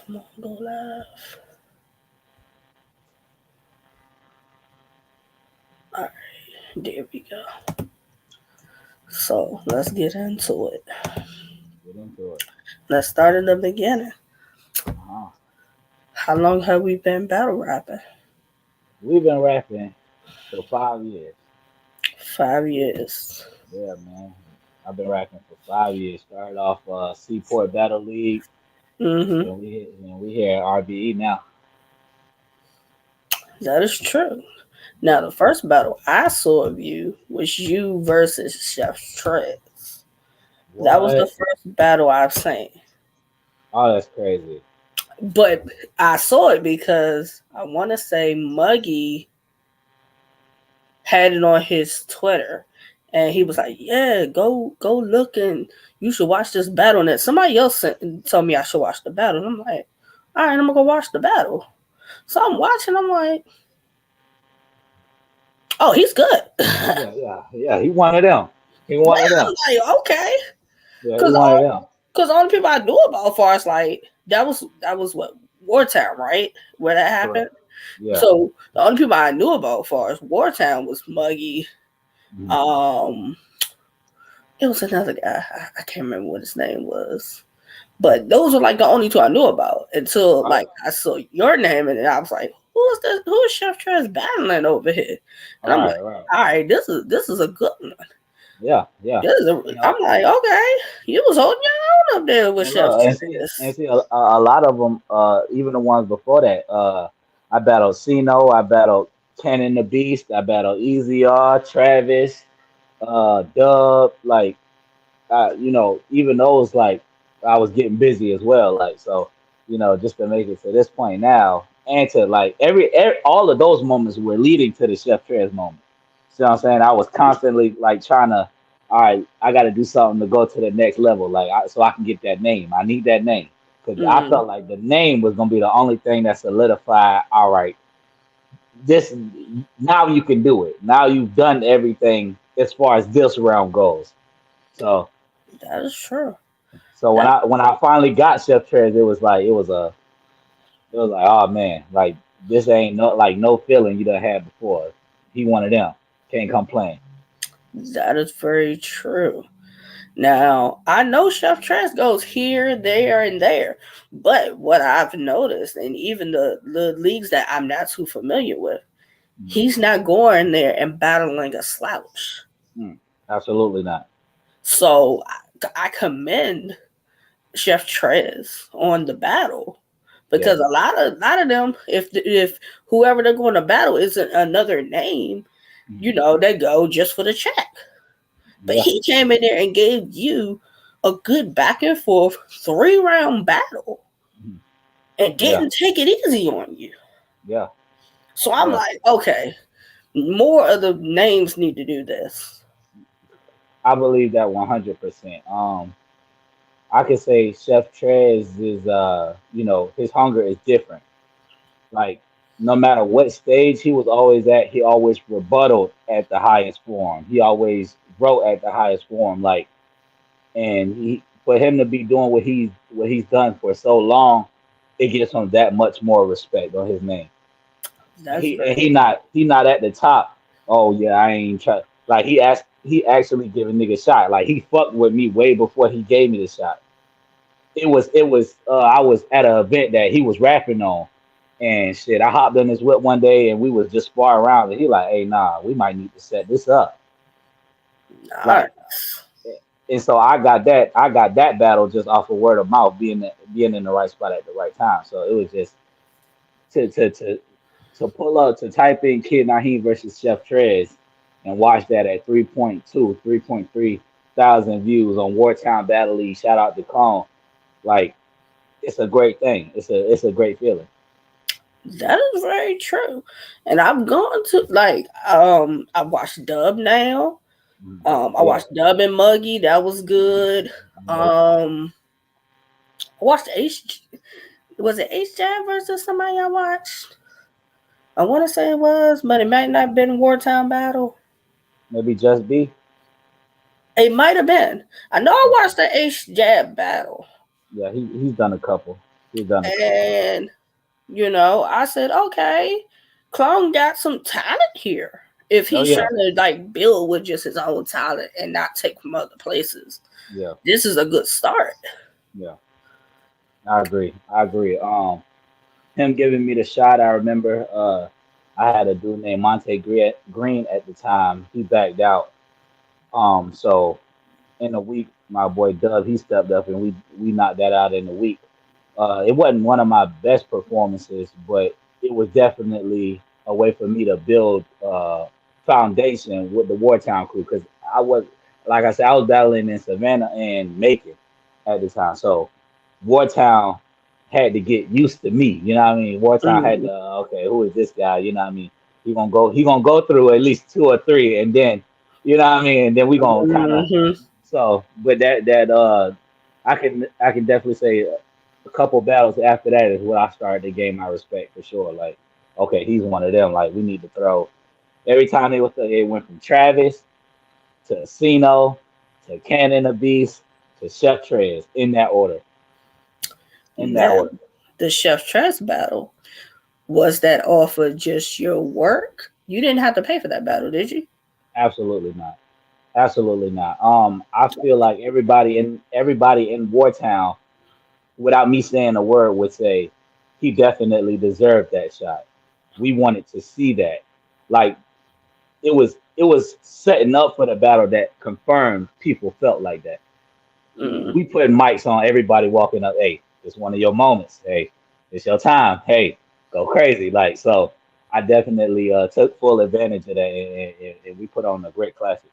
Come on, go live. All right, there we go. So let's get into it. Get into it. Let's start at the beginning. Uh-huh. How long have we been battle rapping? We've been rapping for 5 years. 5 years. Yeah, man. I've been rapping for 5 years. Started off Seaport Battle League, Mm-hmm. and we here at RBE now. That is true. Now, the first battle I saw of you was you versus Chef Trez. That was the What? first battle I've seen. Oh, that's crazy. But I saw it because I want to say Muggy had it on his Twitter, and he was like, "Yeah, go look and you should watch this battle." And then somebody else told me I should watch the battle. And I'm like, "All right, I'm gonna go watch the battle." So I'm watching. I'm like, "Oh, he's good." Yeah, yeah, yeah. He wanted them. He Man, wanted them. I'm like, okay, Yeah, he because wanted them. all the people I knew about far as like that was what Wartown, right? Where that happened. Correct. Yeah. So the only people I knew about far as Wartown was Muggy. Mhm. Um, it was another guy. I can't remember what his name was. But those were like the only two I knew about until All like I saw your name and I was like, "Who's this? Who is Chef Trez battling over here?" And I'm right, like, right. "All right, this is a good one. Yeah, yeah. This is You know, I'm like, okay, you was holding your own up there with and Chef look, and Trez. see, a lot of them, even the ones before that, I battled Sino, I battled Cannon the Beast, I battled Easy R, Travis, Dub, like, even those, like, I was getting busy as well, like, so, just to make it to this point now, and to like all of those moments were leading to the Chef Trez moment. See what I'm saying? I was constantly like trying to, all right, I got to do something to go to the next level, like, so I can get that name. I need that name because I Mm, felt like the name was gonna be the only thing that solidified. All right, this now you can do it. Now you've done everything as far as this round goes. So that is true. so when That I finally got Chef Trez, it was like, oh man, like this ain't no feeling you done had before. He one of them. Can't complain. that is very true. Now, I know Chef Trez goes here, there, and there, but what I've noticed, and even the leagues that I'm not too familiar with, Mm, he's not going there and battling a slouch. mm, absolutely not. So I commend Chef Trez on the battle Yeah. because a lot of them, if whoever they're going to battle isn't another name, Mm, they go just for the check. But yeah. he came in there and gave you a good back and forth 3 round battle Mm, and yeah. didn't take it easy on you. Yeah. So I'm Yeah. like, okay, more of the names need to do this. I believe that 100%. I could say Chef Trez is his hunger is different. Like no matter what stage he was always at, he always rebutted at the highest form. He always wrote at the highest form. Like and he for him to be doing what he's done for so long, it gives him that much more respect on his name. And That's he very and he not at the top. Oh yeah, I ain't try. Like he actually give a nigga shot. Like he fucked with me way before he gave me the shot. It was I was at an event that he was rapping on, and shit. I hopped in his whip one day and we was just far around, and he like, hey, nah, we might need to set this up. Like, nice. and so I got that battle just off of word of mouth, being in the right spot at the right time. So it was just to to to to pull up to type in Kid Naheem versus Chef Trez and watch that at 3.2, 3.3 thousand views on Wartown Battle League. Shout out to Cone. Like it's a great thing. It's a great feeling. That is very true. And I've gone to I watched Dub now. Mhm. I Yeah, watched Dub and Muggy. That was good. yeah. I watched H. Was it H Jab versus somebody I watched? I want to say it was, but it might not have been Wartime Battle. Maybe just be. It might have been. I know I watched the H Jab battle. Yeah, he's done a couple. He's done a good job. And I said, okay, Clone got some talent here. If Oh he's trying yeah, to like build with just his own talent and not take from other places, yeah, this is a good start. yeah. I agree. I agree. Him giving me the shot. I remember. I had a dude named Green at the time. He backed out. So in a week, my boy Dub, he stepped up and we knocked that out in a week. It wasn't one of my best performances, but it was definitely a way for me to build foundation with the Wartown crew because I was, like I said, I was battling in Savannah and Macon at the time. So Wartown had to get used to me. You know what I mean? Wartown had Mm-hmm. to, okay, who is this guy? You know what I mean? He gonna go through at least two or three, and then you know what I mean. And then we gonna kind of Mm-hmm. so, but I can definitely say a couple battles after that is what I started to gain my respect for sure. Like, okay, he's one of them. Like, we need to throw every time it went from Travis to Sino to Cannon the Beast to Chef Trez in that order. In that Now, order. the Chef Tress battle, was that off of just your work? You didn't have to pay for that battle, did you? Absolutely not. Absolutely not. I feel like everybody in Wartown, without me saying a word, would say he definitely deserved that shot. We wanted to see that. Like it was setting up for the battle that confirmed people felt like that. Mm. We put mics on everybody walking up. Hey, it's one of your moments. Hey, it's your time. Hey, go crazy. Like so, I definitely took full advantage of that, and we put on a great classic.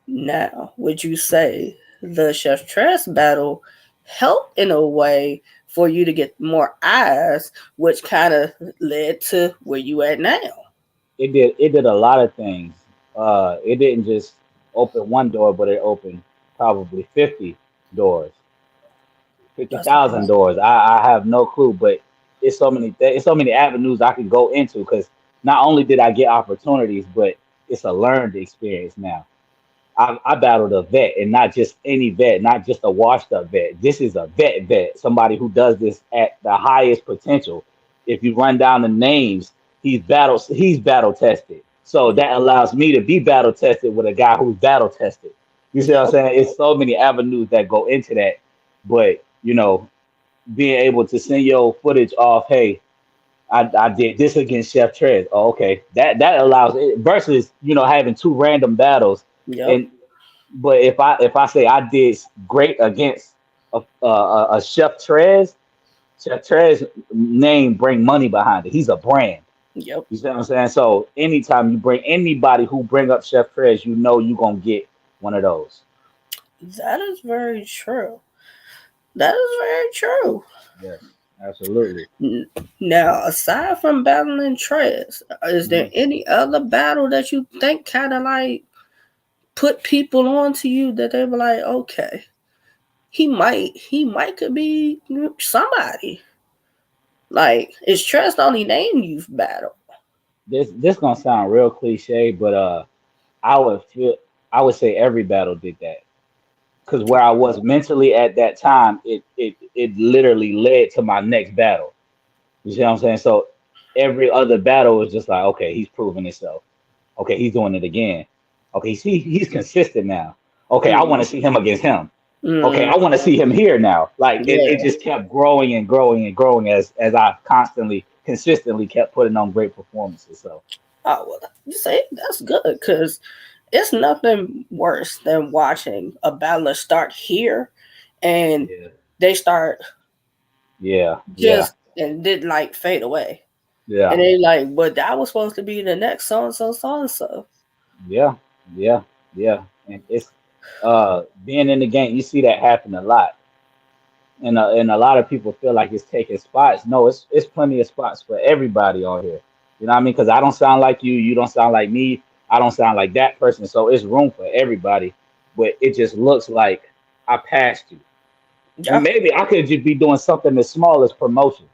Now, would you say the Chef Tress battle helped in a way for you to get more eyes, which kind of led to where you at now? It did a lot of things. It didn't just open one door, but it opened probably 50 doors, fifty That's a thousand lot. doors. I have no clue, but it's so many avenues I can go into because not only did I get opportunities, but it's a learned experience now. I battled a vet and not just any vet, not just a washed up vet. This is a vet, somebody who does this at the highest potential. If you run down the names, he's battle tested. So that allows me to be battle tested with a guy who's battle tested. You see what I'm Yep. saying? It's so many avenues that go into that. But being able to send your footage off, hey, I did this against Chef Trez. Oh, okay. That allows it versus, having two random battles Yep. and but if I say I did great against a Chef Trez, Chef Trez name bring money behind it. He's a brand. Yep. You see what I'm saying? So anytime you bring anybody who bring up Chef Trez, you know you gonna get one of those. That is very true. That is very true. Yes, absolutely. Now, aside from battling Trez, is there Mhm. any other battle that you think kind of like put people onto you that they were like, okay, he might could be somebody. Like, is Trez the only name you've battled? This gonna sound real cliche, but I would feel I would say every battle did that because where I was mentally at that time, it literally led to my next battle. You see what I'm saying? So every other battle is just like, okay, he's proving himself. Okay, he's doing it again. Okay, see, he's consistent now. Okay, I want Mm, to see him against him. Okay, mm, I want to see him here now. Like it yeah. just kept growing and growing and growing as I constantly, consistently kept putting on great performances. So Oh, well, you say that's good because it's nothing worse than watching a battler start here and yeah, they start yeah, yeah, just and didn't like fade away. And yeah, they like, but that was supposed to be the next so and so, so and so. yeah, yeah, yeah. And it's being in the game, you see that happen a lot. And a lot of people feel like it's taking spots. No, it's plenty of spots for everybody on here. You know what I mean? Because I don't sound like you, you don't sound like me, I don't sound like that person. So it's room for everybody. But it just looks like I passed you. When Yeah, maybe I could just be doing something as small as promotion.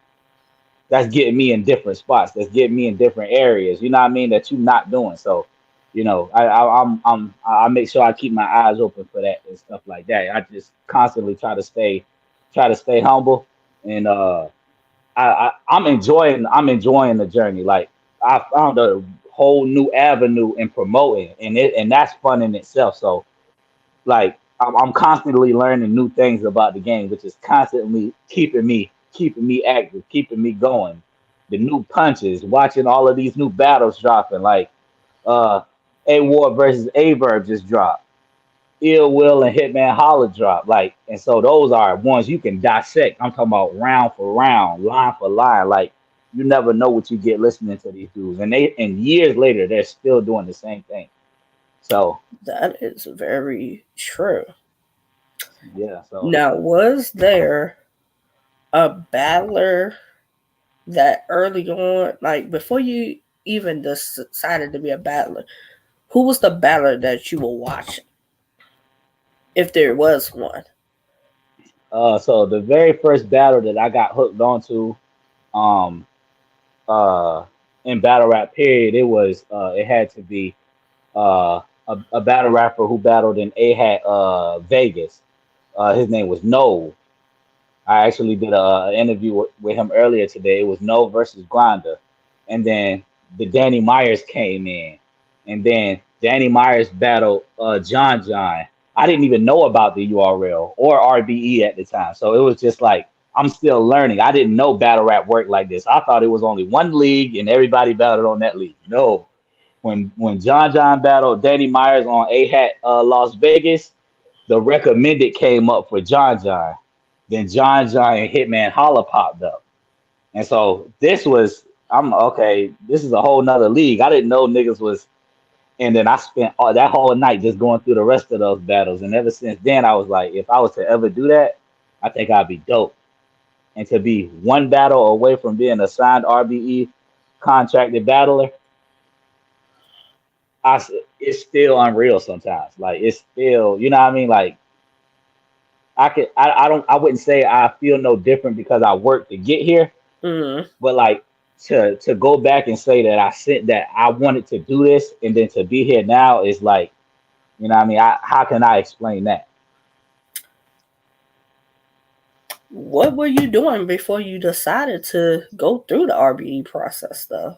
That's getting me in different spots. That's getting me in different areas. You know what I mean? That you're not doing. So, I make sure I keep my eyes open for that and stuff like that. I just constantly try to stay humble and I'm enjoying the journey. Like I found a whole new avenue in promoting, and that's fun in itself. So like I'm constantly learning new things about the game, which is constantly keeping me active, keeping me going. The new punches, watching all of these new battles dropping, like uh A War versus A Verb just dropped. Ill Will and Hitman Holla drop. Like, and so those are ones you can dissect. I'm talking about round for round, line for line. Like, you never know what you get listening to these dudes. And years later they're still doing the same thing. So That is very true. yeah, so Now, was there a battler that early on, like before you even decided to be a battler, who was the battler that you were watching, if there was one? so the very first battle that I got hooked onto, um uh in battle rap period, it had to be a battle rapper who battled in AHAT Vegas. His name was No. I actually did a interview with him earlier today. It was No versus Grinder, and then the Danny Myers came in, and then Danny Myers battled John John. I didn't even know about the URL or RBE at the time, so it was just like I'm still learning. I didn't know battle rap worked like this. I thought it was only one league and everybody battled on that league. No, when John John battled Danny Myers on AHAT Las Vegas, the recommended came up for John John. Then John John and Hitman Holla popped up. And so this was I'm okay, this is a whole nother league. I didn't know niggas was and then I spent all that whole night just going through the rest of those battles. And ever since then I was like, if I was to ever do that, I think I'd be dope. And to be one battle away from being a signed RBE contracted battler, it's still unreal sometimes. Like it's still, you know what I mean? Like I wouldn't say I feel no different because I worked to get here, Mm. but like to go back and say that I sent that I wanted to do this and then to be here now is like, you know what I mean? How can I explain that? What were you doing before you decided to go through the RBE process, though?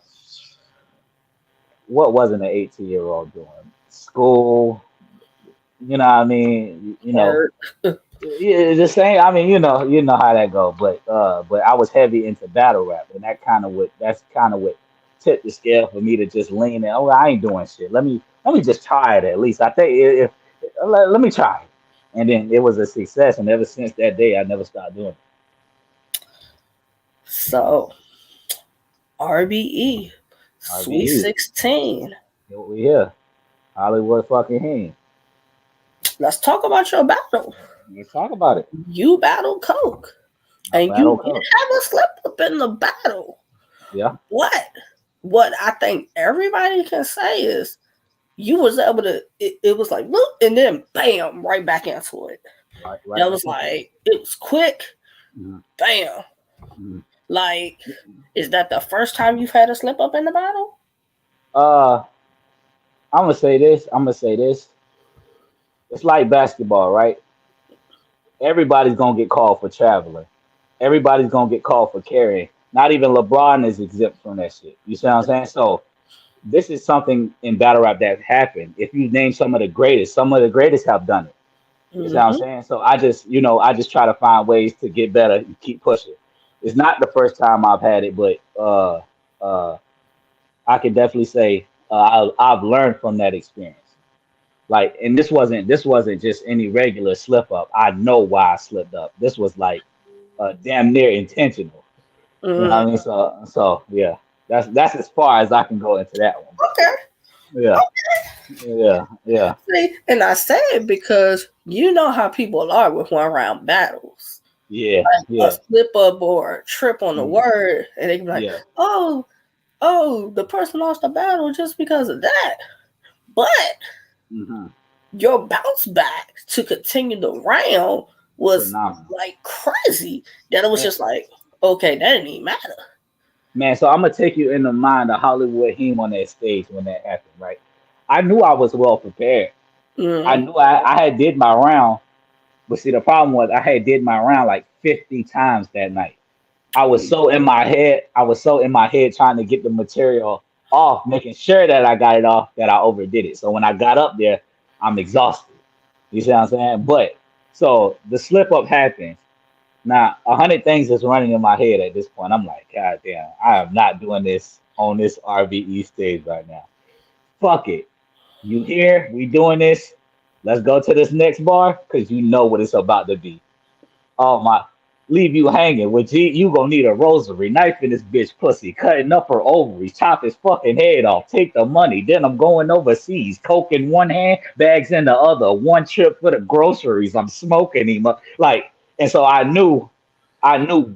What wasn't an 18-year-old doing? School, you know what I mean? You know, Or yeah, the same. I mean, you know how that go. But I was heavy into battle rap, and that's kind of what tipped the scale for me to just lean in. Oh, I ain't doing shit. Let me just try it at least. I think if let me try it, and then it was a success. And ever since that day, I never stopped doing it. so RBE, Sweet RBE, 16. we here, Hollywood fucking him. Let's talk about your battle. Let's talk about it. You battled Coke, I and you battle did coach. have a slip up in the battle. Yeah, What? What I think everybody can say is you was able to. It was like look, and then bam, right back into it. right That back was into it. like it was quick. Mhm, Bam. mhm. Like, is that the first time you've had a slip up in the battle? Uh, I'm gonna say this. I'm gonna say this. It's like basketball, right? Everybody's gonna get called for traveling. Everybody's gonna get called for carrying. Not even LeBron is exempt from that shit. You see what I'm saying? So this is something in battle rap that happened. If you name some of the greatest have done it. You see what I'm Mm-hmm. saying? So I just try to find ways to get better and keep pushing. It's not the first time I've had it, but uh, I can definitely say I've learned from that experience. Like, and this wasn't just any regular slip up. I know why I slipped up. This was like damn near intentional. You know what Mm-hmm. I mean? So yeah, that's as far as I can go into that one. But Okay. yeah, yeah, See, and I say it because you know how people are with one round battles. yeah, A yeah, slip up or a trip on the mm, word, and they can be like, yeah. oh, oh, the person lost the battle just because of that. But Hmm. your bounce back to continue the round was Phenomenal. like crazy. That it was Man, just like, okay, that didn't even matter. man, so I'm gonna take you in the mind of Hollywood him on that stage when that happened, right? I knew I was well prepared. I Mm-hmm. knew I had did my round, But see, the problem was I had did my round like 50 times that night. I was so in my head. I was so in my head trying to get the material off, making sure that I got it off, that I overdid it. So when I got up there, I'm exhausted. You see what I'm saying? But so the slip up happens. Now, 100 things is running in my head at this point. I'm like, God damn, I am not doing this on this RBE stage right now. Fuck it. You here? We doing this. Let's go to this next bar because you know what it's about to be. Oh my, leave you hanging. With G, you gonna need a rosary, knife in this bitch pussy, cutting up her ovaries, chop his fucking head off, take the money. Then I'm going overseas, coke in one hand, bags in the other. One trip for the groceries. I'm smoking him up. Like, and so I knew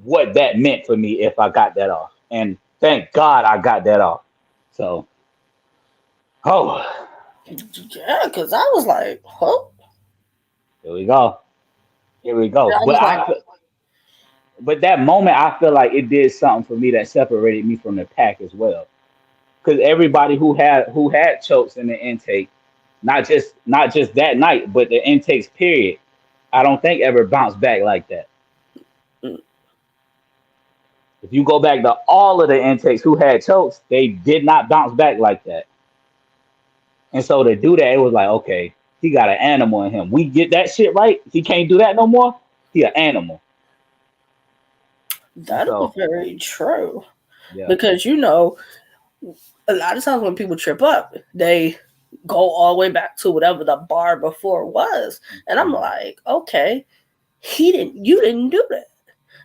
what that meant for me if I got that off, and thank God I got that off. So, oh, Yeah, because I was like, oh, here we go, here we yeah, go. I was like, But that moment, I feel like it did something for me that separated me from the pack as well. Because everybody who had chokes in the intake, not just that night, but the intakes period, I don't think ever bounced back like that. mm, If you go back to all of the intakes who had chokes, they did not bounce back like that. And so to do that, it was like, okay, he got an animal in him. We get that shit right. He can't do that no more. He an animal. And that is so, very true. yeah, Because, a lot of times when people trip up, they go all the way back to whatever the bar before was. And I'm mhm, like, okay, you didn't do that.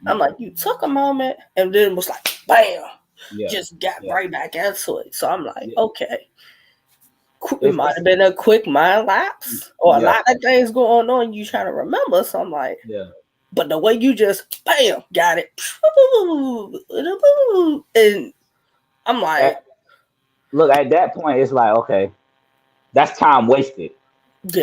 I'm mhm, like, you took a moment and then was like, bam, yeah, just got yeah, right back into it. So I'm like, yeah. okay, it It's, might it's have been a quick mind lapse or a yeah, lot of things going on you trying to remember. So I'm like, yeah. but the way you just bam got it, and I'm like, At, look, at that point, it's like, okay, that's time wasted.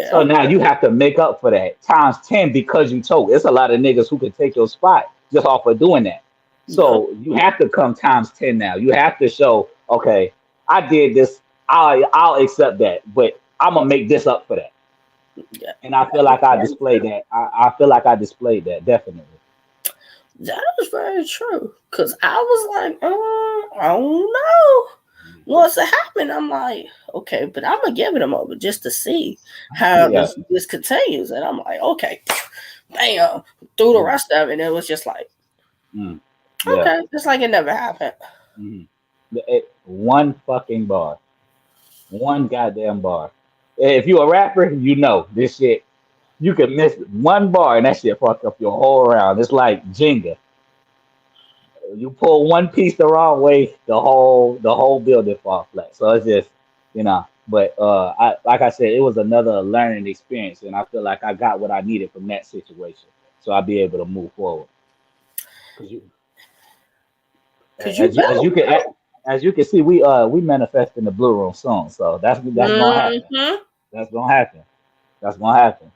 So yeah, now you have to make up for that times 10 because you told. It's a lot of niggas who can take your spot just off of doing that. yeah, So you have to come times 10 now. You have to show, okay, I did this. I'll accept that, but I'm gonna make this up for that. yeah. And I feel like I displayed that. I feel like I displayed that definitely. That is very true. Cause I was like, I don't know. Once it happened, I'm like, okay, but I'm gonna give it a moment just to see how Yeah. this continues. And I'm like, okay, bam, through the Mm, rest of it, it was just like, mm, yeah. okay, it's like it never happened. Mm. One fucking bar. One goddamn bar. If you a rapper, you know this shit. You can miss one bar and that shit fuck up your whole round. It's like Jenga. You pull one piece the wrong way, the whole building fall flat. So it's just, But I like I said, it was another learning experience, and I feel like I got what I needed from that situation, so I'll be able to move forward. Cause you, Cause you as you can see, we manifest in the blue room soon, so that's gonna happen. hmm That's gonna happen. That's gonna happen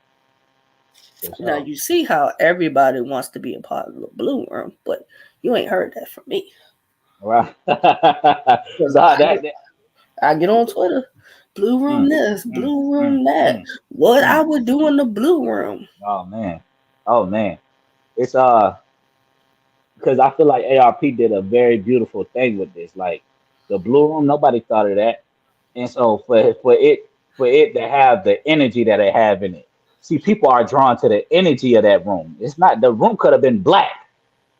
for Now sure. you see how everybody wants to be a part of the blue room, but you ain't heard that from me. All right. Cause Nah, that I get on Twitter, blue room mm, this, mm, blue mm, room that. mm, What I mm. would do in the blue room. Oh man. Oh man. It's because I feel like ARP did a very beautiful thing with this. Like the blue room, nobody thought of that. And so for it to have the energy that it have in it. See, people are drawn to the energy of that room. It's not the room could have been black.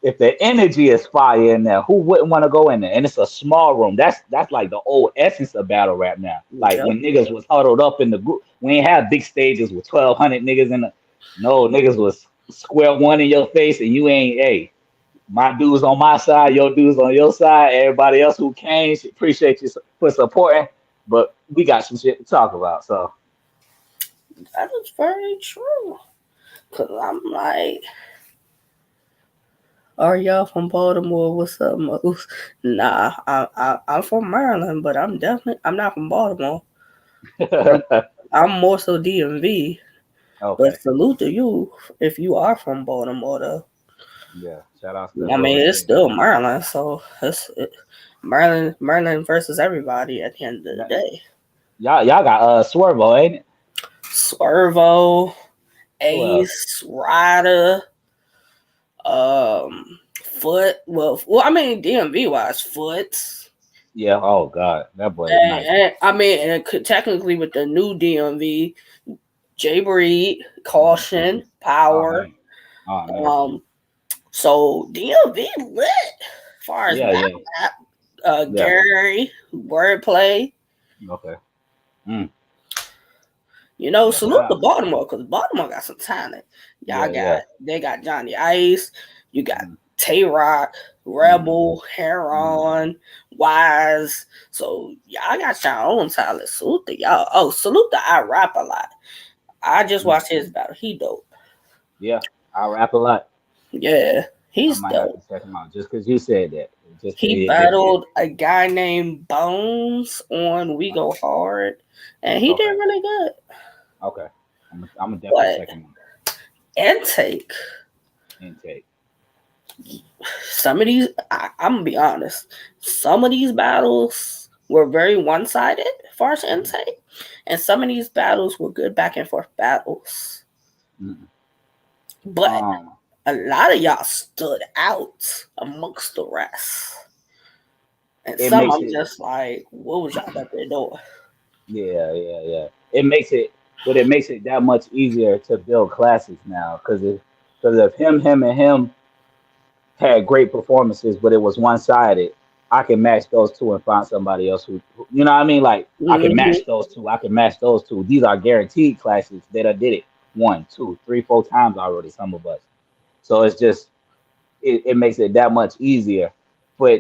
If the energy is fire in there, who wouldn't want to go in there? And it's a small room. That's like the old essence of battle rap now. Like Yep. when niggas was huddled up in the group. We ain't have big stages with 1,200 niggas in the. No, niggas was square one in your face, and you ain't. Hey, my dudes on my side, your dudes on your side. Everybody else who came, appreciate you for supporting. But we got some shit to talk about. So That is very true. Cause I'm like, are y'all from Baltimore? What's up, Moose? Nah, I'm from Maryland, but I'm not from Baltimore. I'm I'm more so DMV. But okay, salute to you if you are from Baltimore, though. yeah. Shout out to I mean, Roland it's King. still Maryland, so Maryland versus everybody at the end of the day. Y'all got Swervo, ain't it? Swervo, Who else? Ace, Ryder, Foot. Well, I mean DMV wise, Foot. Yeah. Oh God, that boy is nice. I mean, and technically with the new DMV, Jay Breed, Mm-hmm. Caution, Oh Power. man. Oh man. Um, so DMV lit as far as Yeah. battle Yeah. rap. Yeah. Gary, Wordplay. Okay. Mm. Yeah. Salute to Baltimore because Baltimore got some talent. Y'all Yeah. Yeah. they got Johnny Ice, you got Mm. Tay Rock, Mm. Rebel, Mm. Heron, Wise. So y'all got your own talent. Salute to y'all. Oh, salute to I Rap a Lot. I just Mm. watched his battle. He dope. Yeah. I rap a lot. Yeah, I he's might have dope. to check him out just because you said that. Just He it. battled a guy named Bones on We Go Hard, and he did Okay. really good. Okay. I'm gonna definitely But check him out. intake, Intake. some of these, I'm gonna be honest, some of these battles were very one sided as far as intake, and some of these battles were good back and forth battles. Mm. But Um. a lot of y'all stood out amongst the rest. And It some makes I'm it. just like, what was y'all up there doing? Yeah. Yeah. Yeah. It makes it. But it makes it that much easier to build classics now because if him had great performances, but it was one sided. I can match those two and find somebody else you know what I mean? Like, I can Mm-hmm. match those two. I can match those two. These are guaranteed classics that I did it one, two, three, four times already, some of us. So it's just, it makes it that much easier for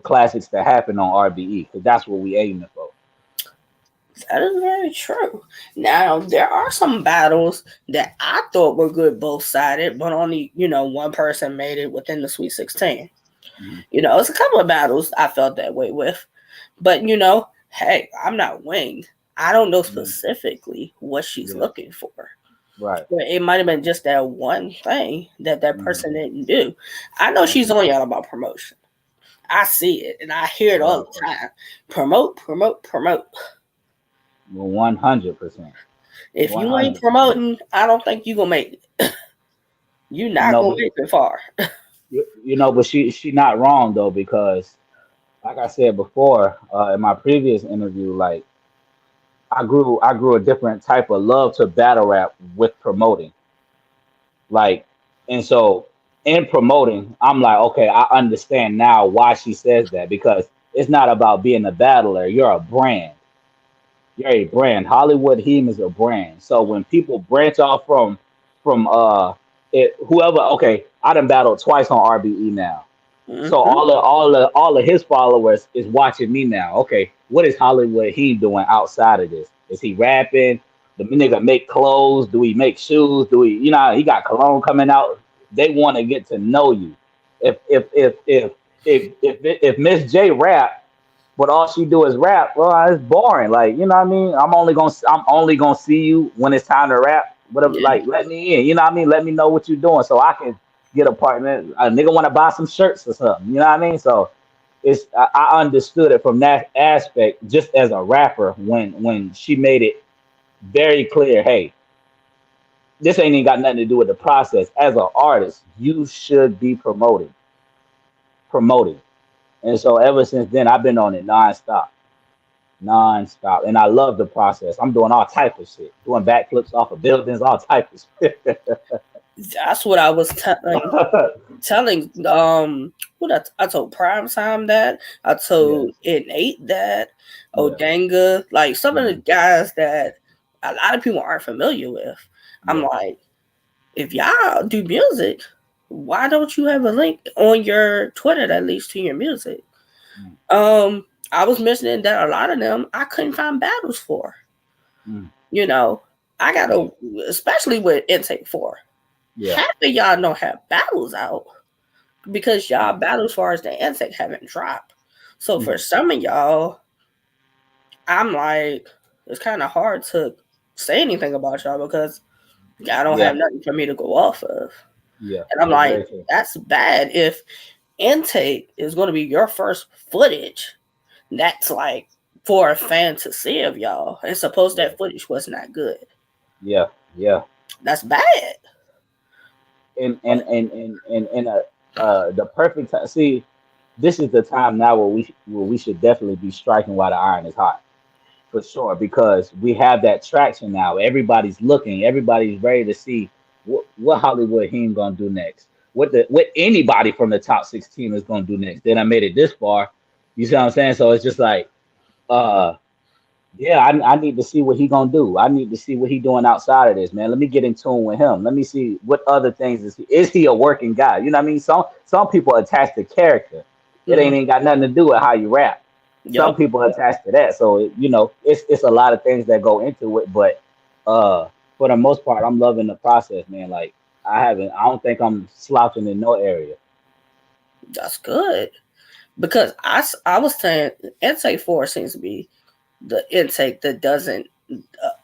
classics to happen on RBE because that's what we aiming for. That is very true. Now there are some battles that I thought were good both sided, but only one person made it within the Sweet 16. Mhm. It's a couple of battles I felt that way with, but hey, I'm not winged. I don't know Mhm. specifically what she's Yeah, looking for. right. But it might have been just that one thing that Mhm. person didn't do. I know she's Okay. on y'all about promotion. I see it and I hear I it all love the her. time. Promote, promote, promote. Well, 100%. If you ain't 100%. promoting, I don't think you gonna make it. You're You not know, gonna but make it far. but she not wrong though because like I said before in my previous interview, like I grew a different type of love to battle rap with promoting. Like, and so in promoting, I'm like, okay, I understand now why she says that because it's not about being a battler. You're a brand. You're a brand. Hollywood Heme is a brand. So when people branch off from whoever, okay, I done battled twice on RBE now. So Mm-hmm. all of his followers is watching me now. Okay, what is Hollywood he doing outside of this? Is he rapping? The nigga make clothes? Do he make shoes? Do he got cologne coming out? They want to get to know you. If Miss J rap, but all she do is rap, well, it's boring. Like, you know what I mean? I'm only gonna see you when it's time to rap. Whatever, Yeah. like let me in. You know what I mean? Let me know what you're doing so I can get a partner. A nigga want to buy some shirts or something. You know what I mean? So I understood it from that aspect just as a rapper when she made it very clear. Hey, this ain't even got nothing to do with the process. As an artist, you should be promoting. And so ever since then, I've been on it nonstop, and I love the process. I'm doing all type of shit, doing backflips off of buildings, all type of shit. That's what I was telling what I told Prime Time that. I Yeah, told Innate that. yeah, Odanga, like some of the mhm, guys that a lot of people aren't familiar with. I'm yeah, like, if y'all do music, why don't you have a link on your Twitter that leads to your music? mm, I was mentioning that a lot of them I couldn't find battles for. mm, You know, I yeah, gotta, especially with Intake 4. yeah, Half of y'all don't have battles out because y'all mm, battles far as the Intake haven't dropped. So for mm, some of y'all, I'm like, it's kind of hard to say anything about y'all because y'all don't have yeah, nothing for me to go off of. yeah. And I'm That's like, very true. that's bad if Intake is going to be your first footage. That's like for a fan to see of y'all. And suppose Yeah, that footage was not good. yeah, Yeah. That's bad. And and But and and and, and the perfect time. See, this is the time now where we should definitely be striking while the iron is hot, for sure, because we have that traction now. Everybody's looking. Everybody's ready to see what Hollywood he gonna do next. What anybody from the top 16 is gonna do next. Then I made it this far. You see what I'm saying? So it's just like, uh, yeah, I need to see what he gonna do. I need to see what he doing outside of this, man. Let me get in tune with him. Let me see what other things is he a working guy? You know what I mean? Some people attach to character. It ain't mm-hmm. even got nothing to do with how you rap. Some Yep, people attach to that. So it's a lot of things that go into it. But for the most part, I'm loving the process, man. Like I don't think I'm slouching in no area. that's good. Because I was saying intake 4 seems to be the intake that doesn't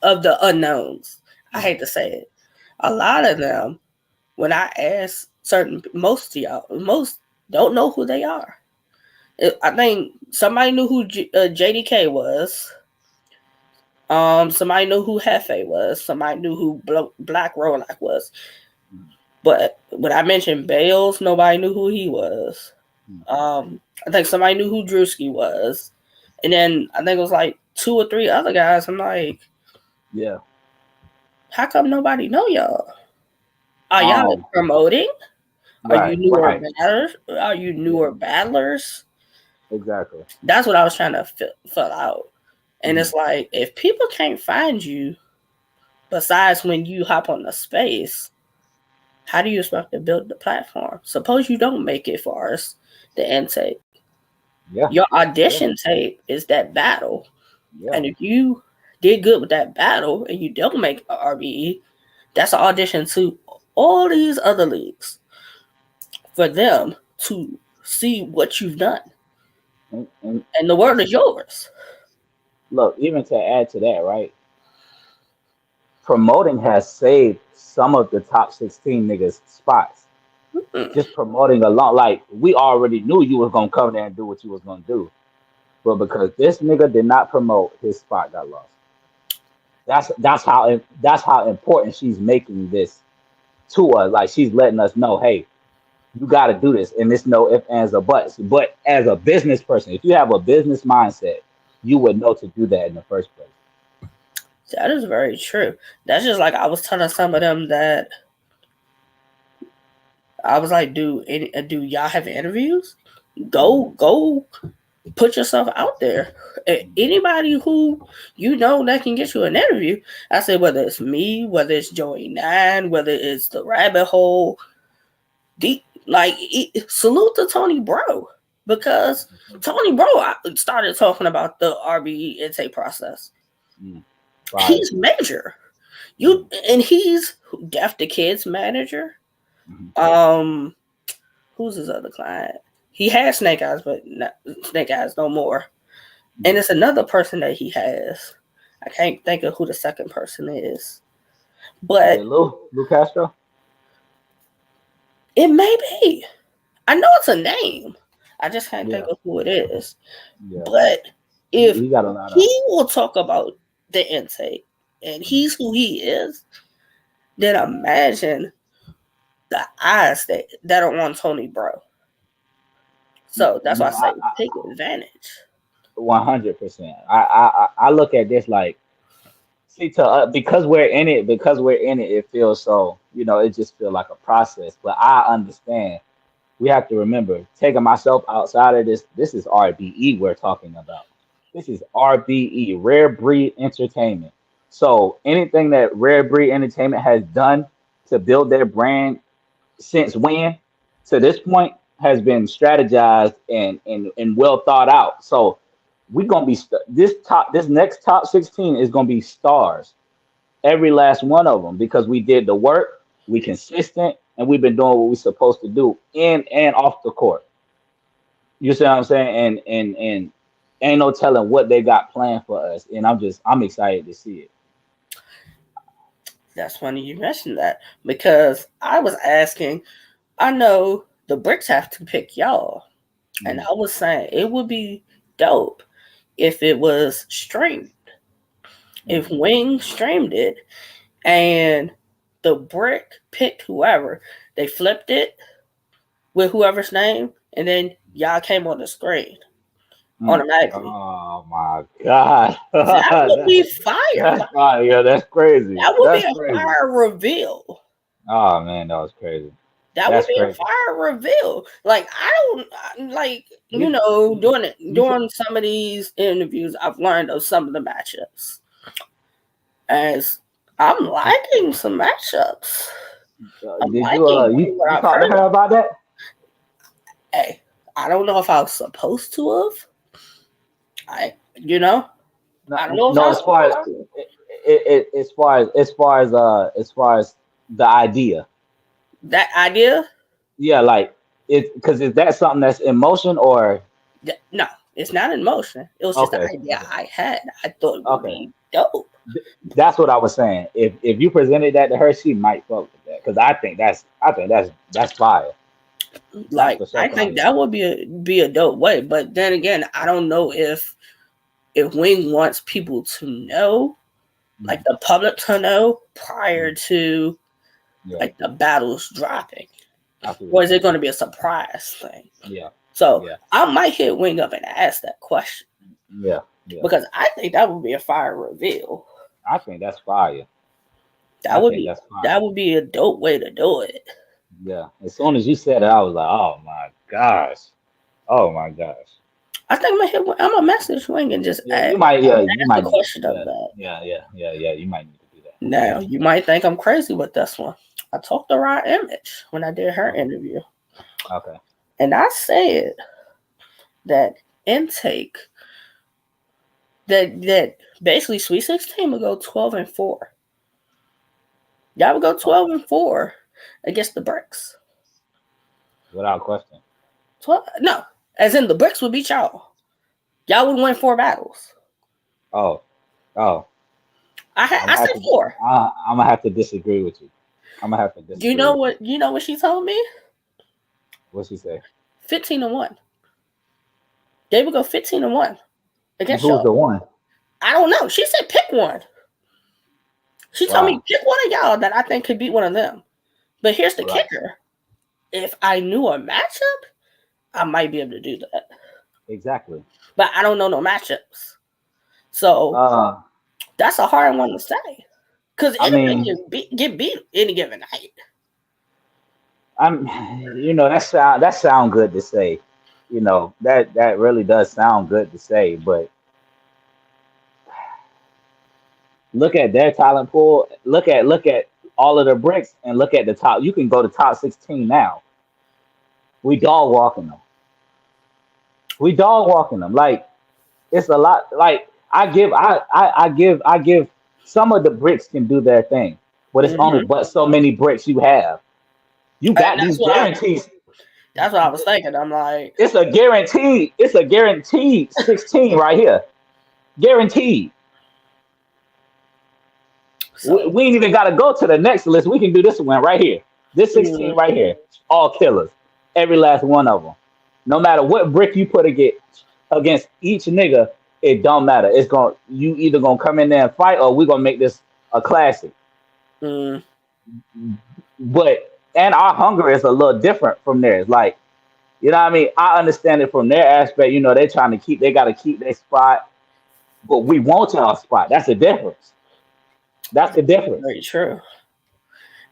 of the unknowns. I hate to say it. A lot of them, when I ask most of y'all, most don't know who they are. I think somebody knew who JDK was. Somebody knew who Hefe was. Somebody knew who Black Rolac was. But when I mentioned Bales, nobody knew who he was. I think somebody knew who Drewski was, and then I think it was like 2 or 3 other guys. I'm like, Yeah. how come nobody know y'all? Are y'all Um. promoting? Are you Right. newer Right. battlers? Are you Yeah. newer battlers? Exactly. That's what I was trying to fill out. And Hmm. it's like, if people can't find you, besides when you hop on the space, how do you expect to build the platform? Suppose you don't make it for us, the intake. Yeah. Your Yeah. audition tape is that battle. Yeah. And if you did good with that battle and you don't make a RBE, that's an audition to all these other leagues for them to see what you've done. And And the world is yours. look, even to add to that, right? Promoting has saved some of the top 16 niggas spots. Mm, Just promoting along, like we already knew you was gonna come there and do what you was gonna do, but because this nigga did not promote, his spot got lost. That's how important she's making this to us. Like she's letting us know, hey, you got to do this, and it's no ifs, ands, or buts. But as a business person, if you have a business mindset, you would know to do that in the first place. that is very true. That's just like I was telling some of them that I was like, do y'all have interviews? Go put yourself out there. Anybody who you know that can get you an interview. I said whether it's me, whether it's Joey Nine, whether it's the Rabbit Hole, salute to Tony Bro, because Tony Bro started talking about the RBE intake process. Mm, fire. He's major. You Mm, and he's Def the Kids manager. mhm. Um, who's his other client? He has Snake Eyes, but not Snake Eyes no more. And Mm. it's another person that he has. I can't think of who the second person is, Is it but Lou Castro? it may be. I know it's a name. I just can't think Yeah, of who it is. yeah. But if He got a lot of. he will talk about the intake and Mm, he's who he is, then imagine the eyes that are on Tony Bro. So that's why I no, say take advantage. 100%. I look at this like, see, to because we're in it, it feels so, it just feels like a process. But I understand. We have to remember, taking myself outside of this, this is RBE we're talking about. This is RBE, Rare Breed Entertainment. So anything that Rare Breed Entertainment has done to build their brand since when to this point has been strategized and well thought out. So we're gonna be this next top 16 is gonna be stars, every last one of them, because we did the work, we consistent, and we've been doing what we're supposed to do in and off the court. You see what I'm saying? And ain't no telling what they got planned for us, and I'm excited to see it. That's funny you mentioned that because I was asking, I know the Bricks have to pick y'all. And Mhm. I was saying it would be dope if it was streamed. If Mhm. Wing streamed it, and the brick picked whoever. They flipped it with whoever's name, and then y'all came on the screen automatically. Oh my god, That would be fire. that's fire. Yeah, that's crazy. That would be That's a crazy. fire reveal. Oh man, that was crazy. That would That's be a crazy. fire reveal. Like like You, you said, during some of these interviews, I've learned of some of the matchups. As I'm liking some matchups. I'm did liking what you I've talk to heard. her about that? Hey, I don't know if I was supposed to have. No, I don't know if I no. was supposed to. As far as the idea, That idea, yeah, like it because is that something that's in motion or no, it's not in motion. It was just the okay, idea okay, I had. I thought it would okay. be dope. That's what I was saying. If you presented that to her, she might fuck with that because I think that's fire. That's Like for sure I think fire. that would be a dope way. But then again, I don't know if Wing wants people to know, like Mm, the public to know prior mm, to yeah, like the battles dropping, I see what or you're is it saying. going to be a surprise thing? Yeah, So yeah, I might hit Wing up and ask that question yeah, yeah. because I think that would be a fire reveal. I think that's fire. I That would think be that's fire. that would be a dope way to do it. Yeah. As soon as you said it, I was like, oh my gosh. Oh my gosh. I think I'm gonna message Wing and just Yeah, you might. Yeah, you ask the might. question of Yeah, that. yeah. You might need to do that. Now you might think I'm crazy with this one. I talked to Raw Image when I did her Okay. interview, Okay. and I said that intake that basically Sweet 16 would go 12-4. Y'all would go Oh, 12-4 against the Bricks. without question. 12, no, as in the Bricks would beat y'all. Y'all would win 4 battles. Oh, oh. I'm I gonna have said to. 4. I'm gonna have to disagree with you. I'm gonna have to disagree with you. You know what she told me? What she say? 15-1. They would go 15-1 And against who's y'all. the one? I don't know. She said pick one. She told me Wow. pick one of y'all that I think could beat one of them. But here's the Right. kicker. If I knew a matchup, I might be able to do that. Exactly. But I don't know no matchups. So Uh, that's a hard one to say. Because I anybody mean, get beat any given night. I'm. That sound good to say. That really does sound good to say, but look at their talent pool. Look at all of the bricks, and look at the top. You can go to top 16 now. We dog walking them. We dog walking them. Like it's a lot. Like I give. Some of the bricks can do their thing, but it's only Mm-hmm. but so many bricks you have. You And got these guarantees. that's what I was thinking. I'm like, It's a guaranteed. It's a guaranteed 16 right here. Guaranteed. We, so we ain't even got to go to the next list. We can do this one right here. This 16 mm, right here. All killers. Every last one of them. No matter what brick you put against each nigga, it don't matter. It's going you either gonna come in there and fight or we gonna make this a classic. mm, But and our hunger is a little different from theirs. Like, you know what I mean? I understand it from their aspect, they trying to they gotta keep their spot, but we want our spot. That's the difference. That's the difference. very true.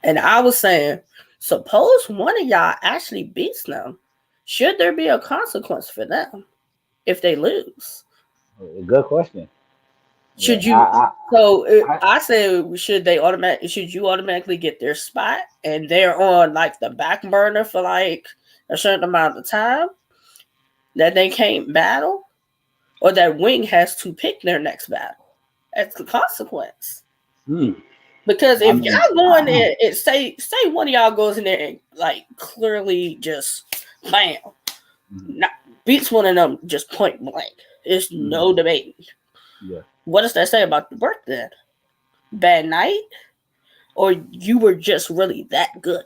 And I was saying, suppose one of y'all actually beats them. Should there be a consequence for them if they lose? Good question. Yeah, Should you? So I I said, Should you automatically get their spot, and they're on like the back burner for like a certain amount of time that they can't battle, or that Wing has to pick their next battle? That's the consequence. hmm, Because I if mean, y'all go in there and say one of y'all goes in there and like clearly just bam, mhm, not, beats one of them just point blank. There's mhm, no debate. yeah. What does that say about the work then? Bad night? Or you were just really that good?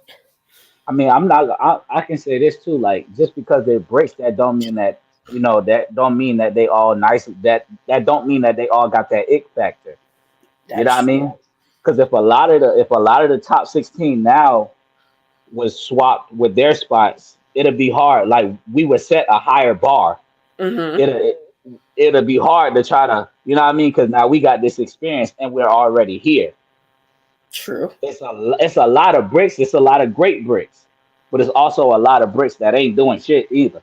I mean, I'm not. I can say this too. Like, just because they breaks, that don't mean that that don't mean that they all nice. That don't mean that they all got that ick factor. You know what I That's mean? Because if a lot of the top 16 now was swapped with their spots, it'd be hard. Like we would set a higher bar. Mm-hmm. It'll be hard to try to, you know what I mean? Because now we got this experience and we're already here. True. It's a lot of bricks. It's a lot of great bricks, but it's also a lot of bricks that ain't doing shit either.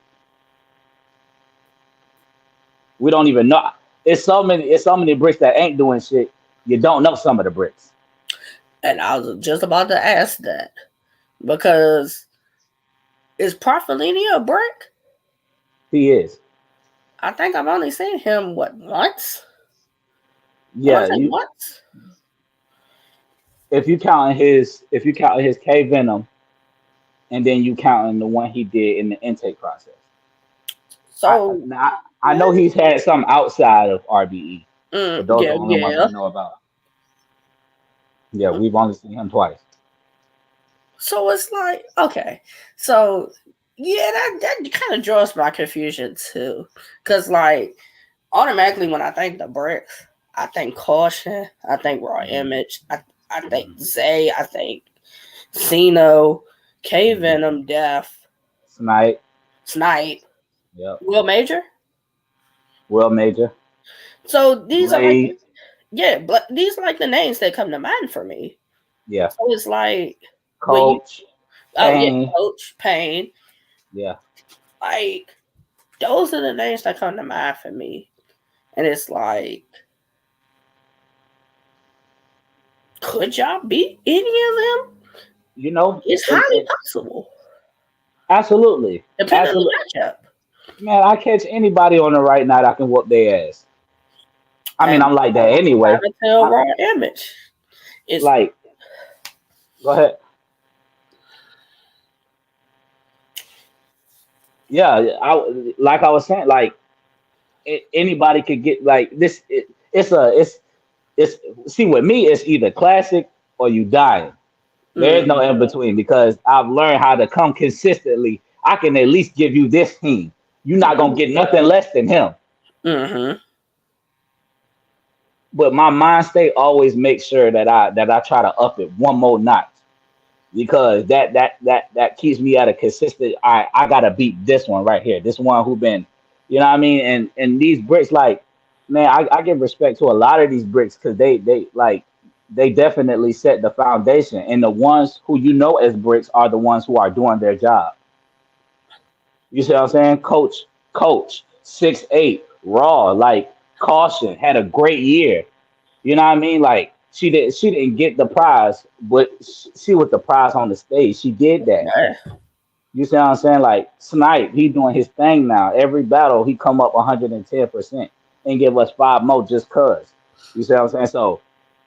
We don't even know. It's so many bricks that ain't doing shit. You don't know some of the bricks. And I was just about to ask that because is Parfellini a brick? He is. I think I've only seen him once. I want Yeah, to say you once. if you count his K Venom and then you counting the one he did in the intake process. So Now I know what? he's had some outside of RBE, but those are Yeah, the only ones yeah. we know about. Yeah, we've only seen him twice. So it's like okay. So yeah, that kind of draws my confusion too, because like automatically when I think the bricks, I think caution, I think raw Mhm, image, I think mhm, Zay, I think Sino, K mhm. Venom, Death, Snipe. Snipe, Yep. Will Major. Will Major. So these are like Blade. yeah, but these are like the names that come to mind for me. Yeah. So it's like when you Coach. oh yeah, Payne. Coach Payne, Yeah. like those are the names that come to mind for me. And it's like, could y'all beat any of them? You know, It's highly possible, absolutely. depending on Absolutely. the matchup. Man, I catch anybody on the right night, I can whoop their ass. I mean, And I'm like that I anyway. would tell I, raw image. It's like, go ahead. Yeah, like I was saying, like anybody could get like this. It's see with me, it's either classic or you dying. There is no mm, in between because I've learned how to come consistently. I can at least give you this team. You're not gonna get nothing less than him. mm-hmm. But my mind state always makes sure that I try to up it one more notch because that keeps me at a consistent. I gotta beat this one right here. This one who been, you know what I mean. And these bricks, like man, I give respect to a lot of these bricks because they like they definitely set the foundation. And the ones who you know as bricks are the ones who are doing their job. You see what I'm saying? Coach, 6'8", raw, like caution, had a great year. You know what I mean? Like she didn't get the prize, but she was the prize on the stage. She did that. Yeah. You see what I'm saying? Like Snipe, he doing his thing now. Every battle he come up 110% and give us five more just cause. You see what I'm saying? So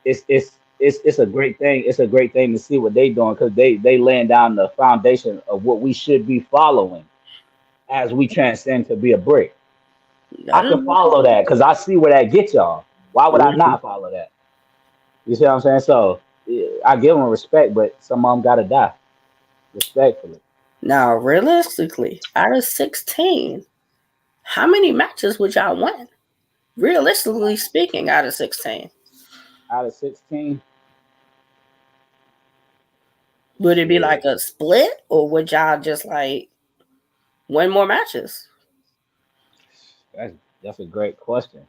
it's a great thing. It's a great thing to see what they doing because they laying down the foundation of what we should be following as we transcend to be a brick. I That can is, follow that because I see where that gets y'all. Why would I mhm. not follow that? You see what I'm saying? So yeah, I give them respect, but some of them gotta die respectfully. Now, realistically, out of 16, how many matches would y'all win? Realistically speaking, out of 16, Out of 16, would it be like shit, a split or would y'all just like win more matches? that's that's a great question.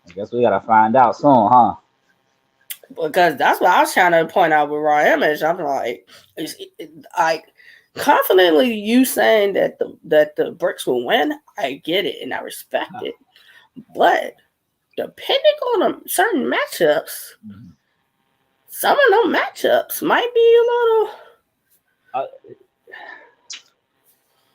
I guess we gotta find out soon, huh? Because that's what I was trying to point out with raw image. I'm like, like confidently you saying that the bricks will win. I get it and I respect it, but depending on certain matchups, Mhm. some of them matchups might be a little. Uh,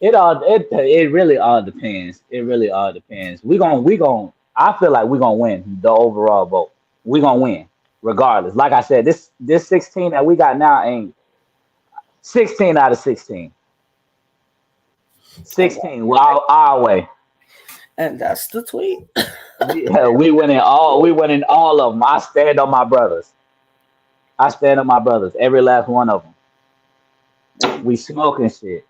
it really all depends. It really all depends. We gon' I feel like we gonna win the overall vote. We gonna win regardless. Like I said, this 16 that we got now ain't 16 out of 16. Okay. 16 well, our way. And that's the tweet. We winning all of them. I stand on my brothers. I stand on my brothers. Every last one of them. We smoking shit.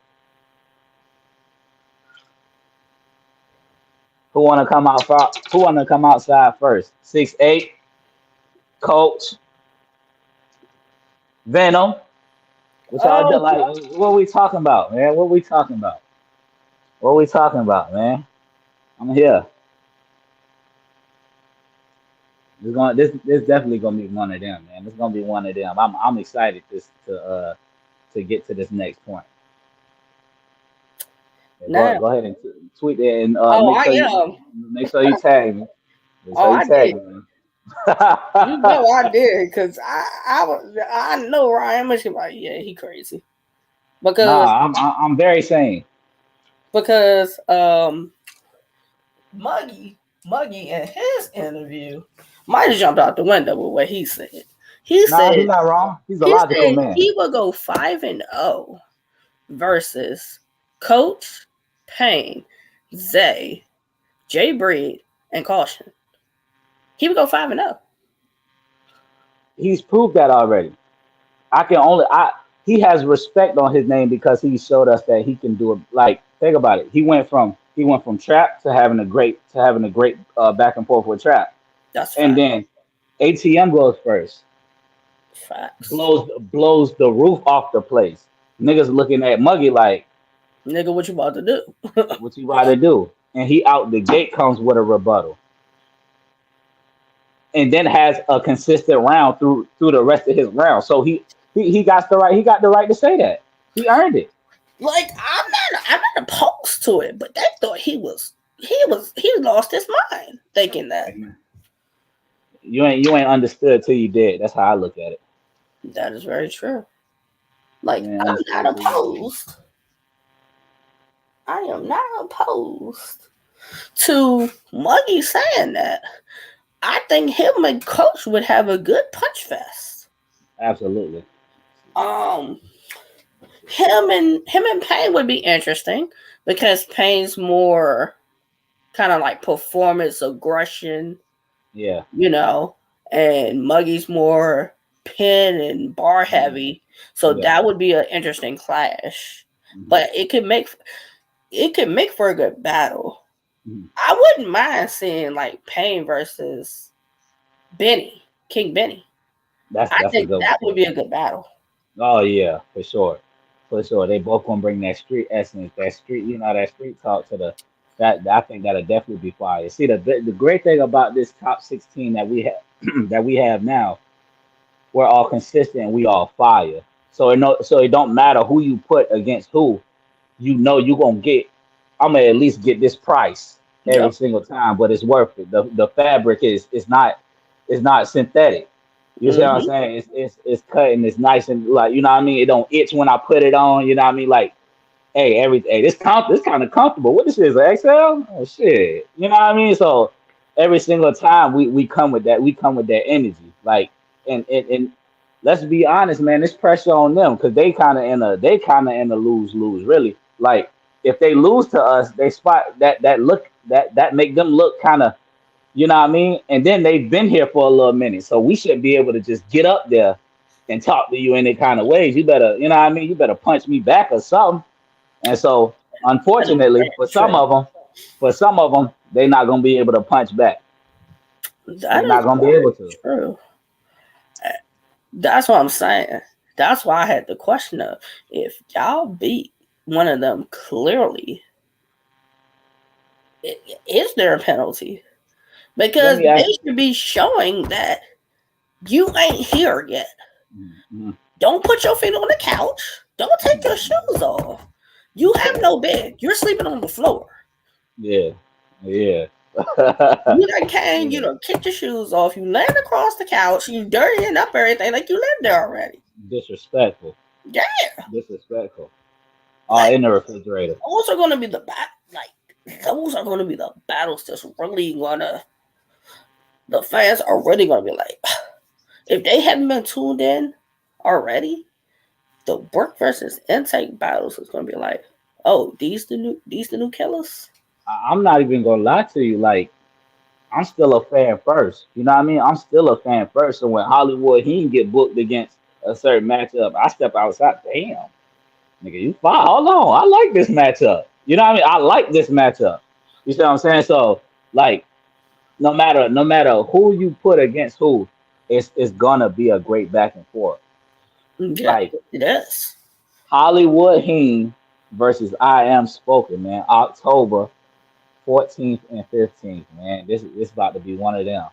Who wanna come out? Who wanna come outside first? 6'8", coach. Venom. Which y'all Oh, like? What we talking about, man? What we talking about? What we talking about, man? I'm here. This definitely gonna be one of them, man. This gonna be one of them. I'm excited to get to this next point. Yeah, now. go ahead and tweet it and Oh, I am. make sure you tag me. Make Oh, sure you I tag did. me, man. You know I did, cause I know Ryan Mush like, yeah, he crazy. Because Nah, I'm very sane. because Muggy in his interview might have jumped out the window with what he said. He Nah, he's said not wrong. He's a he logical said man. he would go 5-0 versus Coach Payne, Zay, Jay Breed, and Caution. He would go 5-0. He's proved that already. I can only I he has respect on his name because he showed us that he can do it. Like think about it. He went from trap to having a great back and forth with trap, That's and fact. then ATM goes first, Facts. blows the roof off the place. Niggas looking at Muggy like, Nigga, what you about to do? what you rather do? And he out the gate comes with a rebuttal, and then has a consistent round through the rest of his round. So he got the right to say that. He earned it. Like I'm not opposed to it, but they thought he lost his mind thinking that. You ain't understood till you did. That's how I look at it. That is very true. Like You ain't I'm not understood till you did. opposed. I am not opposed to Muggy saying that. I think him and Coach would have a good punch fest. Absolutely. Um, him and Payne would be interesting because Payne's more kind of like performance aggression, Yeah. you know, and Muggy's more pin and bar Mhm. heavy. So Yeah. that would be an interesting clash. Hmm. But it could make for a good battle. Hmm. I wouldn't mind seeing like Payne versus Benny, King Benny. I That's a think good one that would too. be a good battle. Oh yeah, for sure. For sure. They both gonna bring that street essence, that street, that street talk to the that I think that'll definitely be fire. See the great thing about this top 16 that we have that we have now, we're all consistent, we all fire. So it don't matter who you put against who, you're gonna get. I'm gonna at least get this price every Yep. single time, but it's worth it. The fabric is not synthetic. You see what I'm Hmm. saying? It's cut and it's nice and like you know what I mean. It don't itch when I put it on. You know what I mean? Like this kind of comfortable. What this is, an XL? Oh shit. You know what I mean? So every single time we come with that, we come with that energy. Like and let's be honest, man, there's pressure on them because they kind of in a lose lose really. Like if they lose to us, they spot that make them look kind of you know what I mean? And then they've been here for a little minute. So we should be able to just get up there and talk to you in any kind of ways. You better, you know what I mean? You better punch me back or something. And so, That is unfortunately, very true. for some of them, they're not gonna be able to punch back. That They're not is gonna be very able to. true. That's what I'm saying. That's why I had the question of if y'all beat one of them clearly, is there a penalty? Let Because me ask. they should be showing that you ain't here yet. Mhm, Don't put your feet on the couch. Don't take your mhm. shoes off. You have no bed. You're sleeping on the floor. Yeah, yeah, You done came, you yeah. done kicked your shoes off, you land across the couch, you dirtying up everything like you lived there already. Disrespectful, Yeah, disrespectful. All like in the refrigerator. those are gonna be those are gonna be the battles that's really gonna the fans are really gonna be like if they haven't been tuned in already, the work versus intake battles is gonna be like, oh, these the new killers. I'm not even gonna lie to you. Like I'm still a fan first. You know what I mean? I'm still a fan first. So when Hollywood he can get booked against a certain matchup, I step outside. Damn, nigga, you fine. Hold on. I like this matchup. You know what I mean? I like this matchup. You see what I'm saying? So like no matter who you put against who, it's gonna be a great back and forth. Yeah, Like it is. Hollywood Heen versus I Am Spoken, man. October 14th and 15th, man. This about to be one of them.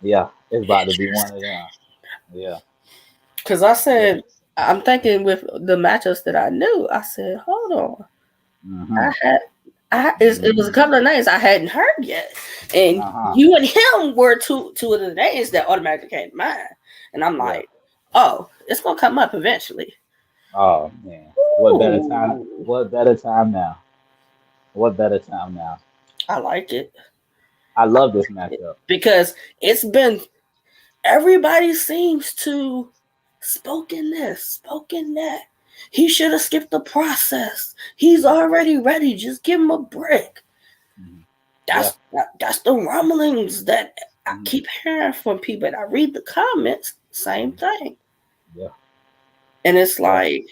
Yeah, it's about to be one of them. Yeah, Because I yeah. said, I'm thinking with the matchups that I knew, I said, hold on. Mm-hmm. I had, it was a Mm-hmm. couple of names I hadn't heard yet. And Uh-huh. you and him were two of the names that automatically came to mind. And I'm Yeah. like, oh, it's going to come up eventually. Oh man. What better time? Ooh, What better time now? What better time now? I like it. I love this matchup. Because it's been, everybody seems to spoken this, spoken that. He should have skipped the process. He's already ready. Just give him a break. Mhm. Yeah. That's the rumblings that I Mhm. keep hearing from people. And I read the comments, same Mhm. thing. Yeah. And it's Yeah. like,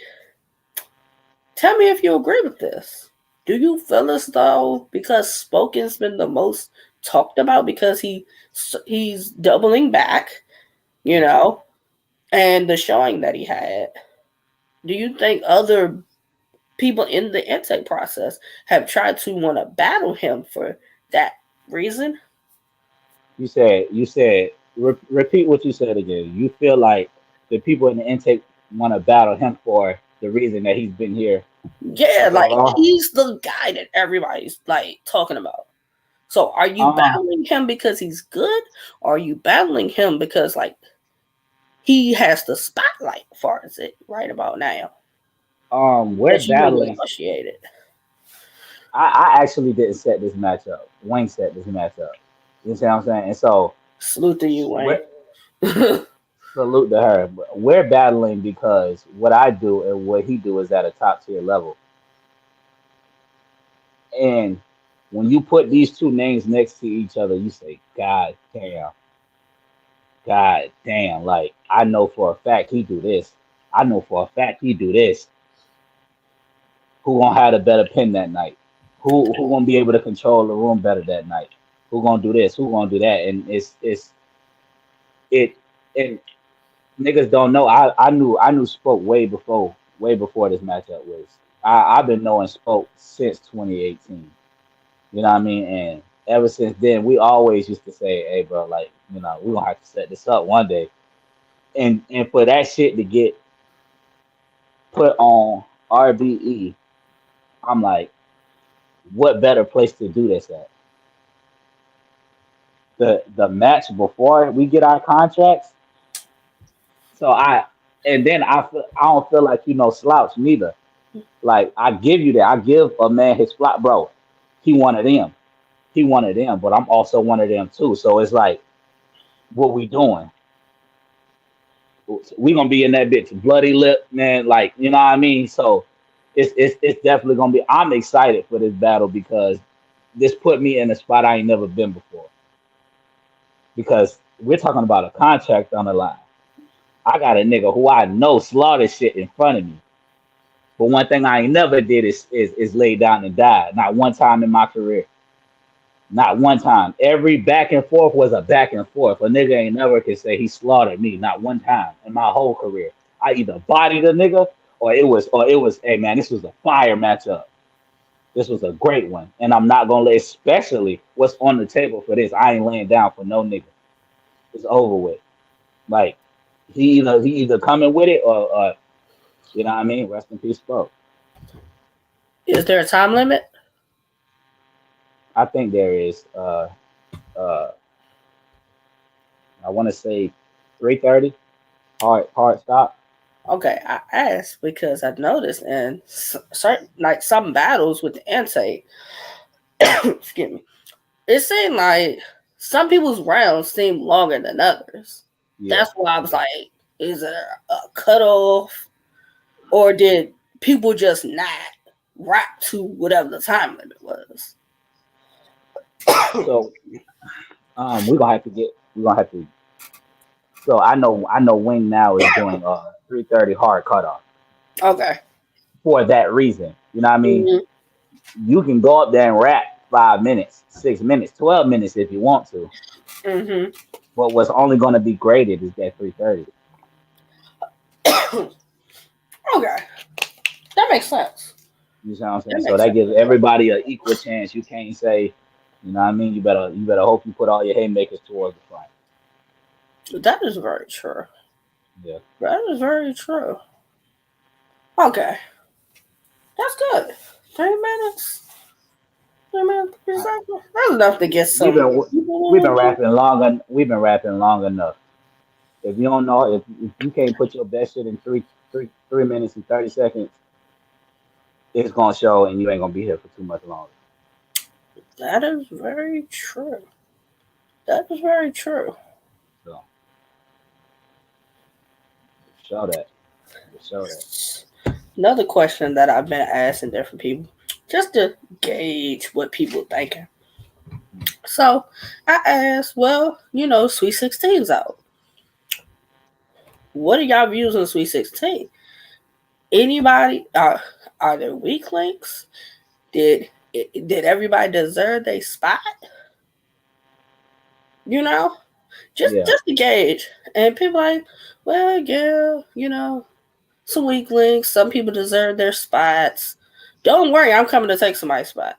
tell me if you agree with this. Do you feel as though because Spoken's been the most talked about because he's doubling back, you Mhm. know, and the showing that he had? Do you think other people in the intake process have tried to want to battle him for that reason? Repeat what you said again. You feel like the people in the intake want to battle him for the reason that he's been here for Yeah, so like long. he's the guy that everybody's like talking about. So are you Uh, battling him because he's good, or are you battling him because like he has the spotlight far as it right about now we're that you wouldn't battling. negotiate it? I actually didn't set this matchup. Wayne set this matchup. You see what I'm saying? And so Salute to you, we're Wayne. salute to her. We're battling because what I do and what he do is at a top tier level. And when you put these two names next to each other, you say, God damn, like I know for a fact he do this. I know for a fact he do this. Who gonna have a better pen that night? Who gonna be able to control the room better that night? Who gonna do this? Who gonna do that? And it and niggas don't know. I knew Spoke way before this matchup was. I've been knowing Spoke since 2018. You know what I mean? And ever since then, we always used to say, "Hey, bro, like we gonna have to set this up one day." And for that shit to get put on RBE, I'm like, what better place to do this at? The match before we get our contracts. So and then I don't feel like slouch neither. Like I give you that. I give a man his flat, bro. He wanted them. He wanted them, but I'm also one of them too. So it's like, what we doing? We gonna be in that bitch bloody lip, man. Like what I mean. So it's definitely gonna be. I'm excited for this battle because this put me in a spot I ain't never been before. Because we're talking about a contract on the line. I got a nigga who I know slaughtered shit in front of me. But one thing I ain't never did is lay down and die. Not one time in my career. Not one time. Every back and forth was a back and forth. A nigga ain't never could say he slaughtered me. Not one time in my whole career. I either bodied a nigga or it was. Hey man, this was a fire matchup. This was a great one, and I'm not gonna let. Especially what's on the table for this. I ain't laying down for no nigga. It's over with. Like he either coming with it or you know what I mean. Rest in peace, bro. Is there a time limit? I think there is. Uh, I want to say 3:30. Hard stop. Okay, I asked because I noticed in certain like some battles with the intake, excuse me, it seemed like some people's rounds seem longer than others. Yeah, That's why I was yeah. like, is there a cutoff, or did people just not rap to whatever the time limit was? So we're gonna have to. So I know Wing now is doing 3:30 hard cutoff Okay. for that reason. You know what I mean? Mm-hmm. You can go up there and rap 5 minutes, 6 minutes, 12 minutes if you want to. Mm-hmm. But what's only going to be graded is that 3:30. Okay, that makes sense. You see what I'm saying? That So makes that sense. gives everybody an equal chance. You can't say, you know what I mean? You better hope you put all your haymakers towards the front. That is very true. Yeah. That is very true. Okay, that's good. 3 minutes. 3 minutes, All right. 3 seconds. That's enough to get We've some been people we've been in here. rapping we've been rapping long enough. If you don't know, if you can't put your best shit in 3 minutes and 30 seconds, it's gonna show, and you ain't gonna be here for too much longer. That is very true. That is very true. So show that, just show that. Another question that I've been asking different people, just to gauge what people thinking. Mm. So I asked, well, Sweet 16's out. What are y'all views on Sweet 16? Anybody? Are there weak links? Did everybody deserve their spot? You know, just Yeah, just to gauge. And people like, well, yeah, some weak links. Some people deserve their spots. Don't worry, I'm coming to take somebody's spot.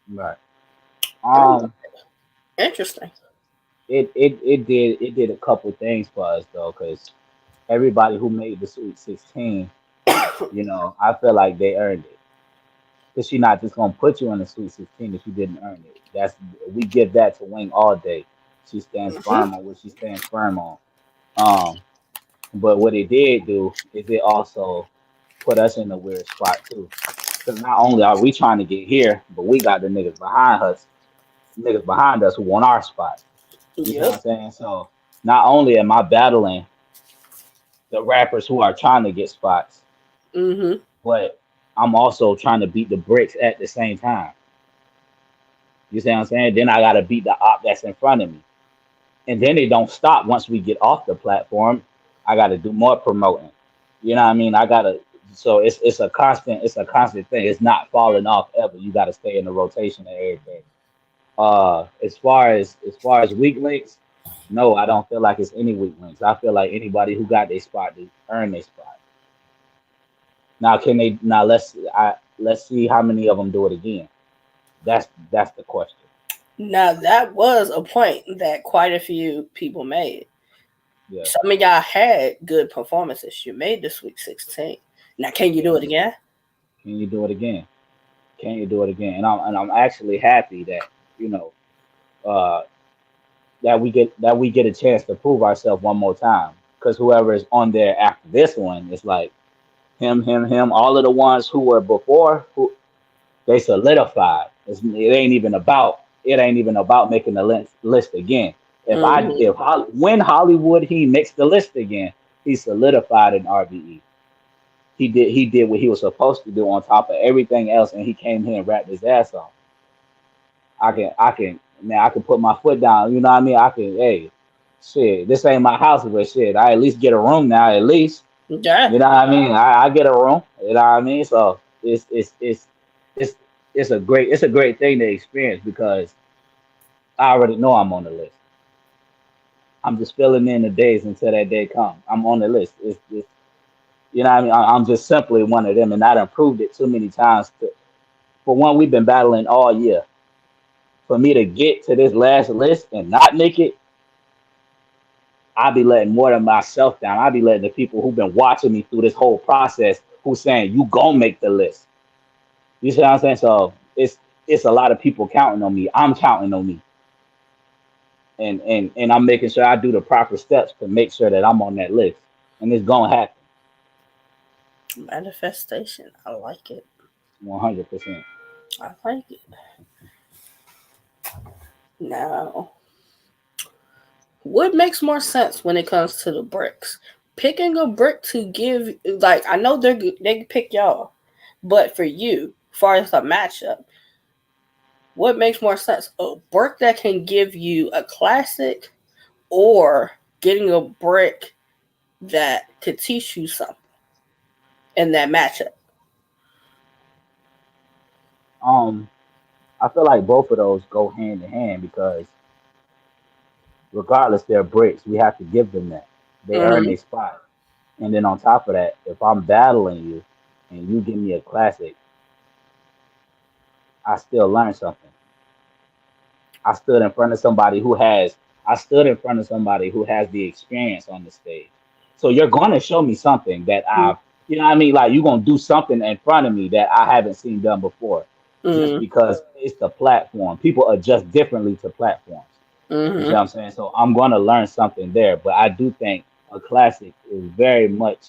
right. I'm Um, interesting. it did a couple things for us though, because everybody who made the Sweet 16, I feel like they earned it. Because she's not just gonna put you in the Sweet 16 if you didn't earn it. We give that to Wing all day. She stands Hmm. firm on what she stands firm on. Um, but what it did do is it also put us in a weird spot too. Because not only are we trying to get here, but we got the niggas behind us who want our spot. You see what Yep. I'm saying? So not only am I battling the rappers who are trying to get spots, Hmm. but I'm also trying to beat the bricks at the same time. You see what I'm saying? Then I gotta beat the op that's in front of me. And then it don't stop once we get off the platform. I gotta do more promoting. You know what I mean? I gotta so it's a constant thing. It's not falling off ever. You gotta stay in the rotation of everything. As far as weak links, no, I don't feel like it's any weak links. I feel like anybody who got their spot to earn their spot. Now can they now let's see how many of them do it again. That's the question. Now that was a point that quite a few people made. Yeah. Some of y'all had good performances. You made the Sweet 16. Now, can you do Yeah. it again? Can you do it again? Can you do it again? And I'm actually happy that you know uh, that we get a chance to prove ourselves one more time. Because whoever is on there after this one, it's like him. All of the ones who were before, who they solidified. It ain't even about making the list again. Hmm. When Hollywood he makes the list again, he solidified in RBE. He did what he was supposed to do on top of everything else, and he came here and rapped his ass off. I can put my foot down. You know what I mean? Hey, shit, this ain't my house, but shit, I at least get a room now. At least, Yeah. you know what I mean? I get a room. You know what I mean? So it's it's a great thing to experience because I already know I'm on the list. I'm just filling in the days until that day comes. I'm on the list. It's you know what I mean? I'm just simply one of them, and I done proved it too many times. For one, we've been battling all year. For me to get to this last list and not make it, I'll be letting more than myself down. I'll be letting the people who've been watching me through this whole process who's saying you gonna make the list. You see what I'm saying? So it's a lot of people counting on me. I'm counting on me. And I'm making sure I do the proper steps to make sure that I'm on that list. And it's gonna happen. Manifestation. I like it. 100%. I like it. Now, what makes more sense when it comes to the bricks? Picking a brick to give, like, I know they can pick y'all, but for you, as far as the matchup, what makes more sense? A brick that can give you a classic, or getting a brick that could teach you something in that matchup? Um, I feel like both of those go hand in hand because regardless they're bricks, we have to give them that. They earn Mm-hmm. their spot. And then on top of that, if I'm battling you and you give me a classic, I still learn something. I stood in front of somebody who has I stood in front of somebody who has the experience on the stage. So you're gonna show me something that I've you know what I mean? Like you're gonna do something in front of me that I haven't seen done before. Just Mm-hmm. because it's the platform. People adjust differently to platforms. You see what Mm-hmm. I'm saying? So I'm gonna learn something there. But I do think a classic is very much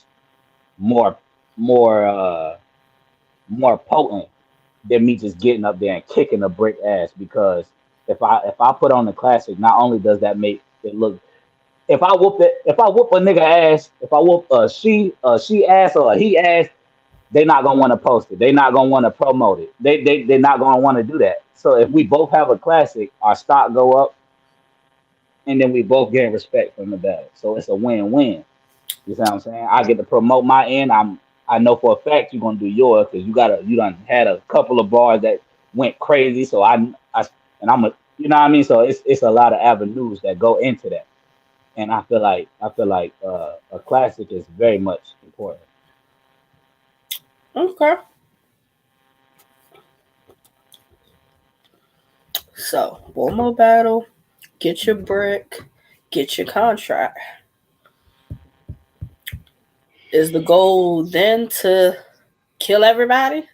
more more more potent than me just getting up there and kicking a brick ass because if I put on the classic, not only does that make it look if I whoop a nigga ass, if I whoop a she ass or a he ass, they not gonna want to post it. They not gonna want to promote it. They're not gonna want to do that. So if we both have a classic, our stock go up, and then we both gain respect from the battle. So it's a win-win. You see what I'm saying? I get to promote my end. I know for a fact you're gonna do yours because you done had a couple of bars that went crazy. So I and I'm a you know what I mean. So it's a lot of avenues that go into that, and I feel like a classic is very much important. Okay. So one more battle. Get your brick. Get your contract. Is the goal then to kill everybody,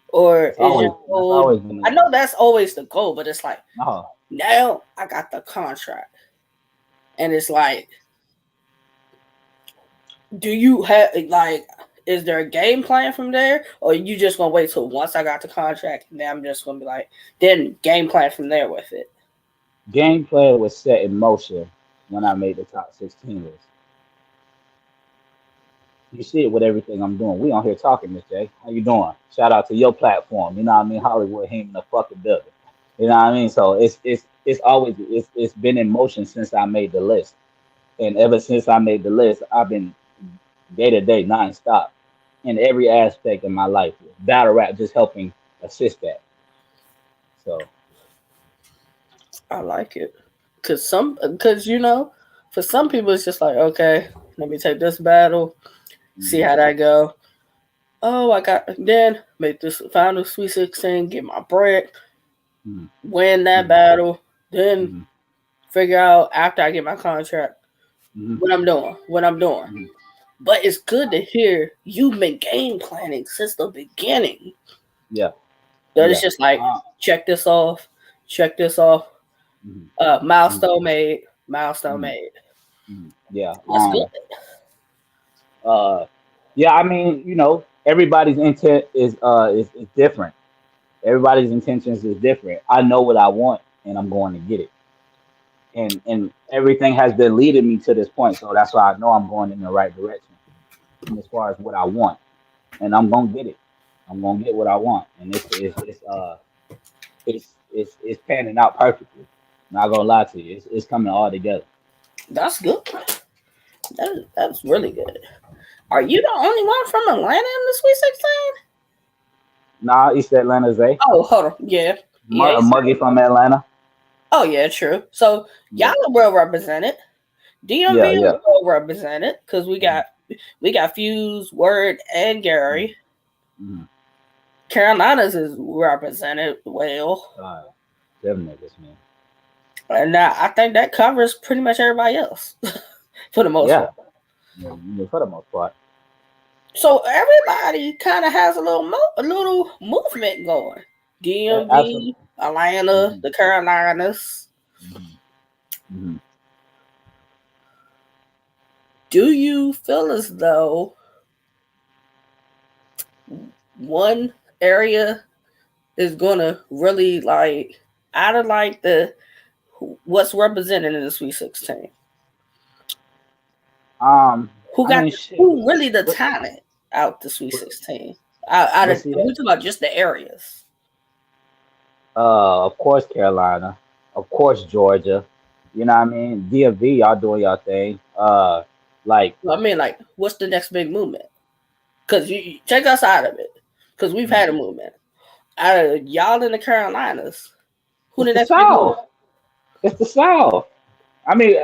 or is your That's goal? always been I know that's always the goal, but it's like no. now I got the contract, and it's like, do you have like? Is there a game plan from there, or you just gonna wait till once I got the contract, and then I'm just gonna be like, then game plan from there with it? Gameplay was set in motion when I made the top 16 list. You see it with everything I'm doing. We on here talking, Miss J. How you doing? Shout out to your platform. You know what I mean? Hollywood him in the fucking building. You know what I mean? So it's always it's been in motion since I made the list. And ever since I made the list, I've been day to day nonstop in every aspect of my life. Battle rap just helping assist that. So I like it, cause for some people it's just like, okay, let me take this battle, see mhm, how that go. Oh, I got then make this final Sweet 16, get my bread, mhm, win that mhm, battle, then mhm, figure out after I get my contract mhm, what I'm doing. mhm. But it's good to hear you've been game planning since the beginning. Yeah, That it's yeah. just like check this off, check this off. Mhm, mhm, Milestone made, milestone mhm, made. yeah. That's good. Uh yeah, I mean, everybody's intent is different. Everybody's intentions is different. I know what I want and I'm going to get it. And everything has been leading me to this point. So that's why I know I'm going in the right direction. And as far as what I want. And I'm gonna get it. I'm gonna get what I want. And it's panning out perfectly. Not gonna lie to you. It's coming all together. That's good. That's really good. Are you the only one from Atlanta in the Sweet 16? Nah, East Atlanta's A. Oh, hold on. Yeah. Yeah. Muggy from Atlanta. Oh, yeah, true. So y'all Yeah. are well represented. Yeah, DMV is yeah. well represented because we got Fuse, Word, and Mhm, Gary. mhm. Carolinas is represented well, God, them niggas, man. and I think that covers pretty much everybody else for the most part. Yeah, yeah, for the most part. So everybody kind of has a little movement going. DMV, Absolutely. Atlanta, Hmm. the Carolinas. Hmm. Hmm. Do you feel as though one area is gonna really like out of like the what's represented in the Sweet 16? Who I got mean, shit. who really the What, talent out the Sweet what, 16? Out but of see we that? talk about just the areas. Of course, Carolina. Of course, Georgia. You know what I mean? DMV, y'all doing y'all thing. Like, I mean, like, what's the next big movement? Because you take us out of it, because we've mm, had a movement out of y'all in the Carolinas. Who it's the the next big movement? South. It's the South. I mean,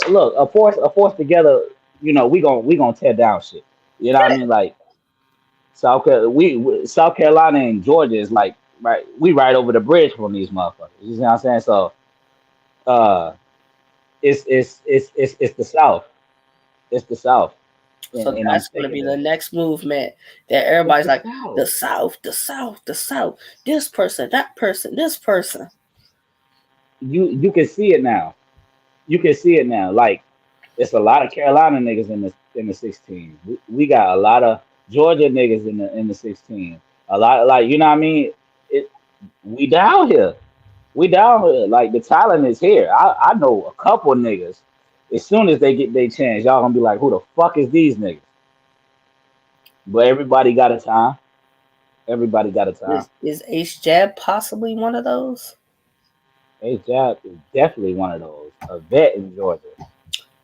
look, a force together. we gonna tear down shit. You know what I mean? Like South Carolina and Georgia is like we right over the bridge from these motherfuckers. You see what I'm saying? So uh, it's the South. It's the South, So and I'm that's going to taking be the it. next movement that It's everybody's the like, South. the South, the South, the South. This person, that person, this person. You can see it now. You can see it now. Like it's a lot of Carolina niggas in the 16. We got a lot of Georgia niggas in the 16. A lot of, like, you know what I mean? It we down here. We down here. Like the talent is here. I know a couple niggas. As soon as they get their chance, y'all gonna be like, who the fuck is these niggas? But everybody got a time. Everybody got a time. Is H Jab possibly one of those? Hey, Jab is definitely one of those. A vet in Georgia.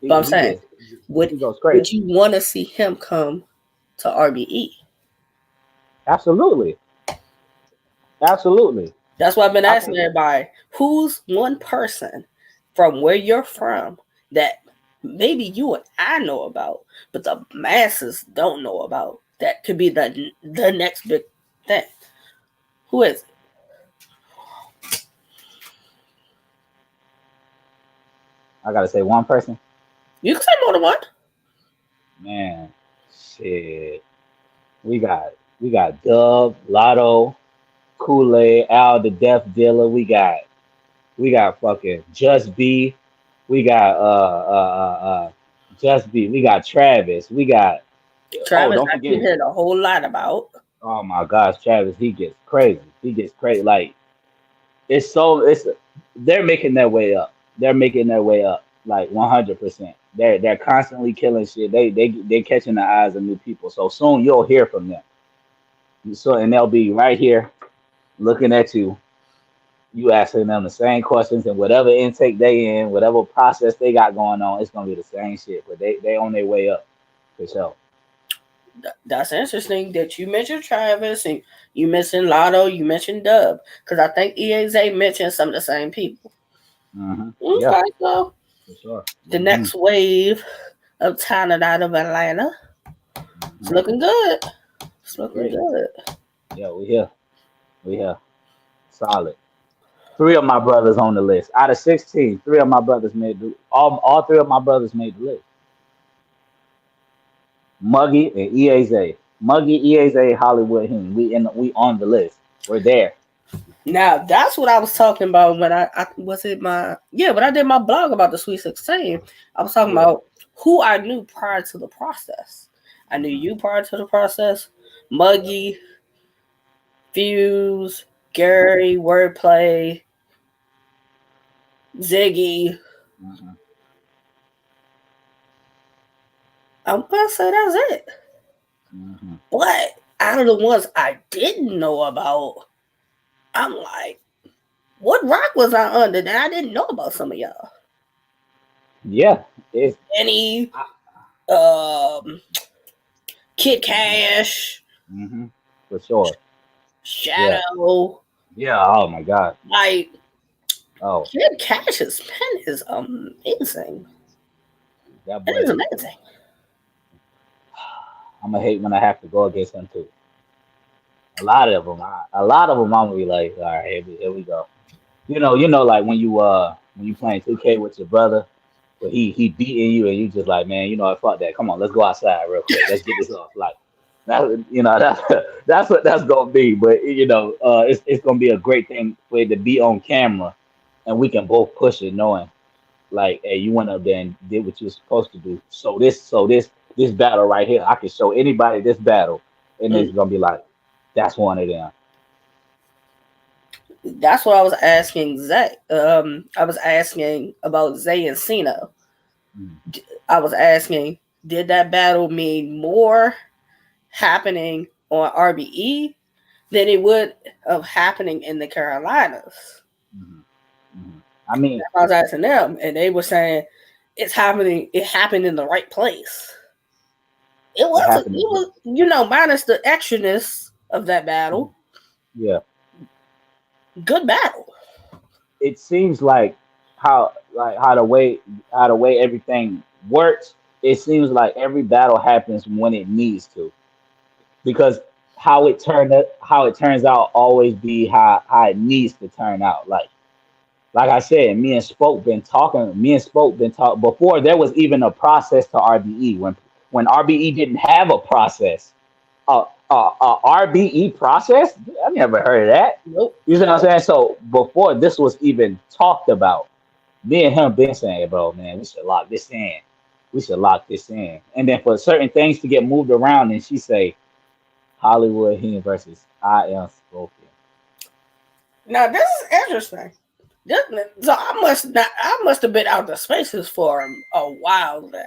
But I'm He saying, gets would he goes crazy. would you want to see him come to RBE? Absolutely. Absolutely. That's why I've been I asking think everybody, who's one person from where you're from that maybe you and I know about, but the masses don't know about, that could be the next big thing? Who is it? I gotta say one person. You can say more than one. Man, shit. We got Dub, Lotto, Kool-Aid, Al the Death Dealer. We got fucking Just B. We got Just B. We got Travis. We got oh, Travis, don't I keep forget. hearing a whole lot about. Oh my gosh, Travis, he gets crazy. He gets crazy. Like it's they're making their way up. They're making their way up like 100%. They're constantly killing shit. They catching the eyes of new people. So soon you'll hear from them. So and they'll be right here looking at you. You asking them the same questions and whatever intake they in, whatever process they got going on, it's gonna be the same shit. But they on their way up for sure. That's interesting that you mentioned Travis and you mentioned Lotto, you mentioned Dub, because I think EAZ mentioned some of the same people. Yeah, Okay, so for sure. the next wave of talent out of Atlanta, it's Hmm. looking good. It's It's looking great. good. Yeah, we here. We here. Solid. Three of my brothers on the list. Out of 16, three of my brothers made all three of my brothers made the list. Muggy and EAZ. Muggy, EAZ, Hollywood Him. We on the list. We're there. Now that's what I was talking about when I was it my when I did my blog about the Sweet 16. I was talking Yeah. about who I knew prior to the process. I knew Hmm. you prior to the process, Muggy, Fuse, Gary, Wordplay, Ziggy. Hmm. I'm gonna say that's it. Hmm. But out of the ones I didn't know about, I'm like, what rock was I under that I didn't know about some of y'all? Yeah. It's Any um Kid Cash, hmm for sure. Yeah. Shadow, Yeah. Oh my God. like Oh, Kid Cash's pen is amazing. that It boy. is amazing. I'm gonna hate when I have to go against him too. A lot of them, I'm gonna be like, all right, here we go. Like when you playing 2K with your brother, but he beating you and you just like, man, fuck that. Come on, let's go outside real quick. Let's get this off. Like that's that's what that's gonna be. But it's gonna be a great thing for it to be on camera, and we can both push it, knowing like, hey, you went up there and did what you were supposed to do. So this battle right here, I can show anybody this battle, and it's Mm, gonna be like, that's one of them. that's what I was asking Zay. I was asking about Zay and Cena. Mm, I was asking, did that battle mean more happening on RBE than it would of happening in the Carolinas? mhm, mhm. I mean, I was asking them, and they were saying it's happening. It happened in the right place. It it was. It happened. was. Minus the extraness of that battle, Yeah, good battle. it seems like how the way everything works. it seems like every battle happens when it needs to, because how it turns out always be how it needs to turn out. Like I said, me and Spoke been talking before there was even a process to RBE, when RBE didn't have a process. RBE process? I never heard of that. Nope. You see what I'm saying? So before this was even talked about, me and him been saying, bro, man, we should lock this in. We should lock this in. And then for certain things to get moved around, and she say Hollywood Hen versus I Am Spoken. Now this is interesting. So I must have been out the spaces for a while then,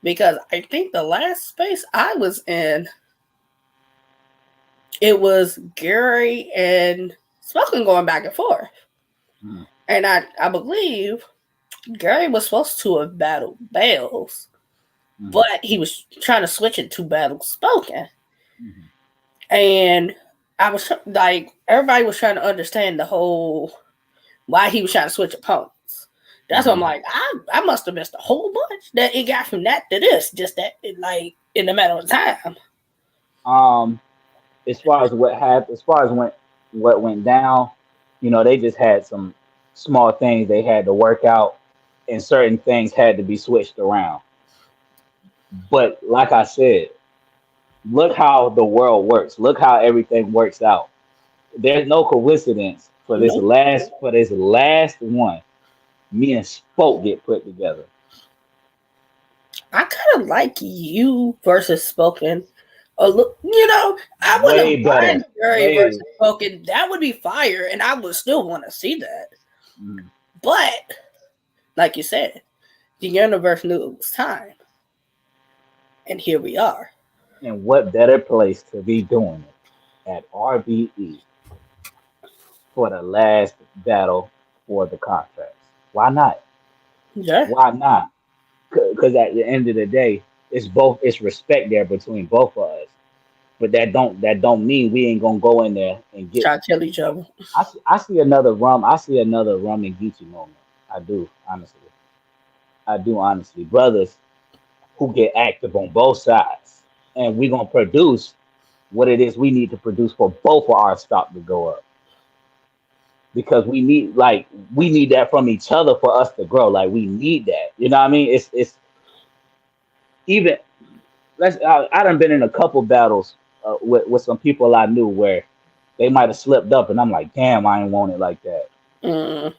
because I think the last space I was in, it was Gary and Spoken going back and forth, Mm-hmm. and I believe Gary was supposed to have battled Bales, Mm-hmm. but he was trying to switch it to battle Spoken, Mm-hmm. and I was like, everybody was trying to understand the whole why he was trying to switch opponents. That's what I'm Mm-hmm. like. I must have missed a whole bunch that it got from that to this, just that like in a matter of time. Um, as far as what happened, as far as what went down, they just had some small things they had to work out, and certain things had to be switched around. But like I said, look how the world works. Look how everything works out. There's no coincidence for this Nope. last one. Me and Spoke get put together. I kind of like you versus Spoken. Look, I wouldn't Way mind better. Gary versus Way. Spoken. That would be fire, and I would still want to see that. Mm. But like you said, the universe knew it was time, and here we are. And what better place to be doing it at RBE for the last battle for the contracts? Why not? Yeah, Why not? Because at the end of the day, it's respect there between both of us. But that don't mean we ain't gonna go in there and get. try to kill each other. I see another rum. I see another rum and Gucci moment. I do honestly. I do honestly. Brothers who get active on both sides, and we gonna produce what it is we need to produce for both of our stock to go up, because we need that from each other for us to grow. Like we need that. You know what I mean? It's even I done been in a couple battles with some people I knew where they might have slipped up, and I'm like, damn, I ain't want it like that. Mm,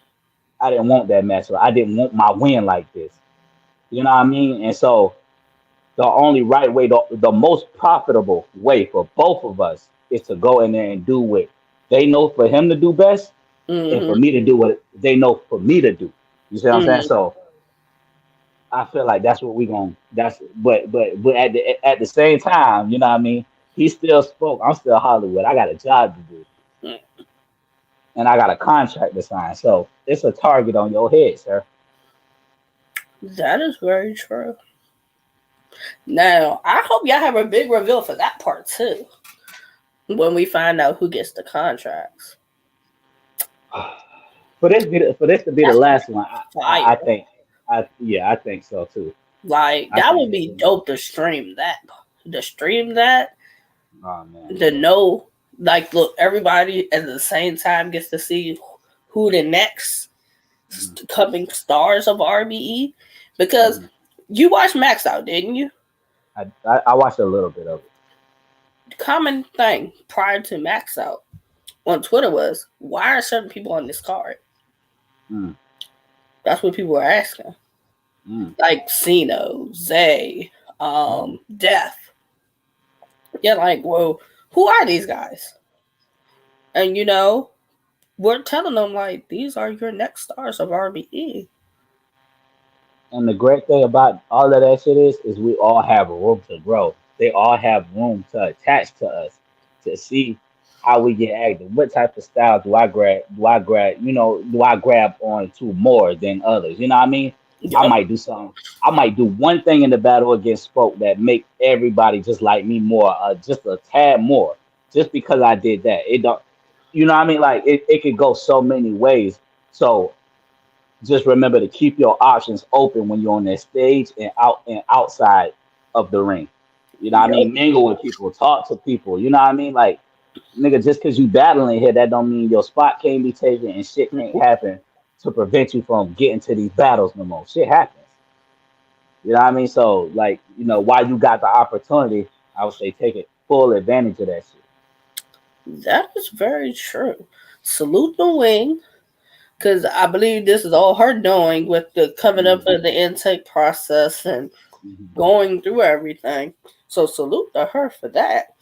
I didn't want that matchup. I didn't want my win like this. You know what I mean? And so the only right way, the most profitable way for both of us is to go in there and do what they know for him to do best, and for mm-hmm, me to do what they know for me to do. You see what I'm saying? mm-hmm. So I feel like that's what we going. But at the same time, you know what I mean. He still Spoke. I'm still Hollywood. I got a job to do, and I got a contract to sign. So it's a target on your head, sir. That is very true. Now, I hope y'all have a big reveal for that part too. When we find out who gets the contracts. For this to be the That's last one, I fire. think, I think so too. Like I that think would it's be dope to stream that. To stream that, oh man, to know, like, look, everybody at the same time gets to see who the next hmm coming stars of RBE. Because hmm you watched Max Out, didn't you? I watched a little bit of it. The common thing prior to Max Out on Twitter was, why are certain people on this card? Mm, That's what people were asking. mm, Like Sino, Zay, mm. Death. Yeah, like, well, who are these guys? And we're telling them like these are your next stars of RBE. And the great thing about all of that shit is we all have room to grow. They all have room to attach to us, to see how we get active. What type of style do I grab? Do I grab on to more than others? You know what I mean? I Yup. might do something. I might do one thing in the battle against Spoke that make everybody just like me more, just a tad more, just because I did that. It don't, you know what I mean? Like it could go so many ways. So just remember to keep your options open when you're on that stage and outside of the ring. You know what I Yep. mean? Mingle with people, talk to people. You know what I mean? Like, nigga, just because you battling here, that don't mean your spot can't be taken and shit can't happen to prevent you from getting to these battles no more. Shit happens. You know what I mean? So, like, while you got the opportunity, I would say take it full advantage of that shit. That is very true. Salute the wing, because I believe this is all her doing with the coming up Hmm. of the intake process and Hmm. going through everything. So salute to her for that.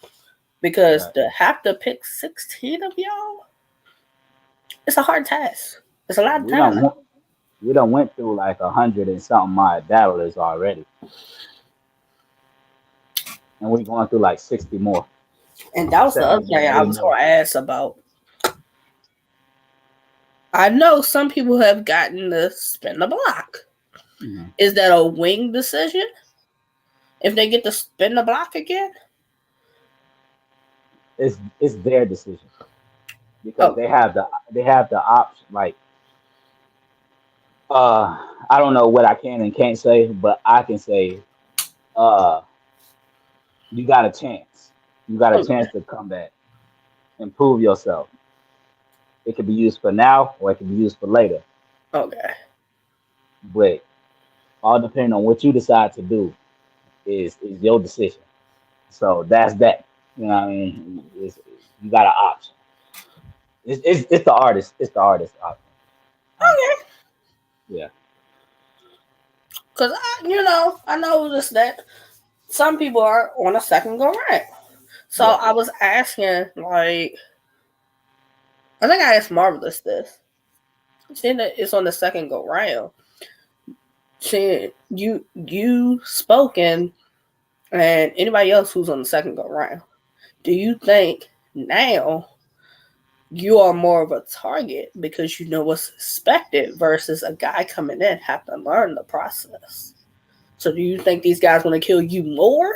Because Right. to have to pick 16 of y'all, it's a hard task. It's a lot of We don't talent. want we done went through like 100 and something my battlers already, and we going through like 60 more, And that was the other 70 thing more, I 80 was more. going to ask about. I know some people have gotten to spin the block. Hmm. Is that a wing decision if they get to spin the block again? It's their decision because Oh, they have the option. Like, I don't know what I can and can't say, but I can say, uh, you got a chance. You got a okay. chance to come back, improve yourself. It could be used for now or it can be used for later, Okay. but all depending on what you decide to do is your decision. So that's that. You know what I mean? You got an option. It's the artist. It's the artist option. Honestly. Okay. Yeah. Because, I noticed that some people are on a second go round. So Yep. I was asking, like, I think I asked Marvelous this. Seeing that it's on the second go round, seeing you spoken and anybody else who's on the second go round, do you think now you are more of a target because you know what's expected versus a guy coming in have to learn the process? So do you think these guys want to kill you more,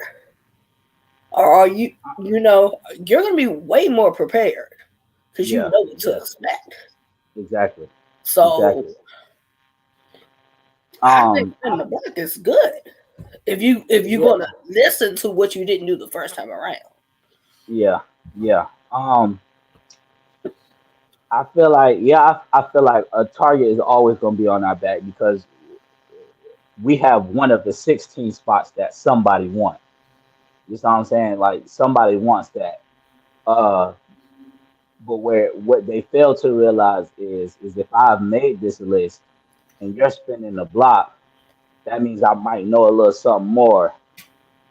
or are you're going to be way more prepared because you Yeah. know what to Yeah. expect? Exactly. So Exactly. I think Um. in the block is good if you're Yeah. gonna listen to what you didn't do the first time around. Yeah. Yeah. I feel like I feel like a target is always going to be on our back because we have one of the 16 spots that somebody wants. You know what I'm saying? Like somebody wants that. Uh, but where what they fail to realize is if I've made this list and you're spinning the block, that means I might know a little something more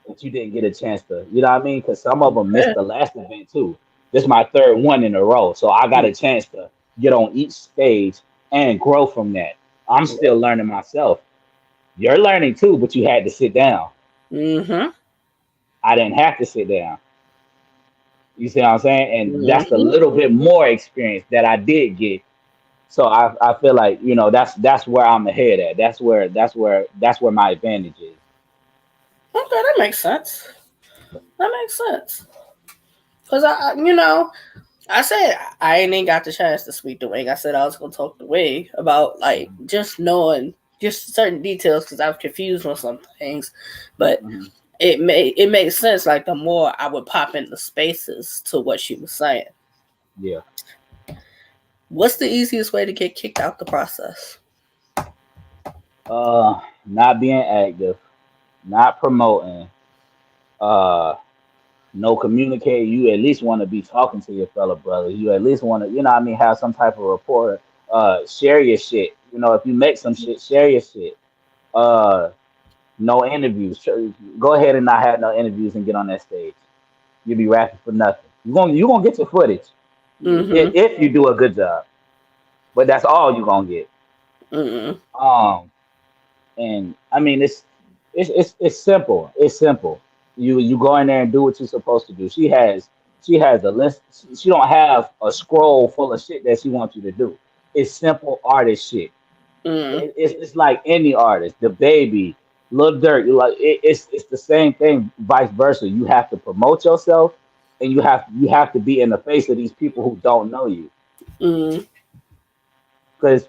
that you didn't get a chance to. You know what I mean? Because some of them missed Yeah. the last event too. This is my third one in a row, so I got a chance to get on each stage and grow from that. I'm still learning myself. You're learning too, but you had to sit down. Mm-hmm. I didn't have to sit down. You see what I'm saying? And that's a Mm-hmm. little bit more experience that I did get. So I feel like that's where I'm ahead at. That's where my advantage is. Okay, that makes sense. That makes sense. Cause I said I ain't even got the chance to speak to Wing. I said I was gonna talk to Wing about like Mhm. just knowing just certain details because I was confused on some things, but Mhm. it made sense. Like the more I would pop into spaces to what she was saying. Yeah. What's the easiest way to get kicked out the process? Not being active, not promoting, uh, no communicating. You at least want to be talking to your fellow brothers. You at least want to, what I mean, have some type of rapport. Share your shit. If you make some shit, share your shit. Uh, no interviews. Go ahead and not have no interviews and get on that stage. You'll be rapping for nothing. You gonna get your footage Mm-hmm. if you do a good job, but that's all you gonna get. Mm-hmm. Um, and I mean it's simple. It's simple. You go in there and do what you're supposed to do. She has a list. She don't have a scroll full of shit that she wants you to do. It's simple artist shit. Mm-hmm. It's like any artist, the baby, Lil Durk. It's the same thing. Vice versa. You have to promote yourself, and you have to be in the face of these people who don't know you. Mm-hmm. Because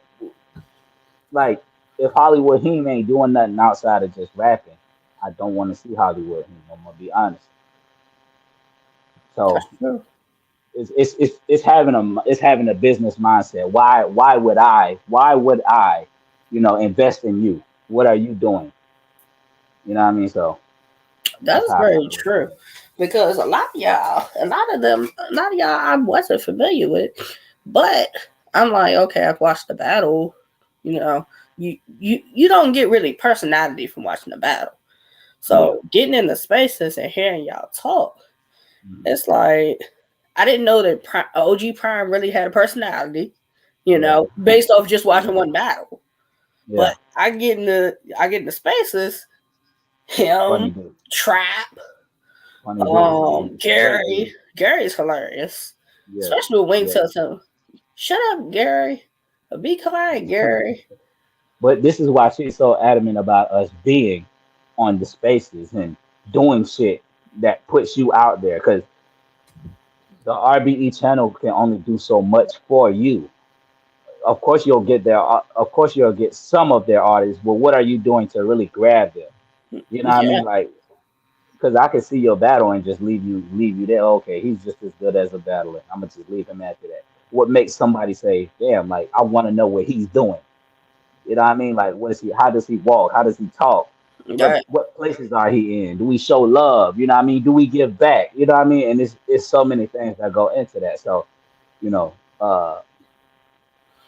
like if Hollywood Heme ain't doing nothing outside of just rapping, I don't want to see Hollywood Heme. I'm gonna be honest. That's So true. it's having a business mindset. Why would I, invest in you? What are you doing? You know what I mean? So that's That's how I very kind of look at true. it. Because a lot of y'all I wasn't familiar with. But I'm like, okay, I've watched the battle. You know, you don't get really personality from watching the battle. Yeah. So getting in the spaces and hearing y'all talk, Mhm. it's like I didn't know that OG Prime really had a personality. Yeah. Based off just Yeah. watching one battle. But Yeah. I get in the spaces, Funny him, dude. Trap, Funny dude. Yeah. Great Gary. dude. Gary's hilarious. Yes. Especially when Wayne Yes. tells him, "Shut up, Gary. Be quiet, Gary." But this is why she's so adamant about us being on the spaces and doing shit that puts you out there. Because the RBE channel can only do so much for you. Of course, you'll get their. Of course, you'll get some of their artists. But what are you doing to really grab them? You know what I Yeah, mean? Like, because I can see your battle and just leave you there. Okay, he's just as good as a battler. I'm gonna just leave him after that. What makes somebody say, "Damn, like I want to know what he's doing." You know what I mean? Like, what is he? How does he walk? How does he talk? What that what places are he in? Do we show love? You know what I mean? Do we give back? You know what I mean? And it's so many things that go into that. So, you know, uh,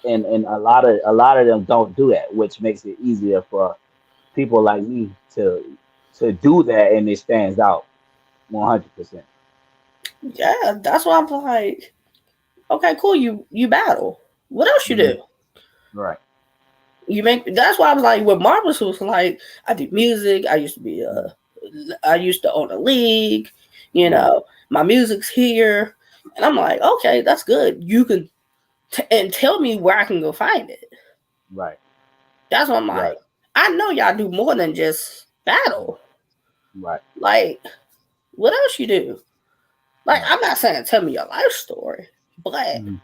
and a lot of them don't do that, which makes it easier for people like me to do that, and it stands out 100%. yeah. That's why I'm like, okay, cool. You battle. What else you Hmm. do? Right. You make. That's why I was like, with Marbles was like, I do music. Mhm. I used to own a league. Yeah. My music's here, and I'm like, okay, that's good. You can and tell me where I can go find it. Right. That's what I'm Right. like. I know y'all do more than just Mhm. battle. Right. Like, what else you do? Like, Right. I'm not saying tell me your life story, but Hmm.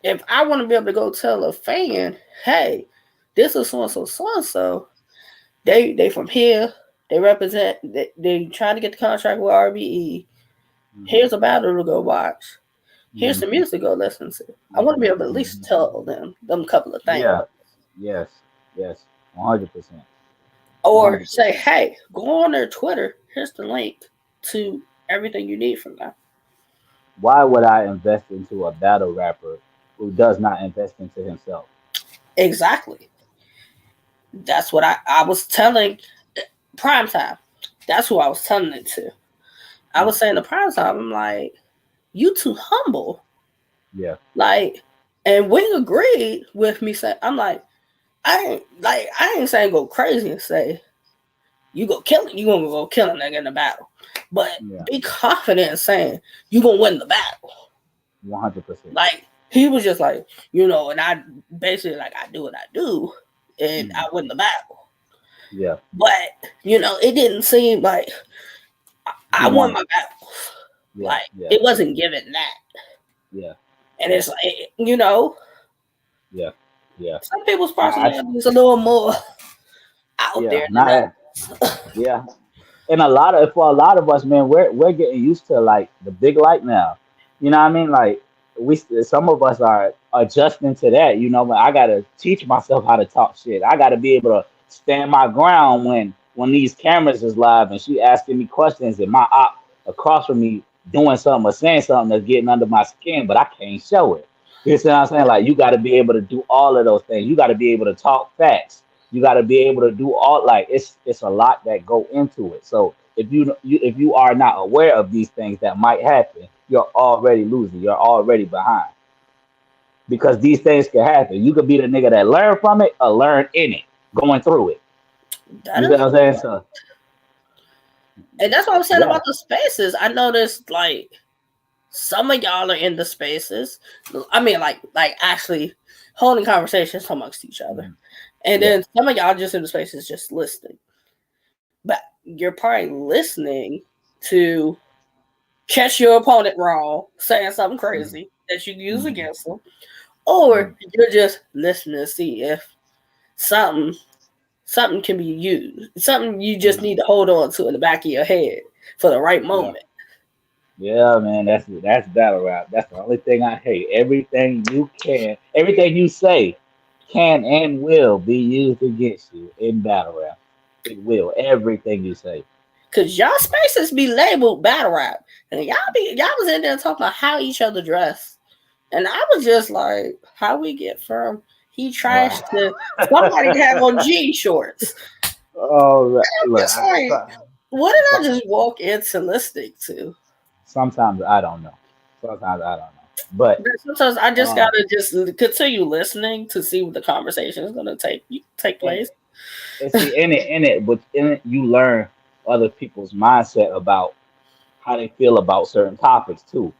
if I want to be able to go tell a fan, hey, this is so and so, they from here, they represent, they trying to get the contract with RBE. Hmm. Here's a battle to go watch. Here's Hmm. some music to go listen to. I want to Hmm. be able to at least Hmm. tell them a couple of things. Yeah. Yes. Yes. 100%. Or say, 100%. hey, go on their Twitter. Here's the link to everything you need from them. Why would I invest into a battle rapper who does not invest into himself? Exactly. That's what I was telling Prime Time. That's who I was telling it to. I Mm. was saying to Prime Time, I'm like, you too humble. Yeah. Like, and Wing agreed with me saying, I'm I ain't saying go crazy and say you gonna go kill a nigga in the battle. But Yeah. be confident in saying you gonna win the battle. 100%. Like he was just like, and I basically like I do what I do and I Mm. win the battle. Yeah. But it didn't seem like He I won won my it. battle. Yeah. Like Yeah. it wasn't given that. Yeah. And Yeah. it's like, Yeah. Yeah. some people's I personality is a little more out yeah. there than Not others. yeah. And for a lot of us, man, we're getting used to like the big light now. You know what I mean? Like some of us are adjusting to that. But I gotta teach myself how to talk shit. I gotta be able to stand my ground when these cameras is live and she asking me questions and my op across from me doing something or saying something that's getting under my skin, but I can't show it. You see what I'm saying? Like you got to be able to do all of those things. You got to be able to talk facts. You got to be able to do all like it's a lot that go into it. So if you are not aware of these things that might happen, you're already losing. You're already behind because these things can happen. You could be the nigga that learn from it or learn in it, going through it. That You see is what I'm saying? So and that's what I'm saying yeah. about the spaces. I noticed like some of y'all are in the spaces. I mean like actually holding conversations amongst each other. Mhm. And Yeah. then some of y'all just in the spaces just listening. But you're probably listening to catch your opponent wrong, saying something Mhm. crazy that you can use Mhm. against them, or Mhm. you're just listening to see if something something can be used. Something you just Mhm. need to hold on to in the back of your head for the right Yeah. moment. Yeah, man, that's battle rap. That's the only thing I hate. Everything you say can and will be used against you in battle rap. It will. Everything you say. Cause y'all spaces be labeled battle rap. And y'all was in there talking about how each other dress. And I was just like, how we get from he Right. trashed to somebody have on jean shorts. Oh, look, It's like, what did I so, just walk into listening to? sometimes I don't know. Sometimes I don't know. But But sometimes I just um, gotta just continue listening to see what the conversation is gonna take and, place. and see in it, you learn other people's mindset about how they feel about certain topics too.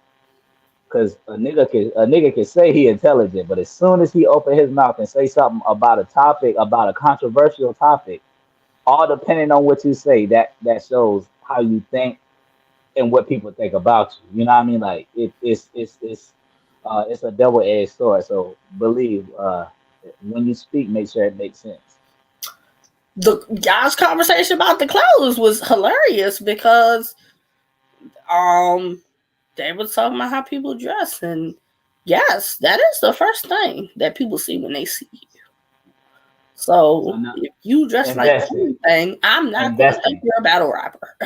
Because a nigga can say he intelligent, but as soon as he open his mouth and say something about a topic, about a controversial topic, all depending on what you say, that shows how you think and what people think about you. You know what I mean? Like it's a double edged sword. So believe when you speak, make sure it makes sense. The guys' conversation about the clothes was hilarious because um they were talking about how people dress, and yes, that is the first thing that people see when they see you. So So now if you dress like investing, anything, I'm not going to think investing. you're a battle rapper.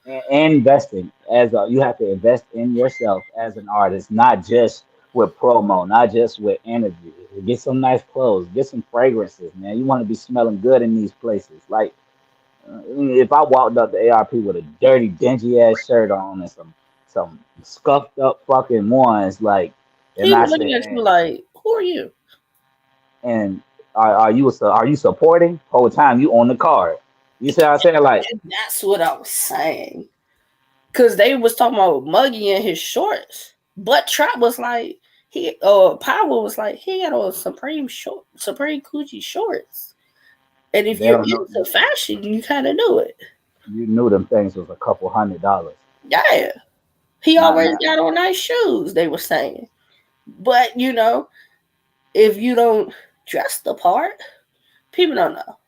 And investing you have to invest in yourself as an artist, not just with promo, not just with energy. Get some nice clothes, get some fragrances, man. You want to be smelling good in these places. Like if I walked up to ARP with a dirty, dingy ass shirt on and some scuffed up fucking ones, like, and He I was looking said, at you like, "Who are you?" and are you supporting? Whole time you on the card. You see what I'm saying? Like, And that's what I was saying. Cause they was talking about Muggy in his shorts, but Trap was like, Power was like, he had on Supreme Coochie shorts. And if they you're don't know. into fashion, you kind of knew it. You knew them things was a couple $100. Yeah, he Not always not got on nice shoes. They were saying, but if you don't dress the part, people don't know.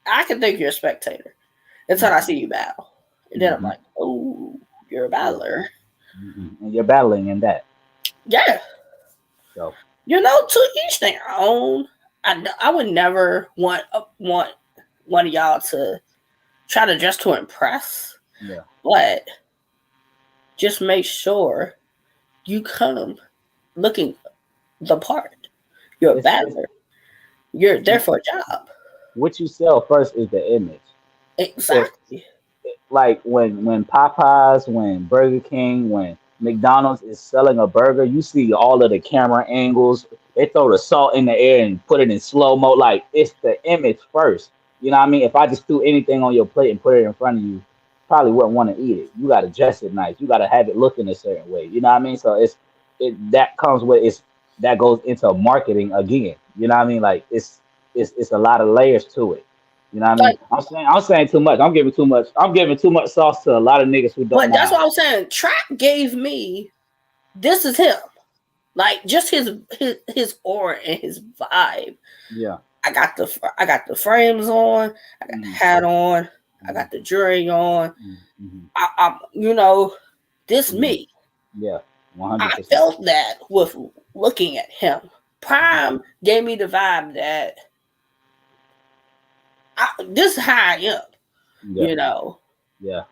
I can think you're a spectator until I see you battle, and then I'm hmm like, oh, you're a Yeah. battler. And you're battling in that. Yeah, So to each their own. I would never want one of y'all to try to dress to impress, yeah, but just make sure you come looking the part. You're a it's battler. You're there for a job. what you sell first is the image. If Exactly. like when Popeyes, when Burger King, when McDonald's is selling a burger, you see all of the camera angles. They throw the salt in the air and put it in slow mo. Like it's the image first. You know what I mean? If I just threw anything on your plate and put it in front of you, probably wouldn't want to eat it. You got to dress it nice. You got to have it look in a certain way. You know what I mean? So that comes with that goes into marketing again. You know what I mean? Like it's a lot of layers to it. You know what I mean? Like, I'm saying too much. I'm giving too much sauce to a lot of niggas who don't but know that's how. what I'm saying. Trap gave me this is him. Like just his aura and his vibe. Yeah. I got the frames on. I got the Mm, hat on. I mm, got the jewelry on. mm, mm, I'm this mm. me. Yeah. I 100%. felt that with looking at him. Mhm. Prime gave me the vibe that this is how I am. Yeah. You know, Yeah. Yeah.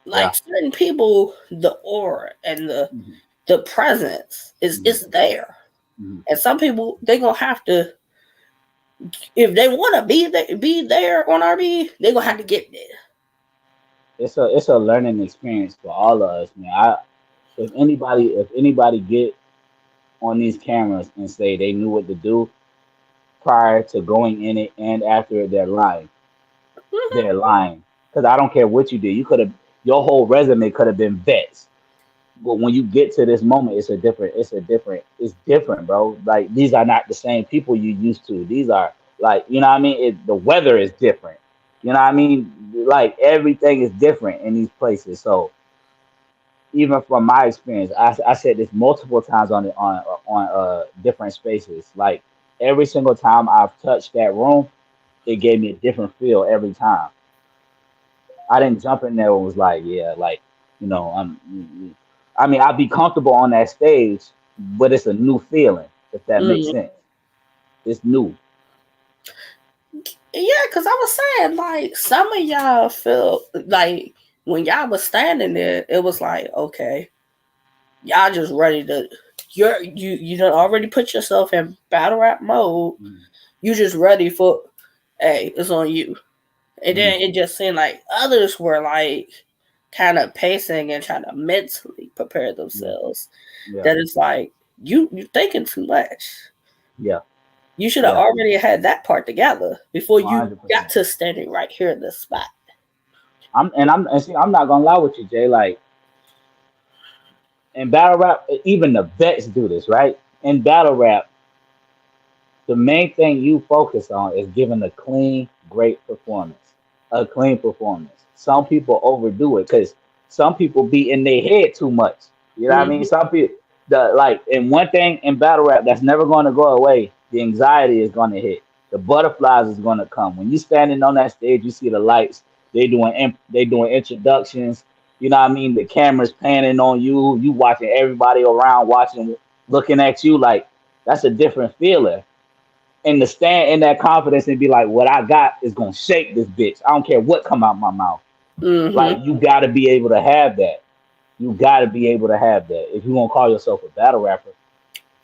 like certain people, the aura and the Mhm, the presence mhm, is there, mhm. and some people they gonna have to if they want to be there on RB, they gonna have to get there. It's a learning experience for all of us, man. If anybody get on these cameras and say they knew what to do prior to going in it and after it, they're lying. Mhm. They're lying. Because I don't care what you did. Your whole resume could have been vets. But when you get to this moment, it's different, bro. Like these are not the same people you used to. These are like, you know what I mean? The weather is different. You know what I mean? Like everything is different in these places. So even from my experience, I said this multiple times on different spaces. Like every single time I've touched that room, it gave me a different feel every time. I didn't jump in there and was like, yeah, like, you know, I mean, I'd be comfortable on that stage, but it's a new feeling, if that makes Mm. sense. It's new. Yeah, because I was saying, like, some of y'all feel like when y'all was standing there, it was like, okay, y'all just ready to. You done already put yourself in battle rap mode. Mm, You just ready for, hey, it's on you. And mm, then it just seemed like others were like kind of pacing and trying to mentally prepare yeah, themselves. yeah, That it's like you thinking too much. yeah, You should have yeah, already had that part together before you got 100%. to standing right here in this spot. And see, I'm not gonna lie with you, Jay. Like in battle rap, even the vets do this, right? In battle rap, the main thing you focus on is giving a clean, great performance. A clean performance. Some people overdo it because some people be in their head too much. You know what I mean? Mm-hmm. Some people, the like, and one thing in battle rap that's never going to go away, the anxiety is going to hit. The butterflies is going to come when you standing on that stage. You see the lights. They doing introductions. You know what I mean? The cameras panning on you. You watching everybody around, watching, looking at you like that's a different feeling and to stand in that confidence and be like, what I got is gonna shake this bitch. I don't care what come out my mouth. Mm-hmm. Like you gotta be able to have that. You gotta be able to have that. If you want to call yourself a battle rapper,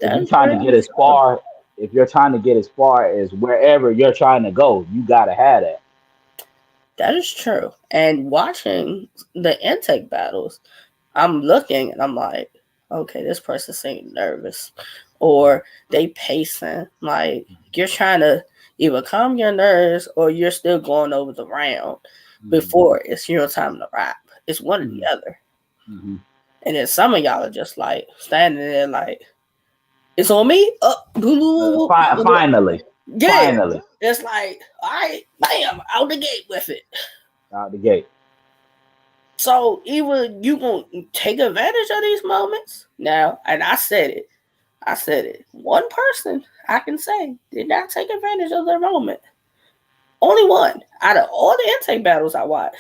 if you're That's trying to very get as true. far, if you're trying to get as far as wherever you're trying to go, you gotta have that. That is true. And watching the intake battles, I'm looking and I'm like, okay, this person seems nervous, or they pacing. Like you're trying to either calm your nerves or you're still going over the round Mm-hmm. before it's your time to rap. It's one or the Mm-hmm. other. Mm-hmm. And then some of y'all are just like standing there like it's on me. Finally, Yeah. finally, It's like, all right, bam, out the gate with it. out the gate. So either you gonna take advantage of these moments now, and I said it. I said it. One person I can say did not take advantage of their moment. Only one out of all the intake battles I watched.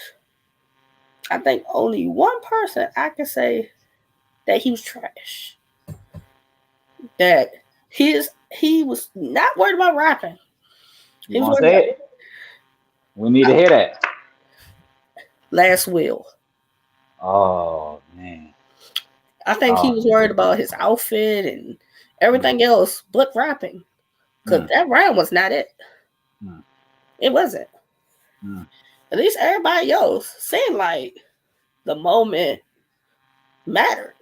I think only one person I can say that he was trash. That he was not worried about rapping. You He was want to worried say about it? We need to hear that. last will. Oh man. I think he Oh was man. worried about his outfit and everything else but rapping. Cause Mm, that round was not it. mm, It wasn't. mm, At least everybody else seemed like the moment mattered.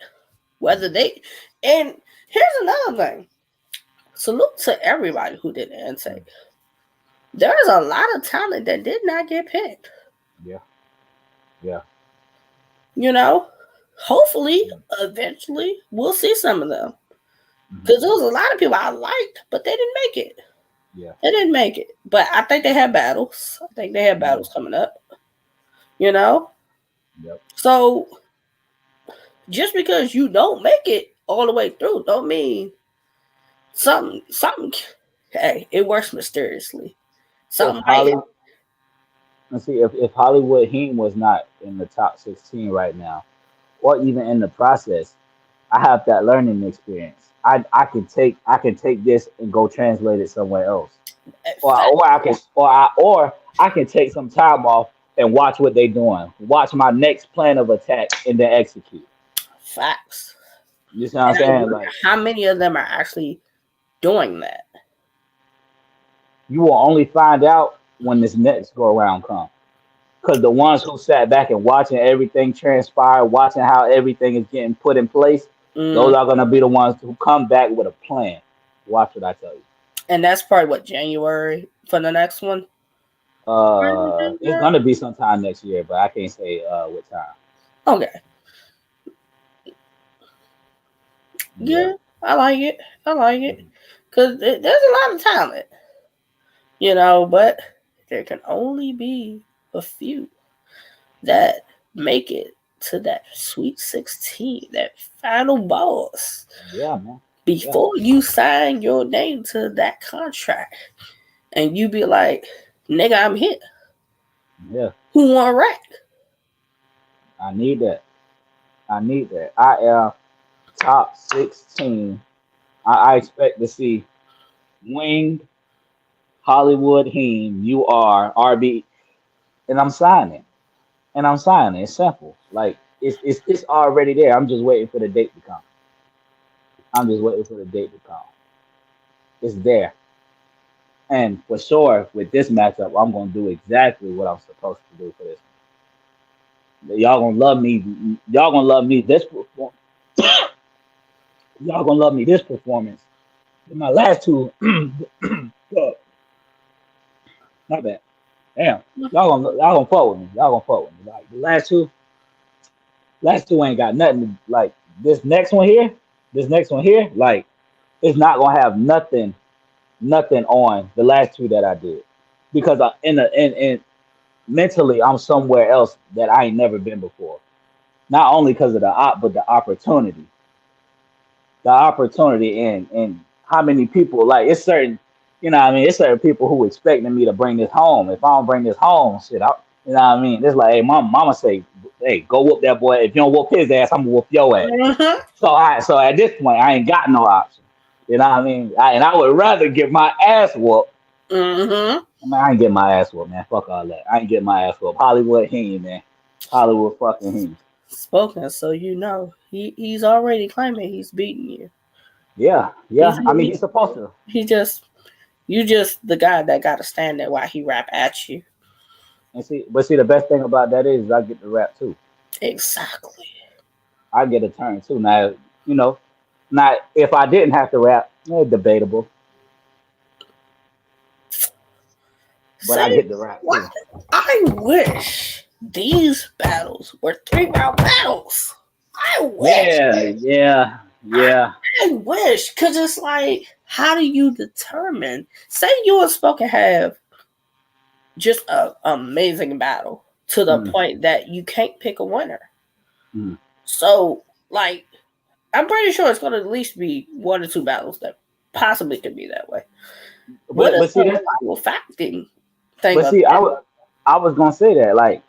Whether they and here's another thing. Salute to everybody who did the mm. intake. There's a lot of talent that did not get picked. Yeah, yeah. You know, hopefully, Mm, eventually, we'll see some of them. mhm. Because there was a lot of people I liked, but they didn't make it. Yeah. They didn't make it. But I think they had battles. I think they had Mm, battles coming up. You know, yep. so just because you don't make it all the way through, don't mean something. Hey, it works mysteriously. If Something might. Hollywood, let's see, if Hollywood Heem was not in the top 16 right now, or even in the process, I have that learning experience. I can take this and go translate it somewhere else, or I can take some time off and watch what they're doing, watch my next plan of attack, and then execute. Facts. You see what I'm And I saying? wonder Like how many of them are actually doing that. you will only find out when this next go around comes. Because the ones who sat back and watching everything transpire, watching how everything is getting put in place, Mm. those are gonna be the ones who come back with a plan. Watch what I tell you. And that's probably what January for the next one. It's gonna be sometime next year, but I can't say what time. Okay. Yeah. Yeah, I like it. I like it Mhm. because there's a lot of talent, but there can only be a few that make it to that Sweet 16, that final boss, Yeah, man. Yeah. before you sign your name to that contract. And you be like, Nigga, I'm here. Yeah, Who want rack? I need that. I need that. I am top 16. I expect to see Wing, Hollywood, Heem, you are RB, and I'm signing. And I'm signing. It's simple. Like it's already there. I'm just waiting for the date to come. I'm just waiting for the date to come. It's there. And for sure, with this matchup, I'm gonna do exactly what I'm supposed to do for this. Y'all gonna love me. Y'all gonna love me this perform. Y'all gonna love me this performance. In my last two, fuck, not bad. Damn, y'all gonna fuck with me. Y'all gonna fuck with me. Like the last two ain't got nothing. Like this next one here, this next one here, like it's not gonna have nothing on the last two that I did because I in mentally I'm somewhere else that I ain't never been before. Not only because of the but the opportunity and how many people like it's certain, you know what I mean, it's certain people who expecting me to bring this home. If I don't bring this home, shit, you know what I mean. It's like, hey, mama say, hey, go whoop that boy. If you don't whoop his ass, I'm gonna whoop your ass. Mm-hmm. So at this point, I ain't got no option. You know what I mean? And I would rather get my ass whooped. Mm-hmm. I mean, I ain't get my ass whooped, man. Fuck all that. I ain't get my ass whooped. Hollywood Heen, man. Hollywood fucking Heen. Spoken, so you know he's already claiming he's beating you. Yeah, He's yeah. I mean, he's supposed to. he just you just the guy that got to stand there while he rap at you. And see, the best thing about that is I get to rap too. Exactly. I get a turn too. Now, you know, not if I didn't have to rap, debatable, but I See get to rap what? too. I wish these battles were 3 round battles. I wish. Yeah, yeah, I, yeah. I wish, cause it's like, how do you determine? Say you and Spoken have just a amazing battle to the Mm, point that you can't pick a winner. mm. So, like, I'm pretty sure it's going to at least be 1 or 2 battles that possibly could be that way. What is But see the that's rival facting thing but of see that? I was gonna say that like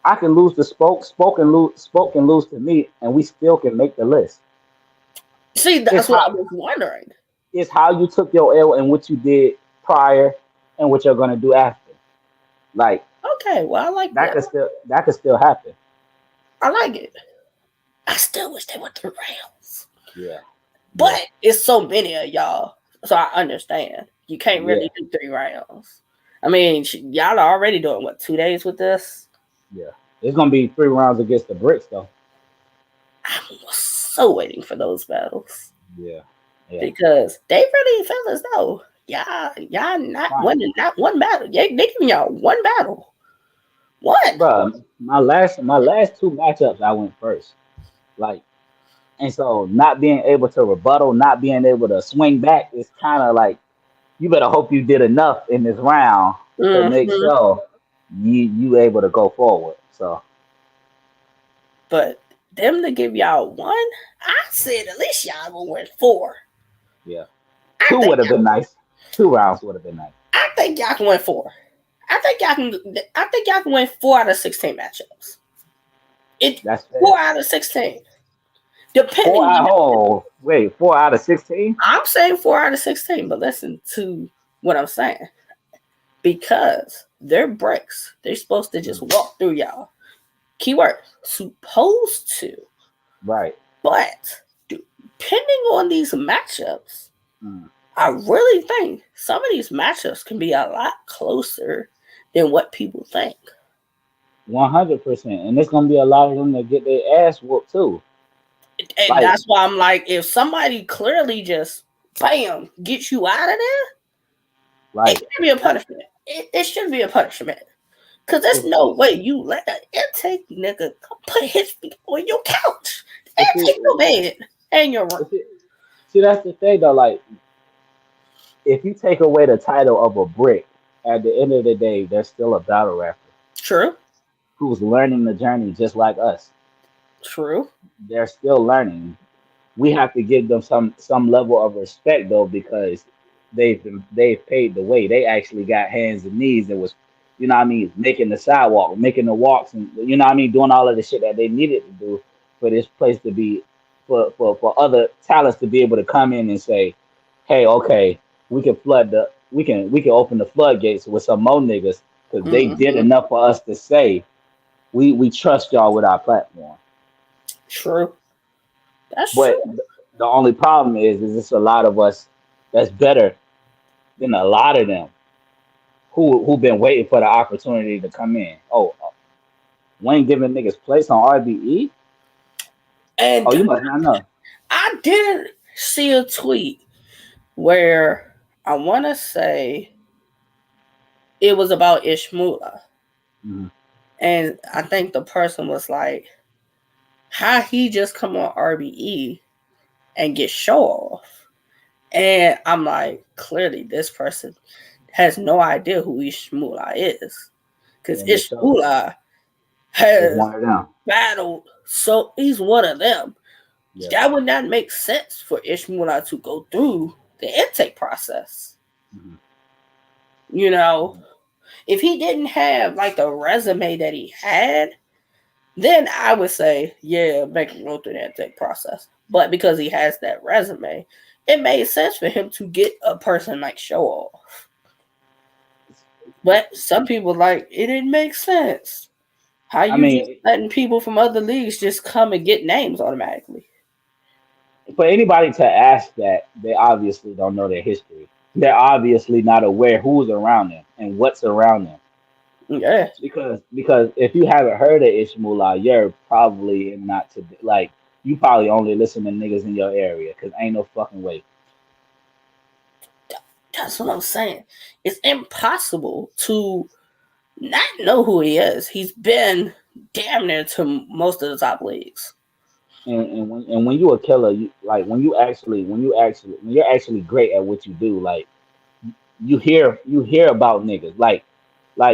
I can lose to spoke and lose to me, and we still can make the list. See, It's that's what I how was wondering. it's how you took your L and what you did prior and what you're gonna do after. Like Okay, well, I like that. that could still happen. I like it. I still wish they were 3 rounds. Yeah, yeah, But it's so many of y'all, so I understand. You can't yeah, really do 3 rounds. I mean, y'all are already doing what 2 days with this. yeah. It's gonna be 3 rounds against the bricks though. I'm so waiting for those battles Yeah, yeah. because they really feel as though y'all not Fine, winning not one battle. They giving y'all one battle, one. bro. My last two matchups, I went first. Like, and so not being able to rebuttal, not being able to swing back, is kind of like you better hope you did enough in this round to make Mm-hmm. sure you able to go forward. So But them to give y'all one, I said at least y'all gonna win 4. yeah, I two think would have been nice. 2 rounds would have been nice. I think y'all can win 4. I think y'all can win 4 out of 16 matchups. It That's fair. 4 out of 16. Four Depending, out. Oh wait, 4 out of 16. I'm saying 4 out of 16, but listen to what I'm saying. Because they're bricks. They're supposed to just Mm, walk through y'all. Keyword supposed to. right. But depending on these matchups, Mm. I really think some of these matchups can be a lot closer than what people think. 100%, and there's gonna be a lot of them that get their ass whooped too. And Like, that's why I'm like, if somebody clearly just bam gets you out of there, it like should be a punishment. It should be a punishment. Cause there's it's, no way you let an intake nigga put his feet on your couch but and see, take your bed and your room. but see, that's the thing though. Like, if you take away the title of a brick, at the end of the day, there's still a battle rapper True, who's learning the journey just like us. true. They're still learning. We have to give them some level of respect though, because they've paved the way. They actually got hands and knees and was, you know what I mean, making the sidewalk, making the walks, and you know what I mean, doing all of the shit that they needed to do for this place to be, for other talents to be able to come in and say, hey, okay, we can open the floodgates with some more niggas because they did Mm-hmm. enough for us to say we trust y'all with our platform. True. That's But true. the only problem is it's a lot of us that's better than a lot of them who been waiting for the opportunity to come in. Oh, Wayne giving niggas place on RBE? Oh, And you must not know. I did see a tweet where I want to say it was about Ishmula. Mhm. And I think the person was like, how he just come on RBE and get show off? And I'm like, clearly this person has no idea who Ishmula is. Because And they show Ishmula is has one of them. battled, so he's one of them. Yeah. That would not make sense for Ishmula to go through the intake process. Mhm. You know, Mhm. if he didn't have like the resume that he had, then I would say, yeah, make him go through the intake process. But because he has that resume, it made sense for him to get a person like Show Off. But some people like it didn't make sense. How I you just mean, letting people from other leagues just come and get names automatically? for anybody to ask that, they obviously don't know their history. They're obviously not aware who's around them and what's around them. Yeah, Because if you haven't heard of Ishmullah, you're probably not to like you probably only listen to niggas in your area because ain't no fucking way. that's what I'm saying. It's impossible to not know who he is. He's been damn near to most of the top leagues. And when you a killer, you like when you're actually great at what you do, like you hear about niggas like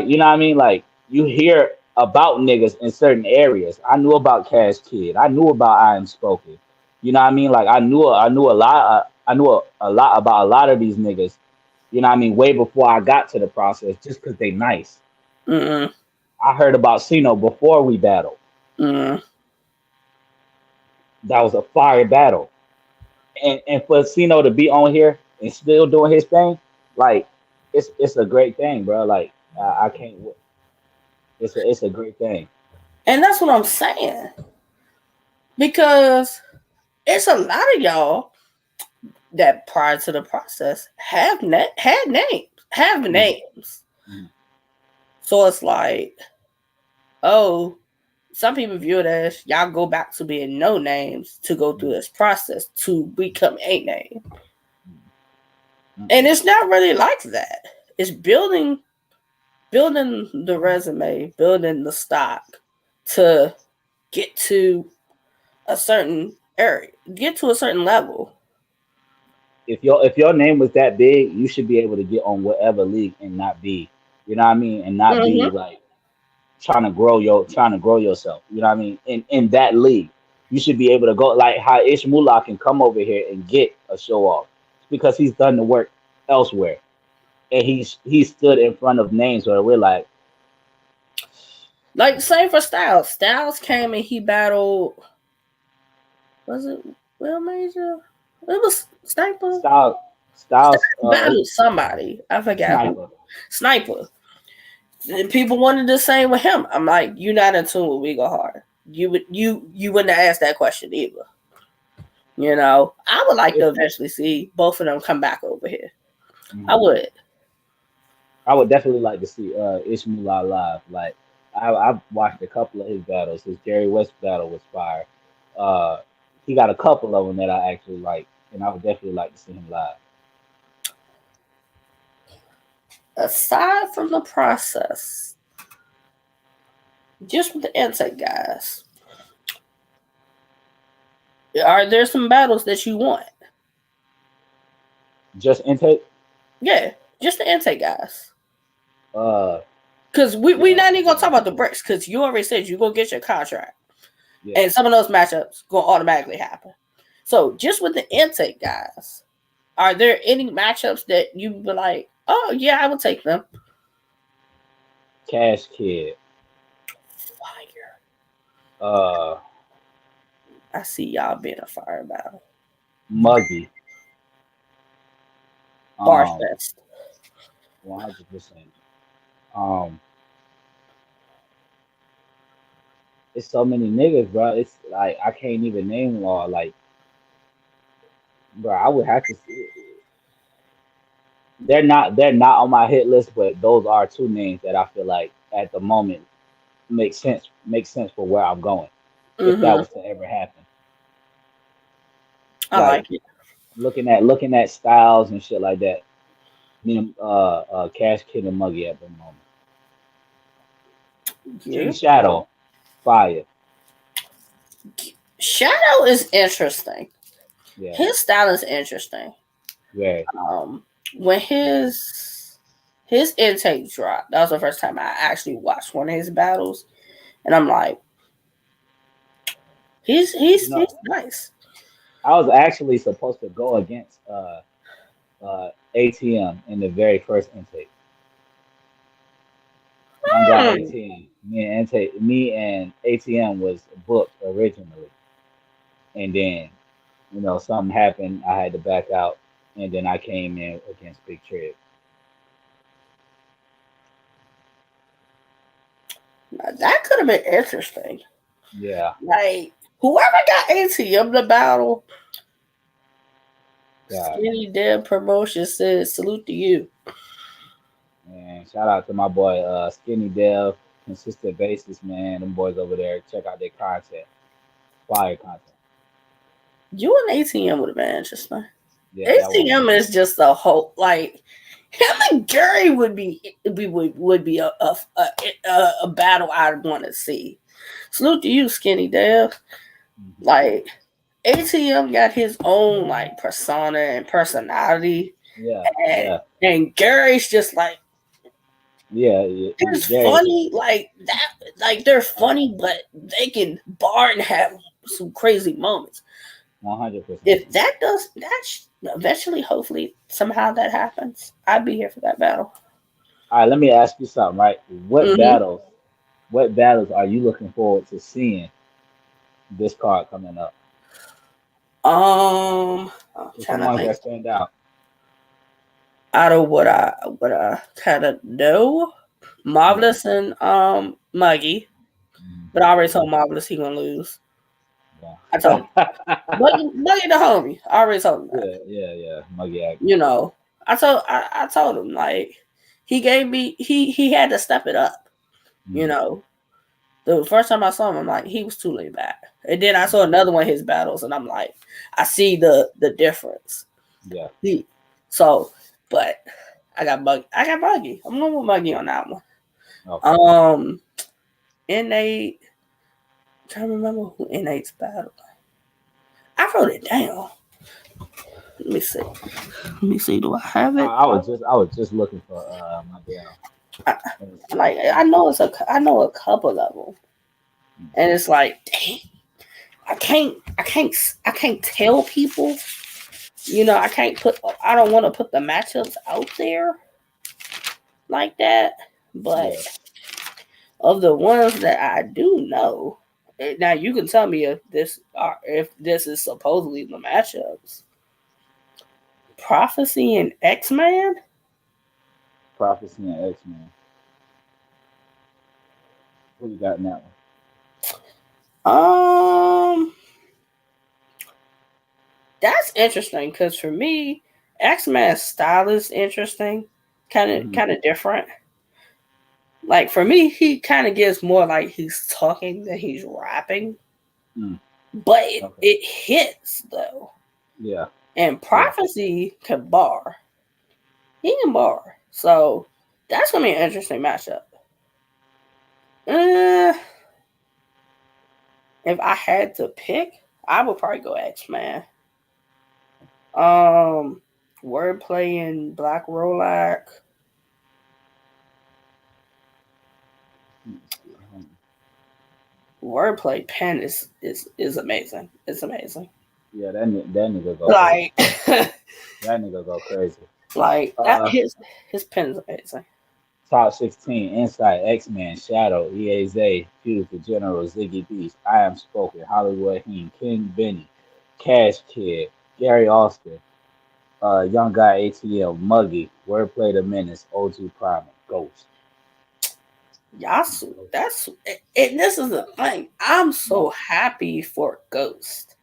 you know what I mean, like you hear about niggas in certain areas. I knew about Cash Kid. I knew about I Am Spoken. You know what I mean? Like I knew a lot. I knew a lot about a lot of these niggas. You know what I mean? Way before I got to the process, just because they nice. Mm-mm, I heard about Sino before we battled. mm-mm. That was a fire battle. And for Sino to be on here and still doing his thing, like it's a great thing, bro. Like I can't. It's a great thing. And that's what I'm saying. Because it's a lot of y'all that prior to the process had names, have Mhm, names. mhm, So it's like, oh, some people view it as y'all go back to being no names to go through mhm, this process to become a name. And mhm. it's not really like that. It's building the resume, building the stock to get to a certain area, get to a certain level. If your name was that big, you should be able to get on whatever league and not be, you know what I mean, and not be Mm-hmm. like trying to grow yourself. You know what I mean? In that league, you should be able to go like how Ish Mullah can come over here and get a show off because he's done the work elsewhere and he stood in front of names where we're like, Like same for Styles. Styles came and he battled. Was it Will Major? It was Sniper. Styles, Styles Styles, battled somebody. I forgot who. Sniper. Sniper. And people wanted the same with him. I'm like, you're not in tune with We Go Hard. You wouldn't have asked that question either. You know, I would like to It's, eventually see both of them come back over here. I mhm. would. I would definitely like to see Ish Mullah live. Like I've watched a couple of his battles. His Jerry West battle was fire. Uh, he got a couple of them that I actually like, and I would definitely like to see him live. Aside from the process, just with the intake guys, are there some battles that you want? Just intake. Yeah, just the intake guys. Uh, Because we yeah, not even gonna talk about the bricks because you already said you gonna get your contract. yeah. And some of those matchups gonna automatically happen. So just with the intake guys, Are there any matchups that you be like, oh yeah, I would take them? Cash Kid, Fire. uh, I see y'all being a fire battle. Muggy, um, Barfest. 100%. Um, it's so many niggas, bro. It's like I can't even name them all. Like, bro, I would have to. They're not on my hit list, but those are two names that I feel like at the moment make sense for where I'm going. If that Mm-hmm. was to ever happen, I like like it. looking at styles and shit like that. Me and Cash Kid and Muggy at the moment. King Yeah. Shadow, fire. Shadow is interesting. Yeah, His style is interesting. very, Um, when very. his intake dropped, that was the first time I actually watched one of his battles, and I'm like, he's You he's know, he's nice. I was actually supposed to go against ATM in the very first intake. Young guy Hmm. 18. Me and ATM was booked originally, and then something happened. I had to back out, and then I came in against Big Trib. Now, that could have been interesting. Yeah, Like whoever got ATM the battle, God, Skinny Dead Promotion says salute to you. man. Shout out to my boy Skinny Dev, consistent basis, man. Them boys over there, check out their content, fire content. You and ATM would have been interesting. Yeah, that would have ATM been. is just a whole like him and Gary would be a battle I'd want to see. Salute to you, Skinny Dev. Mhm. Like ATM got his own like persona and personality, Yeah, and yeah, and Gary's just like yeah, yeah, yeah. it's Gary, funny like that. Like they're funny, but they can bar and have some crazy moments. 100%. If that does that, eventually, hopefully, somehow that happens, I'd be here for that battle. All right, let me ask you something, right? What Hmm. battles, what battles are you looking forward to seeing this card coming up? I'm What's the trying to ones think. that stand out? Out of what I kind of know, Yeah. Marvelous and Muggy, but I already told Yeah. Marvelous he gonna lose. I told him Yeah. Muggy the homie. I already told him that. Yeah, yeah, yeah. Muggy Ag. You know, I told him like he gave me he had to step it up. You Mm, know, the first time I saw him, I'm like he was too laid back, and then I saw another one of his battles, and I'm like I see the difference. yeah. He, so, but I got Buggy. I got Buggy. I'm going with Buggy on that one. Okay. Um, N8. Trying to remember who N8's battle. I wrote it down. Let me see. Let me see. Do I have I, it? I was just looking for my damn. I, Let me see. like Let me see. I know a couple of them, Let me and see. it's like, dang, I can't tell people. You know, I can't put. I don't want to put the matchups out there like that. But Yeah. of the ones that I do know, now you can tell me if this is supposedly the matchups. Prophecy and X Man. Prophecy and X Men. Who you got in that one? Um, that's interesting because for me, X Man's style is interesting, Hmm. kind of different. Like for me, he kind of gives more like he's talking than he's rapping, Mm, but okay. it hits though. Yeah. And Yeah. Prophecy can bar. He can bar. So that's gonna be an interesting matchup. Uh, if I had to pick, I would probably go X Man. Um, Wordplay and Black Rolac. Let me see. Wordplay pen is amazing. It's amazing. Yeah, that nigga go crazy. Like, That nigga go crazy. like that Uh, his pen's amazing. Top 16, Inside, X-Men, Shadow, EAZ, Fuse, The General, Ziggy Beast, I Am Spoken, Hollywood Heen, King Benny, Cash Kid, Gary Austin, Young Guy ATL, Muggy, Wordplay the Menace, OG Primer, Ghost. Yasu, that's and this is the thing. I'm Yeah, so happy for Ghost.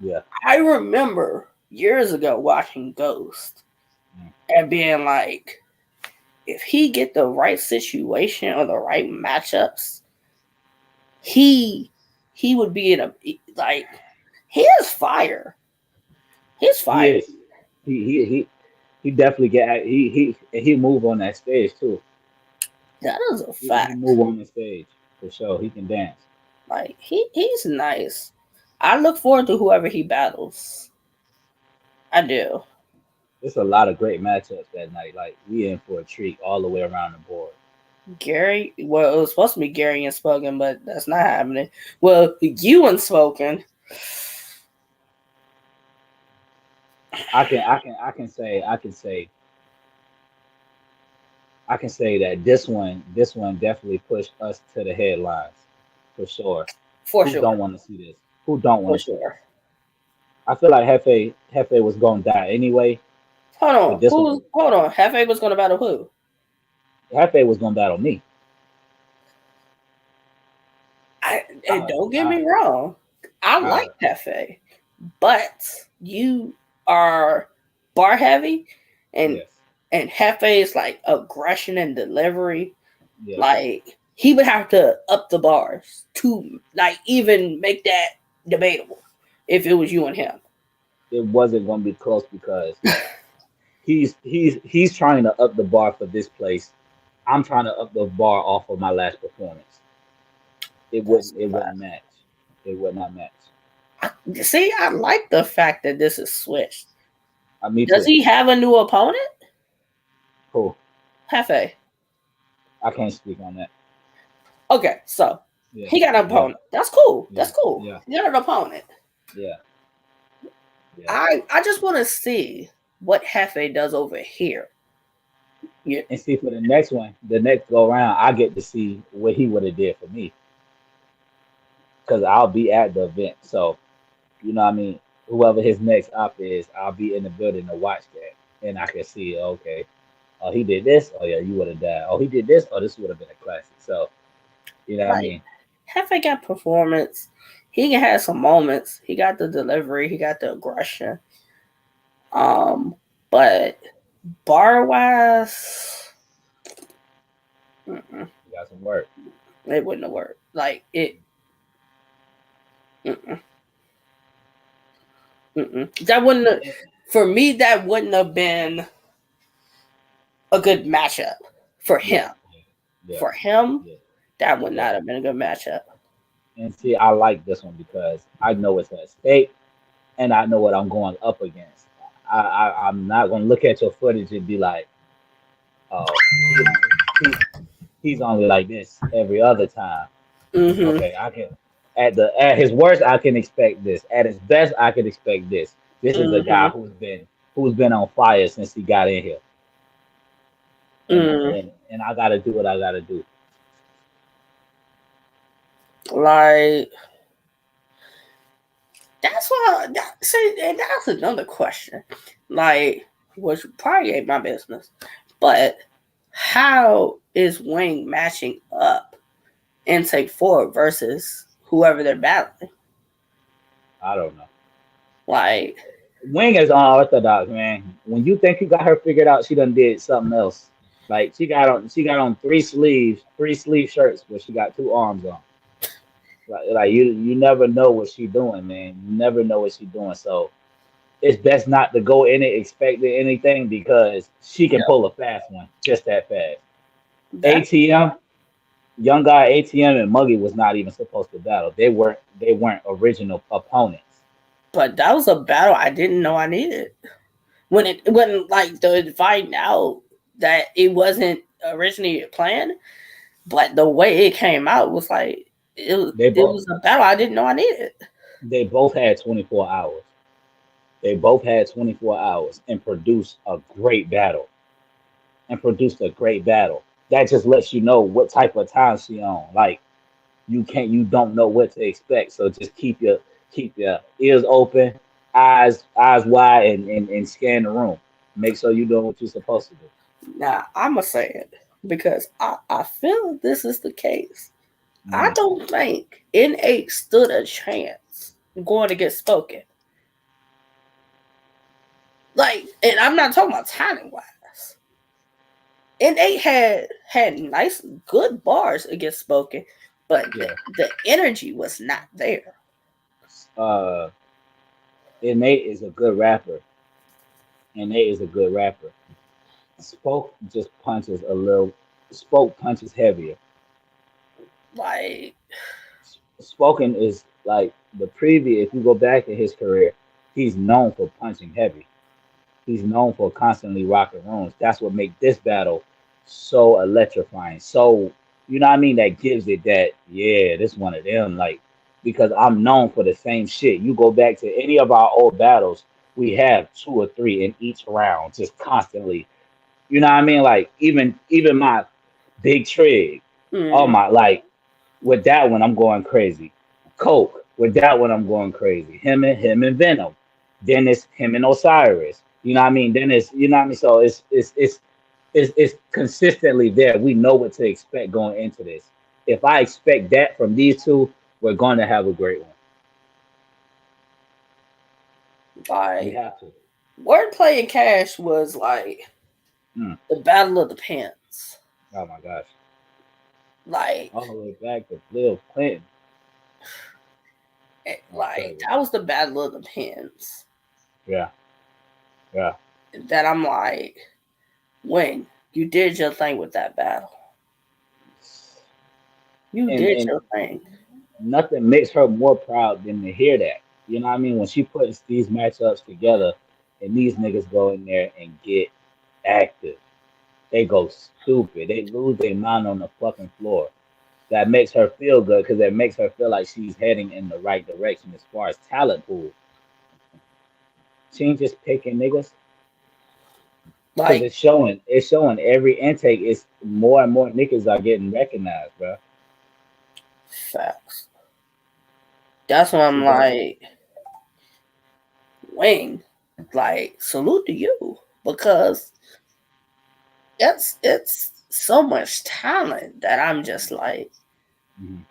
yeah. I remember years ago watching Ghost Mm. and being like, if he get the right situation or the right matchups, he he would be in a like he is fire. He's He fire. is. He definitely he move on that stage too. That is a He fact. move on the stage for sure. He can dance. Like he's nice. I look forward to whoever he battles. I do. There's a lot of great matchups that night. Like we in for a treat all the way around the board. Gary, well, it was supposed to be Gary and Spoken, but that's not happening. Well, you and Spoken, I can say that this one definitely pushed us to the headlines for sure. for Who sure, don't want to see this? Who don't want for to see this? sure. I feel like Hefe was gonna die anyway, Hold but on, this one who's hold on? Hefe was going to battle who? Hefe was gonna battle me. And I, don't get I, me wrong, I I, like Hefe, but you are bar heavy, and yes, and Hefe's like aggression and delivery, yes. like he would have to up the bars to like even make that debatable if it was you and him. It wasn't gonna be close because he's trying to up the bar for this place. I'm trying to up the bar off of my last performance. It That's wouldn't it a wouldn't fact. match. It would not match. See, I like the fact that this is switched. Me Does too. he have a new opponent? Cool. Hefe. I can't speak on that. Okay, so Yeah, he got an yeah, opponent. That's cool. yeah, That's cool. yeah, He got an opponent. yeah, yeah. I just want to see what Hefe does over here. Yeah, And see for the next go around, I get to see what he would have did for me because I'll be at the event. So you know what I mean. Whoever his next op is, I'll be in the building to watch that, and I can see okay. Oh, he did this. Oh yeah, you would have died. Oh, he did this. Oh, this would have been a classic. So you know what I like mean. Hefe got performance. He can have some moments. He got the delivery. He got the aggression. Um, but bar wise, You got some work. it wouldn't have worked. Like it. Mm-mm, that wouldn't have, for me. That wouldn't have been a good matchup for Yeah, him. yeah, yeah, For him, yeah, that would yeah. not have been a good matchup. And see, I like this one because I know it's at stake and I know what I'm going up against. I'm not gonna look at your footage and be like, oh, he, he's only like this every other time. Mm-hmm. Okay, I can at his worst I can expect this. At his best I can expect this. This is a guy Mm-hmm. who's been on fire since he got in here. And Mm. and I gotta do what I gotta do. Like that's why. See, and that's another question. Like, which probably ain't my business, but how is Wing matching up in Take Four versus whoever they're battling? I don't know. Like, Wing is unorthodox, man. When you think you got her figured out, she done did something else. Like she got on three sleeve shirts, but she got two arms on. Like you never know what she doing, man. You never know what she doing. So it's best not to go in it expecting anything because she can yeah, pull a fast one, just that fast. that. ATM, young guy ATM and Muggy was not even supposed to battle. They weren't original opponents. But that was a battle I didn't know I needed. When like the find out that it wasn't originally planned, but the way it came out was like They it both was a battle I didn't know I needed. they both had 24 hours. They both had 24 hours and produced a great battle. That just lets you know what type of time she on. Like you don't know what to expect. So just keep your ears open, eyes wide, and scan the room. Make sure you're doing what you're supposed to do. Now I'ma say it because I feel this is the case. I Mm, don't think N8 stood a chance going to get spoken. Like, and I'm not talking about talent wise. N8 had nice, good bars against spoken, but yeah. the energy was not there. Uh, Nate is a good rapper, and Nate is a good rapper. Spoke just punches a little. Spoke punches heavier. Like, Spoken is like the previous. If you go back in his career, he's known for punching heavy. He's known for constantly rocking rooms. That's what makes this battle so electrifying. So you know what I mean? That gives it that yeah, this one of them. Like because I'm known for the same shit. You go back to any of our old battles, we have two or three in each round, just constantly. You know what I mean? Like even my big trig. Oh mm, my like with that one, I'm going crazy. Coke. With that one, I'm going crazy. Him and Venom. Then it's him and Osiris. You know what I mean? Then it's you know what I mean. So it's consistently there. We know what to expect going into this. If I expect that from these two, we're going to have a great one. We like have to. wordplay and cash was like Mm. the battle of the pens. Oh my gosh! Like, All the way back to Bill Clinton. Incredible. that was the battle of the pens. Yeah, yeah. That I'm like, Wayne, you did your thing with that battle. You did And your thing. nothing makes her more proud than to hear that. You know what I mean? When she puts these matchups together and these niggas go in there and get active, they go stupid. They lose their mind on the fucking floor. That makes her feel good because it makes her feel like she's heading in the right direction as far as talent pool. She ain't just picking niggas because Like, it's showing every intake is more and more niggas are getting recognized, bro. facts. That's what She I'm got like, Wayne, like, salute to you. Because it's so much talent that I'm just like, mhm,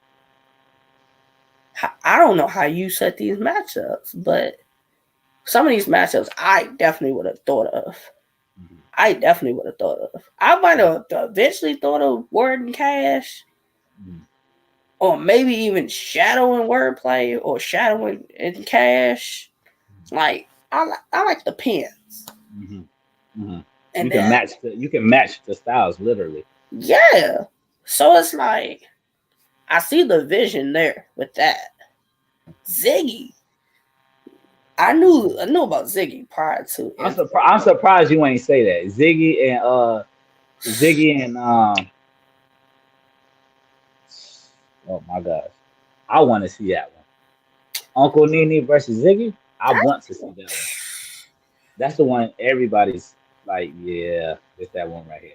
I don't know how you set these matchups, but some of these matchups I definitely would have thought of. mhm, I definitely would have thought of. I might have eventually thought of Word and Cash, mhm, or maybe even shadowing wordplay or shadowing in cash. Like I like the pins, mhm, mhm. and then You can match the styles literally. yeah. So it's like I see the vision there with that. Ziggy, I knew about Ziggy prior to I'm I'm surprised you ain't say that. Ziggy and oh my gosh. I want to see that one. Uncle Nene versus Ziggy. I want to see that one. That's the one everybody's like, yeah, it's that one right here.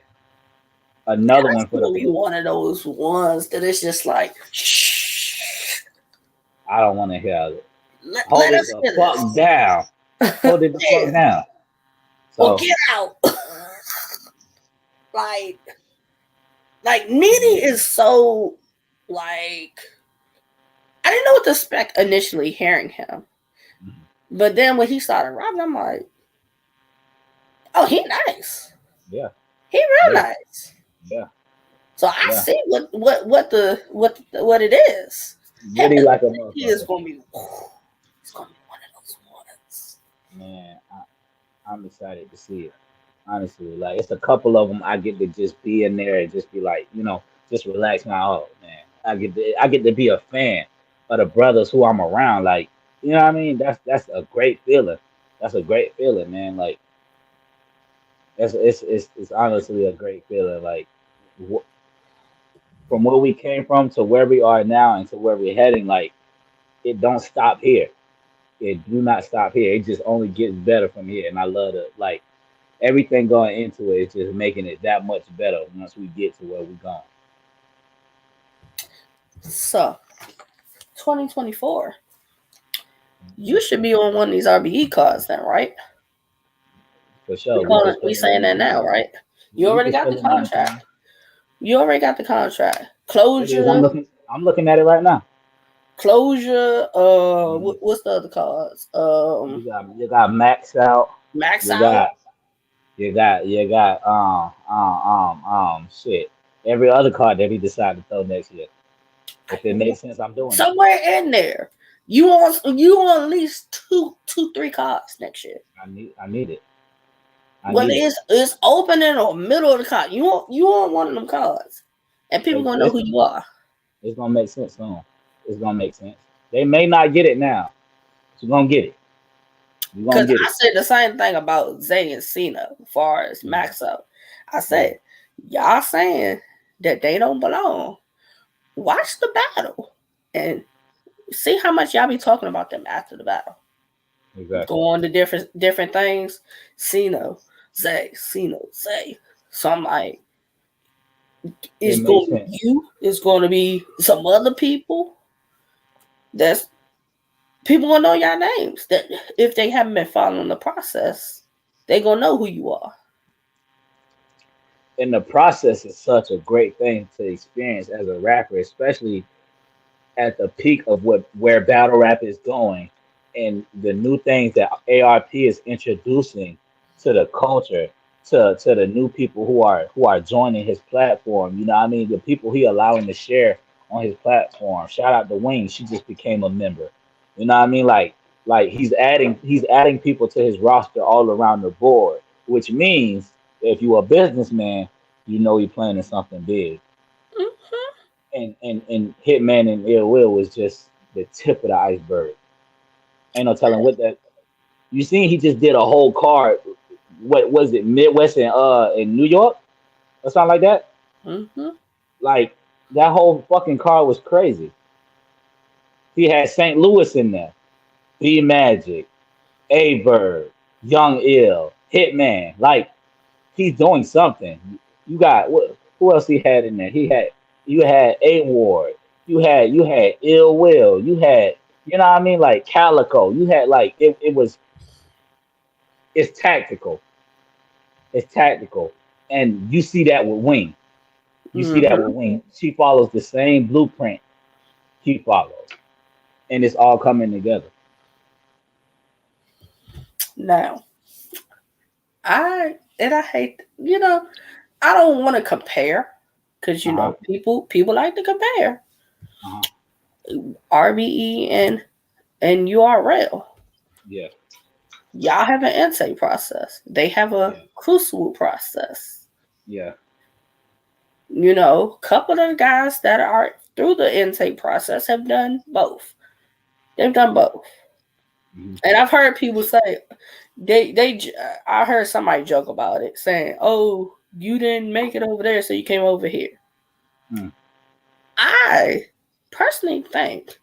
Another that's one for the gonna be books. one of those ones that is just like shh. I don't want to hear it. Hold Let it us the hear fuck this. down. Hold it the fuck Yeah. down. Or So get out. like Nene is so like I didn't know what to expect initially hearing him. mhm. But then when he started rapping, I'm like, oh, he nice. Yeah, He real yeah, nice. yeah, So I yeah. see what it is. Him Witty and like a Ziggy is motherfucker. gonna be it's gonna be one of those ones. Man, I'm excited to see it. Honestly, like it's a couple of them I get to just be in there and just be like, just relax now. Oh man, I get to be a fan of the brothers who I'm around. Like, you know what I mean? That's a great feeling. That's a great feeling, man. Like, it's honestly a great feeling. Like, wh- from where we came from to where we are now and to where we're heading, like it don't stop here. It do not stop here. It just only gets better from here, and I love it. Like everything going into it is just making it that much better once we get to where we're going. So 2024, you should be on one of these RBE cards then, right? For sure, we just We filling saying in. that now, right? You We already just got the filling in, contract. fam. You already got the contract. It is. I'm Closure, looking. I'm looking at it right now. closure. Mhm. What's the other cards? You got max out. Max You out. got shit. Every other card that he decided to throw next year. If it makes sense, I'm doing it. Somewhere in there, you want at least two, 3 cards next year. I need it. I When need it. it's open in the middle of the card, you want one of them cards, and people Cause gonna know who listen, you are. it's gonna make sense soon. It's gonna make sense. They may not get it now. But you're gonna get it. You're gonna Because get I it. said the same thing about Zay and Cena as far as Mhm. Max Up. I Yeah, said, y'all saying that they don't belong. Watch the battle and see how much y'all be talking about them after the battle. exactly. Go on to different things. Cena, Zay, Cena, Zay. So I'm like, It it's makes going to sense. be you. It's going to be some other people. That's people gonna know your names. That if they haven't been following the process, they gonna know who you are. And the process is such a great thing to experience as a rapper, especially at the peak of what where battle rap is going and the new things that ARP is introducing to the culture, to the new people who are joining his platform. You know what I mean? The people he allowing to share on his platform. Shout out to Wayne, she just became a member. You know what I mean? Like he's adding people to his roster all around the board, which means if you're a businessman, you know you're planning something big. Mm-hmm. And Hitman and Ill Will was just the tip of the iceberg. Ain't no telling what that. You seen he just did a whole card. What was it? Midwest and in New York or something like that. Mm-hmm. Like that whole fucking card was crazy. He had St. Louis in there. B Magic, A Bird, Young Ill, Hitman. Like he's doing something. You got what? Who else he had in there? You had A Ward. You had Ill Will. You know what I mean? Like Calico. You had like it's tactical. It's tactical. And you see that with Wing. You see that with Mm-hmm. Wing. She follows the same blueprint he follows. And it's all coming together. Now, I hate I don't want to compare because Uh-huh. people like to compare Uh-huh. RBE and URL. Yeah. Y'all have an intake process. They have a Yeah. crucible process. Yeah. Couple of the guys that are through the intake process have done both. They've done both. Hmm. And I've heard people say I heard somebody joke about it saying, "Oh, you didn't make it over there, so you came over here." Mm. I personally think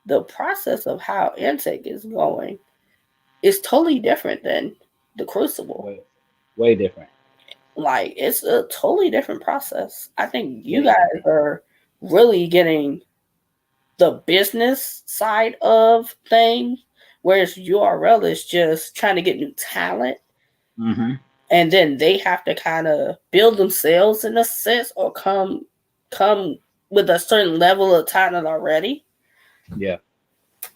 the process of how intake is going is totally different than the crucible. Way, way different. Like it's a totally different process. I think you Way guys different. are really getting the business side of things, whereas URL is just trying to get new talent, Hmm. and then they have to kind of build themselves in a sense, or come with a certain level of talent already. Yeah.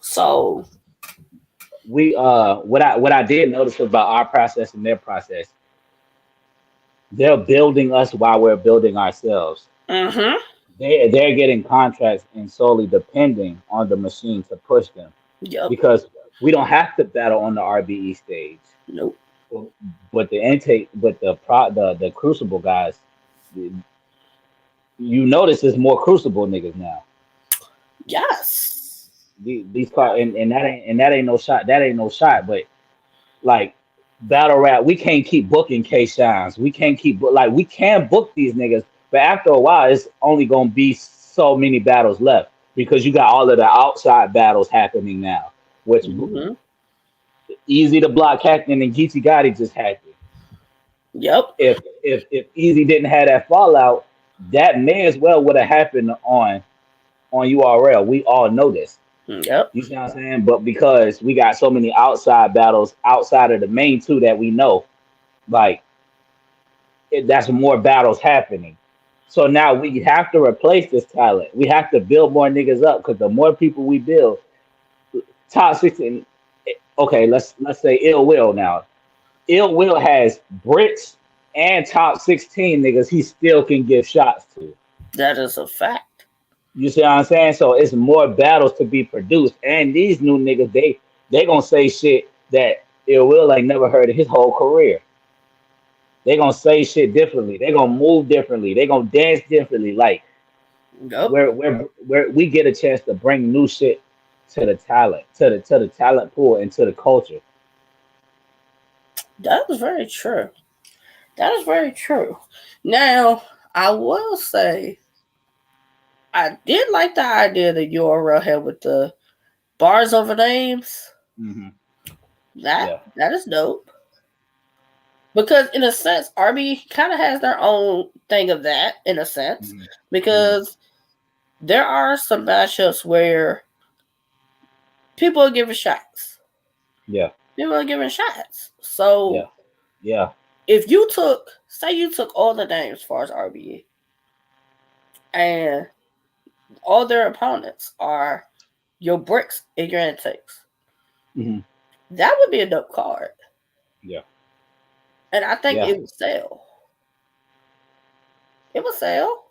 So, What I did notice about our process and their process, they're building us while we're building ourselves. mm-hmm. They're getting contracts and solely depending on the machine to push them Yep. because we don't have to battle on the RBE stage. Nope. But the intake, but the Crucible guys, you notice there's more Crucible niggas now. Yes. These car and that ain't no shot. That ain't no shot. But like battle rap, we can't keep booking K Shines. We can't like we can book these niggas, but after a while, it's only gonna be so many battles left because you got all of the outside battles happening now, which Mm-hmm. Easy the Block Captain and Geechee Gotti just happened. Yep. If Easy didn't have that fallout, that may as well would have happened on URL. We all know this. Yep. You see what I'm saying? But because we got so many outside battles outside of the main two that we know, like that's more battles happening. So now we have to replace this talent. We have to build more niggas up because the more people we build, top 16. Okay, let's say Ill Will now. Ill Will has bricks and top 16 niggas he still can give shots to. That is a fact. You see what I'm saying? So it's more battles to be produced. And these new niggas, they gonna say shit that Ill Will ain't never heard in his whole career. They gonna say shit differently. They gonna move differently. They gonna dance differently. Like Yep. where we get a chance to bring new shit to the talent, to the talent pool and to the culture. That is very true. That is very true. Now, I will say, I did like the idea that URL had with the bars over names. Hmm. That Yeah. that is dope. Because in a sense, RB kind of has their own thing of that, in a sense. Hmm. Hmm. Because there are some matchups where people are giving shots. Yeah. People are giving shots. Yeah. So Yeah. if you took, say you took all the names as far as RBE, and all their opponents are your bricks and your intakes, Hmm. that would be a dope card. Yeah. And I think Yeah. it would sell. It would sell.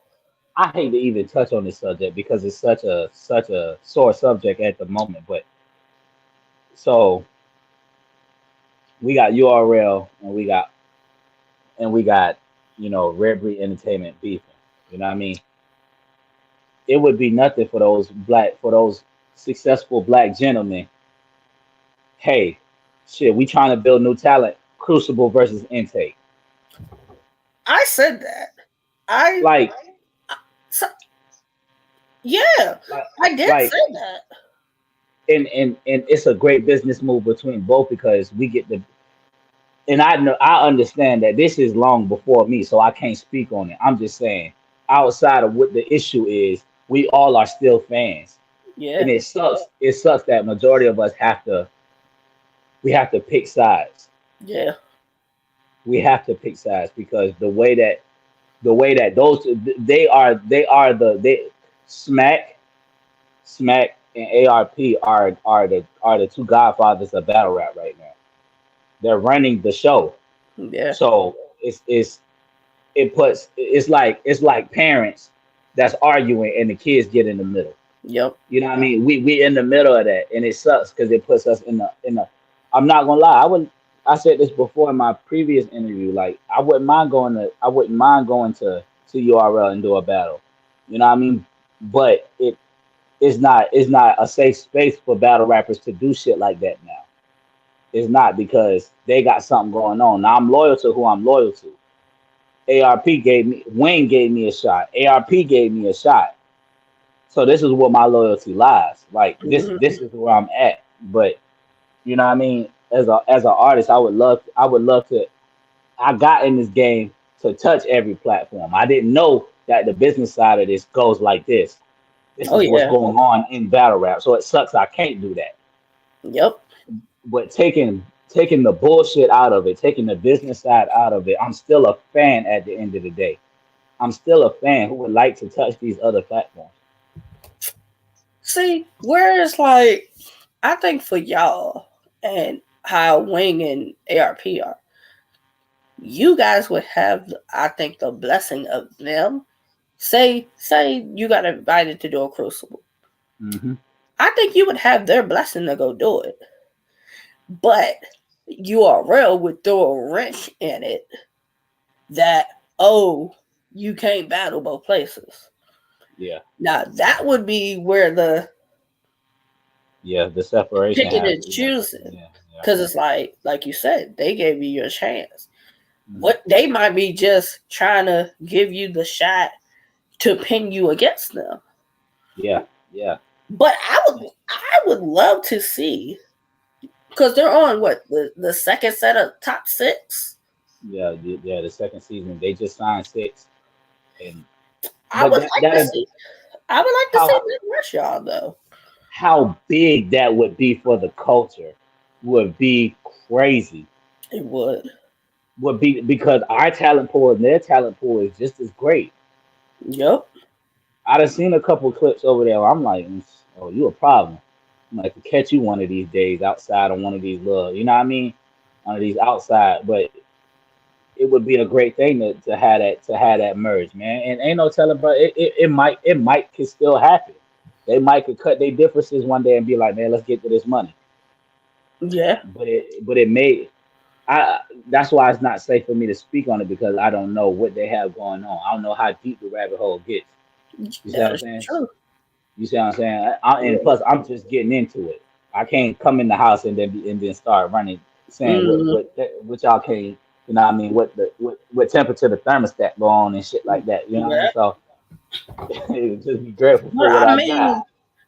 I hate to even touch on this subject because it's such a sore subject at the moment. But so we got URL and we got Rare Breed Entertainment beefing. You know what I mean? It would be nothing for those successful black gentlemen. Hey, shit, we trying to build new talent. Crucible versus Intake. I said that. I Like, so, yeah, like, I did like, say that. and it's a great business move between both because we get the. And I understand that this is long before me, so I can't speak on it. I'm just saying, outside of what the issue is, we all are still fans, and Yeah, it sucks. It sucks that majority of us we have to pick sides. yeah, We have to pick sides because the way that those they are they Smack and ARP are the two godfathers of battle rap right now. They're running the show, yeah. so it's like parents that's arguing and the kids get in the middle. Yep. You know what I mean? We in the middle of that, and it sucks because it puts us in the. I'm not gonna lie. I said this before in my previous interview. Like I wouldn't mind going to URL and do a battle. You know what I mean? But it's not a safe space for battle rappers to do shit like that now. It's not because they got something going on. Now I'm loyal to who I'm loyal to. Wayne gave me a shot. ARP gave me a shot. So this is where my loyalty lies. Like this Mhm. is where I'm at. But you know what I mean? As an artist, I would love to I got in this game to touch every platform. I didn't know that the business side of this goes like this. This Oh is what's yeah. going on in battle rap. So it sucks I can't do that. Yep. But taking the bullshit out of it, taking the business side out of it, I'm still a fan at the end of the day. I'm still a fan who would like to touch these other platforms. See, whereas like I think for y'all and how Wing and ARP are, you guys would have, I think, the blessing of them. Say you got invited to do a crucible. Hmm. I think you would have their blessing to go do it. But URL would throw a wrench in it that, oh, you can't battle both places. Yeah, Now that would be where the yeah. The separation picking has, and yeah, choosing. yeah, yeah. Because it's like you said, they gave you your chance. Hmm. What they might be just trying to give you the shot to pin you against them. Yeah, yeah. But I would love to see. Because they're on what the second set of top six. Yeah, yeah. The second season, they just signed six, and I but would that like to that see. I would like to see how Big Rush, y'all though. how big that would be for the culture would be crazy. It would. Would be because our talent pool and their talent pool is just as great. Yep. I done seen a couple clips over there. Where I'm like, oh, you a problem. I'm like to catch you one of these days outside on one of these little, you know what I mean, one of these outside. But it would be a great thing to have that merge, man. And ain't no telling, but it might could still happen. They might could cut their differences one day and be like, man, let's get to this money. Yeah. But it may I that's why it's not safe for me to speak on it because I don't know what they have going on. I don't know how deep the rabbit hole gets. You see what That I'm is saying? true. You see what I'm saying? And Yeah. plus, I'm just getting into it. I can't come in the house and then start running, saying Mm, what y'all can't. You know what I mean? What temperature the thermostat go on and shit like that. You know what I mean? yeah. So just be grateful But for what I I got. mean,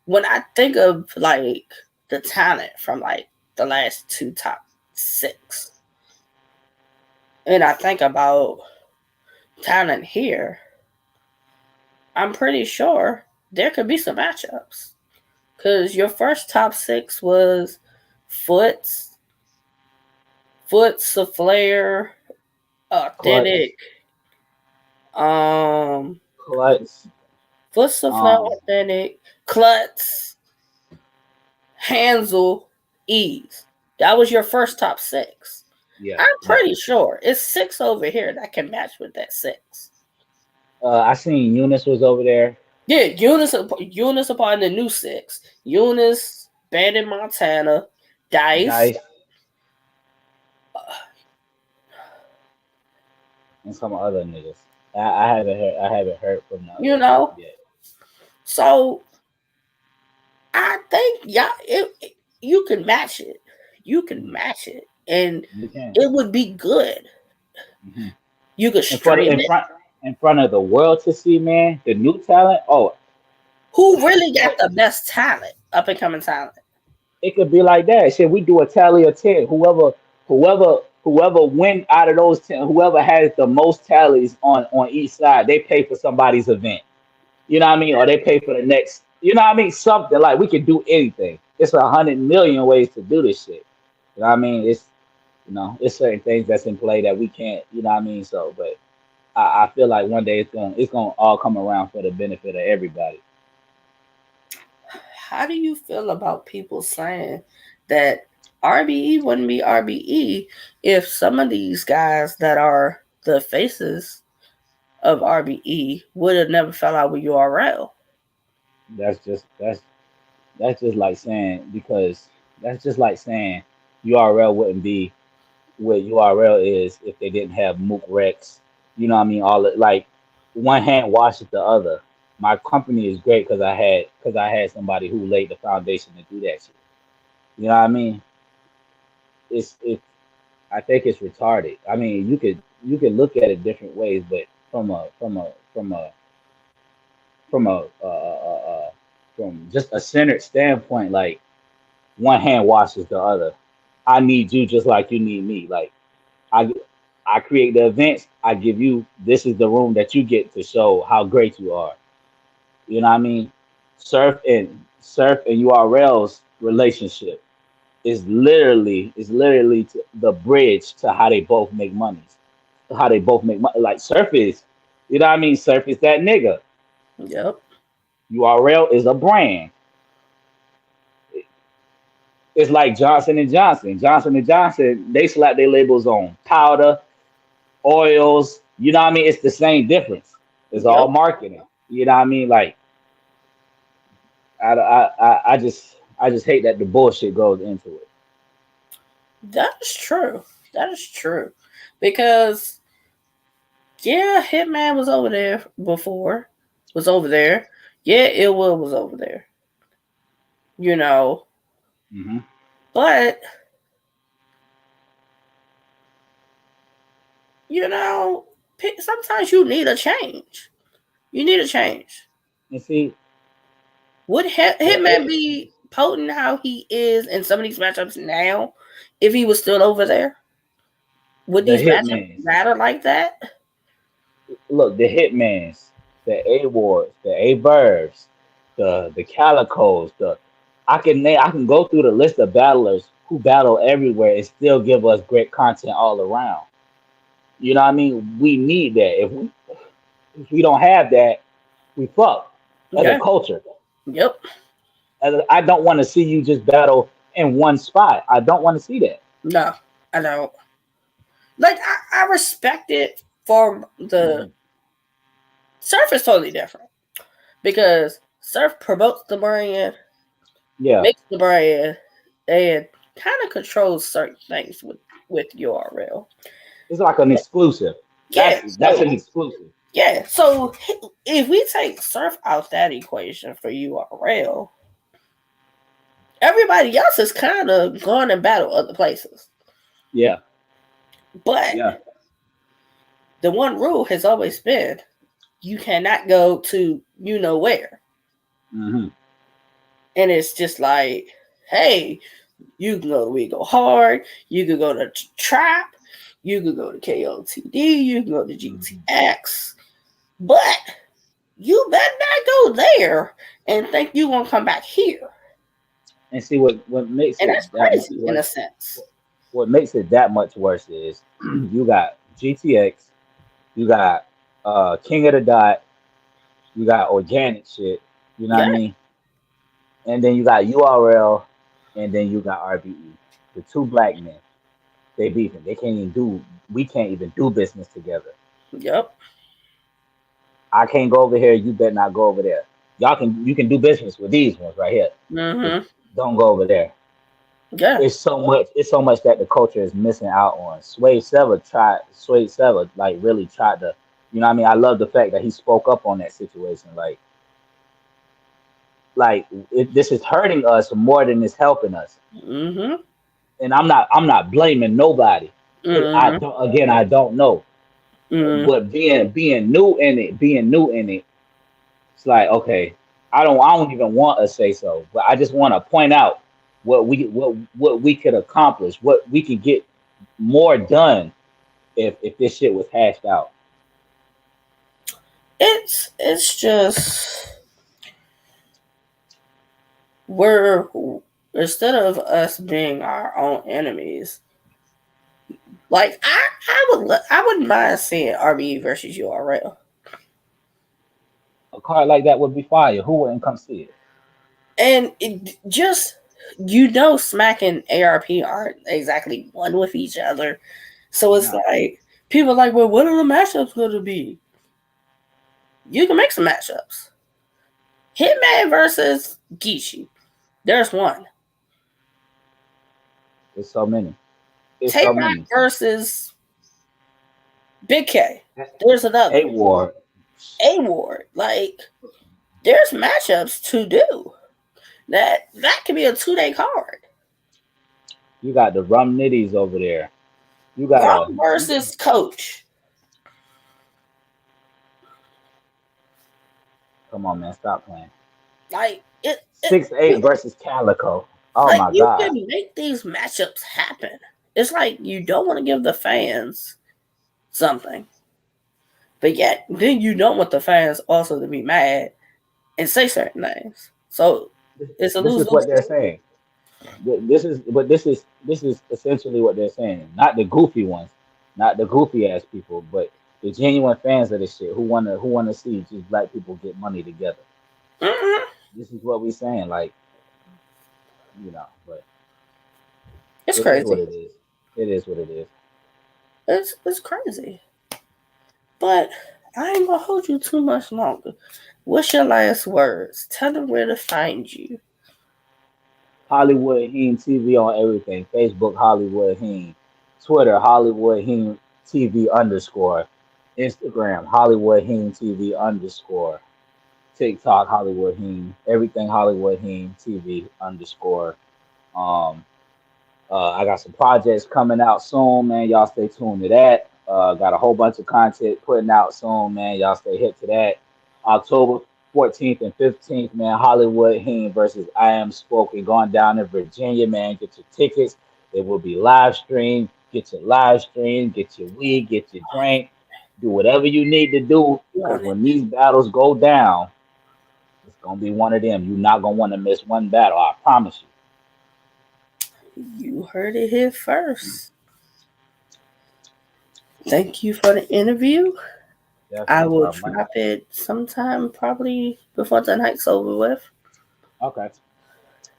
when I think of like the talent from like the last two top six, and I think about talent here, I'm pretty sure there could be some matchups. Cause your first top six was Foots, Foots, Flair, Clutch, Authentic, um, clutch. Foots, Flair, Um, Authentic, Klutz, Hansel, Ease. That was your first top six. yeah, I'm yeah. pretty sure it's six over here that can match with that six. I seen Eunice was over there. Yeah, Eunice upon the new six. Eunice, Bandit Montana, Dice. Dice and some other niggas. I haven't heard from the You other niggas know, yet. so I think you can match it. You can Hmm. match it, and You can. it would be good. Hmm. You could In front of stream it. in front of the world to see, man, the new talent. Oh, Who really got that the best talent? Up and coming talent. it could be like that. Shit, we do a tally of 10. Whoever win out of those 10, whoever has the most tallies on each side, they pay for somebody's event. You know what I mean? Or they pay for the next. You know what I mean? Something like we could do anything. It's 100 million ways to do this shit. You know what I mean? It's certain things that's in play that we can't. You know what I mean? So, but I feel like one day it's gonna all come around for the benefit of everybody. How do you feel about people saying that RBE wouldn't be RBE if some of these guys that are the faces of RBE would have never fell out with URL? That's just like saying because that's just like saying URL wouldn't be what URL is if they didn't have Mook Rex. You know what I mean? All it like one hand washes the other. My company is great because I had somebody who laid the foundation to do that shit. You know what I mean? It I think it's retarded. I mean, you could look at it different ways, but from just a centered standpoint, like one hand washes the other. I need you just like you need me. Like I I create the events. I give you this is the room that you get to show how great you are. You know what I mean? Surf and URL's relationship is literally the bridge to how they both make money. How they both make money. Like Surf is, you know what I mean? Surf is that nigga. Yep. URL is a brand. It's like Johnson and Johnson. Johnson and Johnson, they slap their labels on powder, oils. You know what I mean? It's the same difference. It's all Yep. marketing. You know what I mean? Like I just hate that the bullshit goes into it. That is true. That is true. Because yeah, Hitman was over there before. Was over there. Yeah, Ill Will was over there. You know. Hmm. But, you know, sometimes you need a change. You need a change. And see, Would it, Hitman it, be? potent how he is in some of these matchups now, if he was still over there, would The these matchups Hitmans, matter like that? look, the Hitmans, the A Wards, the A Verbs, the Calicos, I can go through the list of battlers who battle everywhere and still give us great content all around. You know what I mean? We need that. If we don't have that, we fuck as a Yeah. culture. Yep. I don't want to see you just battle in one spot. I don't want to see that. No, I don't. Like I respect it for the Mhm. surf is totally different because surf promotes the brand, Yeah, makes the brand, and kind of controls certain things with URL. it's like an exclusive. Yeah. That's So an exclusive. yeah. So if we take surf out that equation for URL, everybody else is kind of gone and battle other places. Yeah, But yeah. the one rule has always been you cannot go to you know where. Hmm. And it's just like, hey, you can go to We Go Hard, you can go to Trap, you can go to KOTD, you can go to Hmm. GTX, but you better not go there and think you won't come back here. And see what makes And it that's that much crazy in a worse. sense. What makes it that much worse is you got GTX, you got King of the Dot, you got organic shit. You know what Yeah, I mean? And then you got URL, and then you got RBE. The two black men, they beefing. They can't even do. We can't even do business together. yep. I can't go over here. You better not go over there. Y'all can. You can do business with these ones right here, but Mm-hmm. don't go over there. Yeah. It's so much. It's so much that the culture is missing out on. Sway Sever tried. Sway Sever like really tried to. You know what I mean? I love the fact that he spoke up on that situation. This is hurting us more than it's helping us. Mm-hmm. And I'm not blaming nobody because I Mm-hmm. don't. Again, I don't know. Mm-hmm. But being new in it, it's like okay, I don't even want to say so, but I just want to point out what we could accomplish, what we could get more done if this shit was hashed out. It's just we're instead of us being our own enemies, like I wouldn't mind seeing RBE versus URL. A card like that would be fire. Who wouldn't come see it? And it just Smack and ARP aren't exactly one with each other. So it's No, like people are like, well, what are the matchups gonna be? You can make some matchups. Hitman versus Gishi. There's one. it's so many. It's Tay so Rock many. versus Big K. There's A another. War. A Ward. Like, there's matchups to do. That could be a 2 day card. You got the Rum Nitties over there. You got Rum a you, versus Coach. come on, man, stop playing. Like it 6'8" versus Calico. Oh like my you God. can make these matchups happen. It's like you don't want to give the fans something, but yet then you don't want the fans also to be mad and say certain things. So it's a This lose is what lose. they're saying. This is essentially what they're saying. Not the goofy ones, not the goofy ass people, but the genuine fans of this shit who wanna see just black people get money together. Mm-hmm. This is what we're saying. But It's it is what crazy. it is. It is what it is. It's crazy. But I ain't gonna hold you too much longer. What's your last words? Tell them where to find you. Hollywood Heen TV on everything. Facebook Hollywood Heen, Twitter Hollywood Heen TV underscore, Instagram Hollywood Heen TV underscore, TikTok Hollywood Heen, everything Hollywood Heen TV underscore. Um, I got some projects coming out soon, man. Y'all stay tuned to that. Got a whole bunch of content putting out soon, man. Y'all stay hip to that. October 14th and 15th, man. Hollywood Heen versus I Am Spoken going down in Virginia, man. Get your tickets. It will be live stream. Get your live stream. Get your weed. Get your drink. Do whatever you need to do because On it. when these battles go down, it's gonna be one of them. You're not gonna want to miss one battle. I promise you. You heard it here first. Thank you for the interview. That's I no will problem, man. drop it sometime probably before the night's over with. Okay.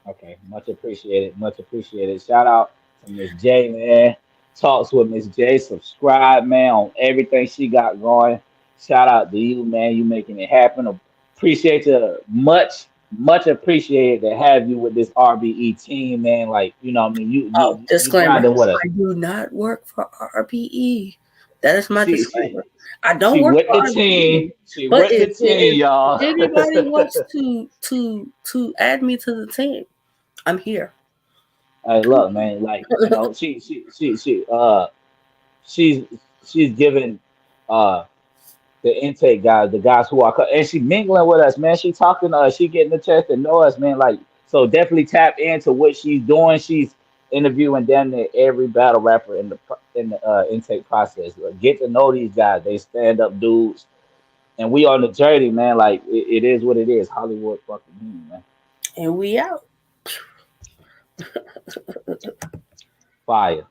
Okay, much appreciated. Much appreciated. Shout out to Miss J, man. Talks with Miss J. Subscribe, man, on everything she got going. Shout out to you, man. You making it happen. Appreciate you much, much appreciated to have you with this RBE team, man. Like, you know what I mean? You Oh, you you disclaimer. grinding with us. I do not work for RBE. That is my She disclaimer. she I don't she work with for the team. RBE. She But with the team, y'all. anybody wants to add me to the team, I'm here. Hey, look, man. Like, you know, she's she's giving uh the intake guys, the guys who are, and she mingling with us, man. She talking to us, she getting the chance to know us, man. Like, so definitely tap into what she's doing. She's interviewing damn near every battle rapper in the intake process. Like, get to know these guys. They stand up dudes, and we on the journey, man. Like, it is what it is. Hollywood fucking me, man. And we out. Fire.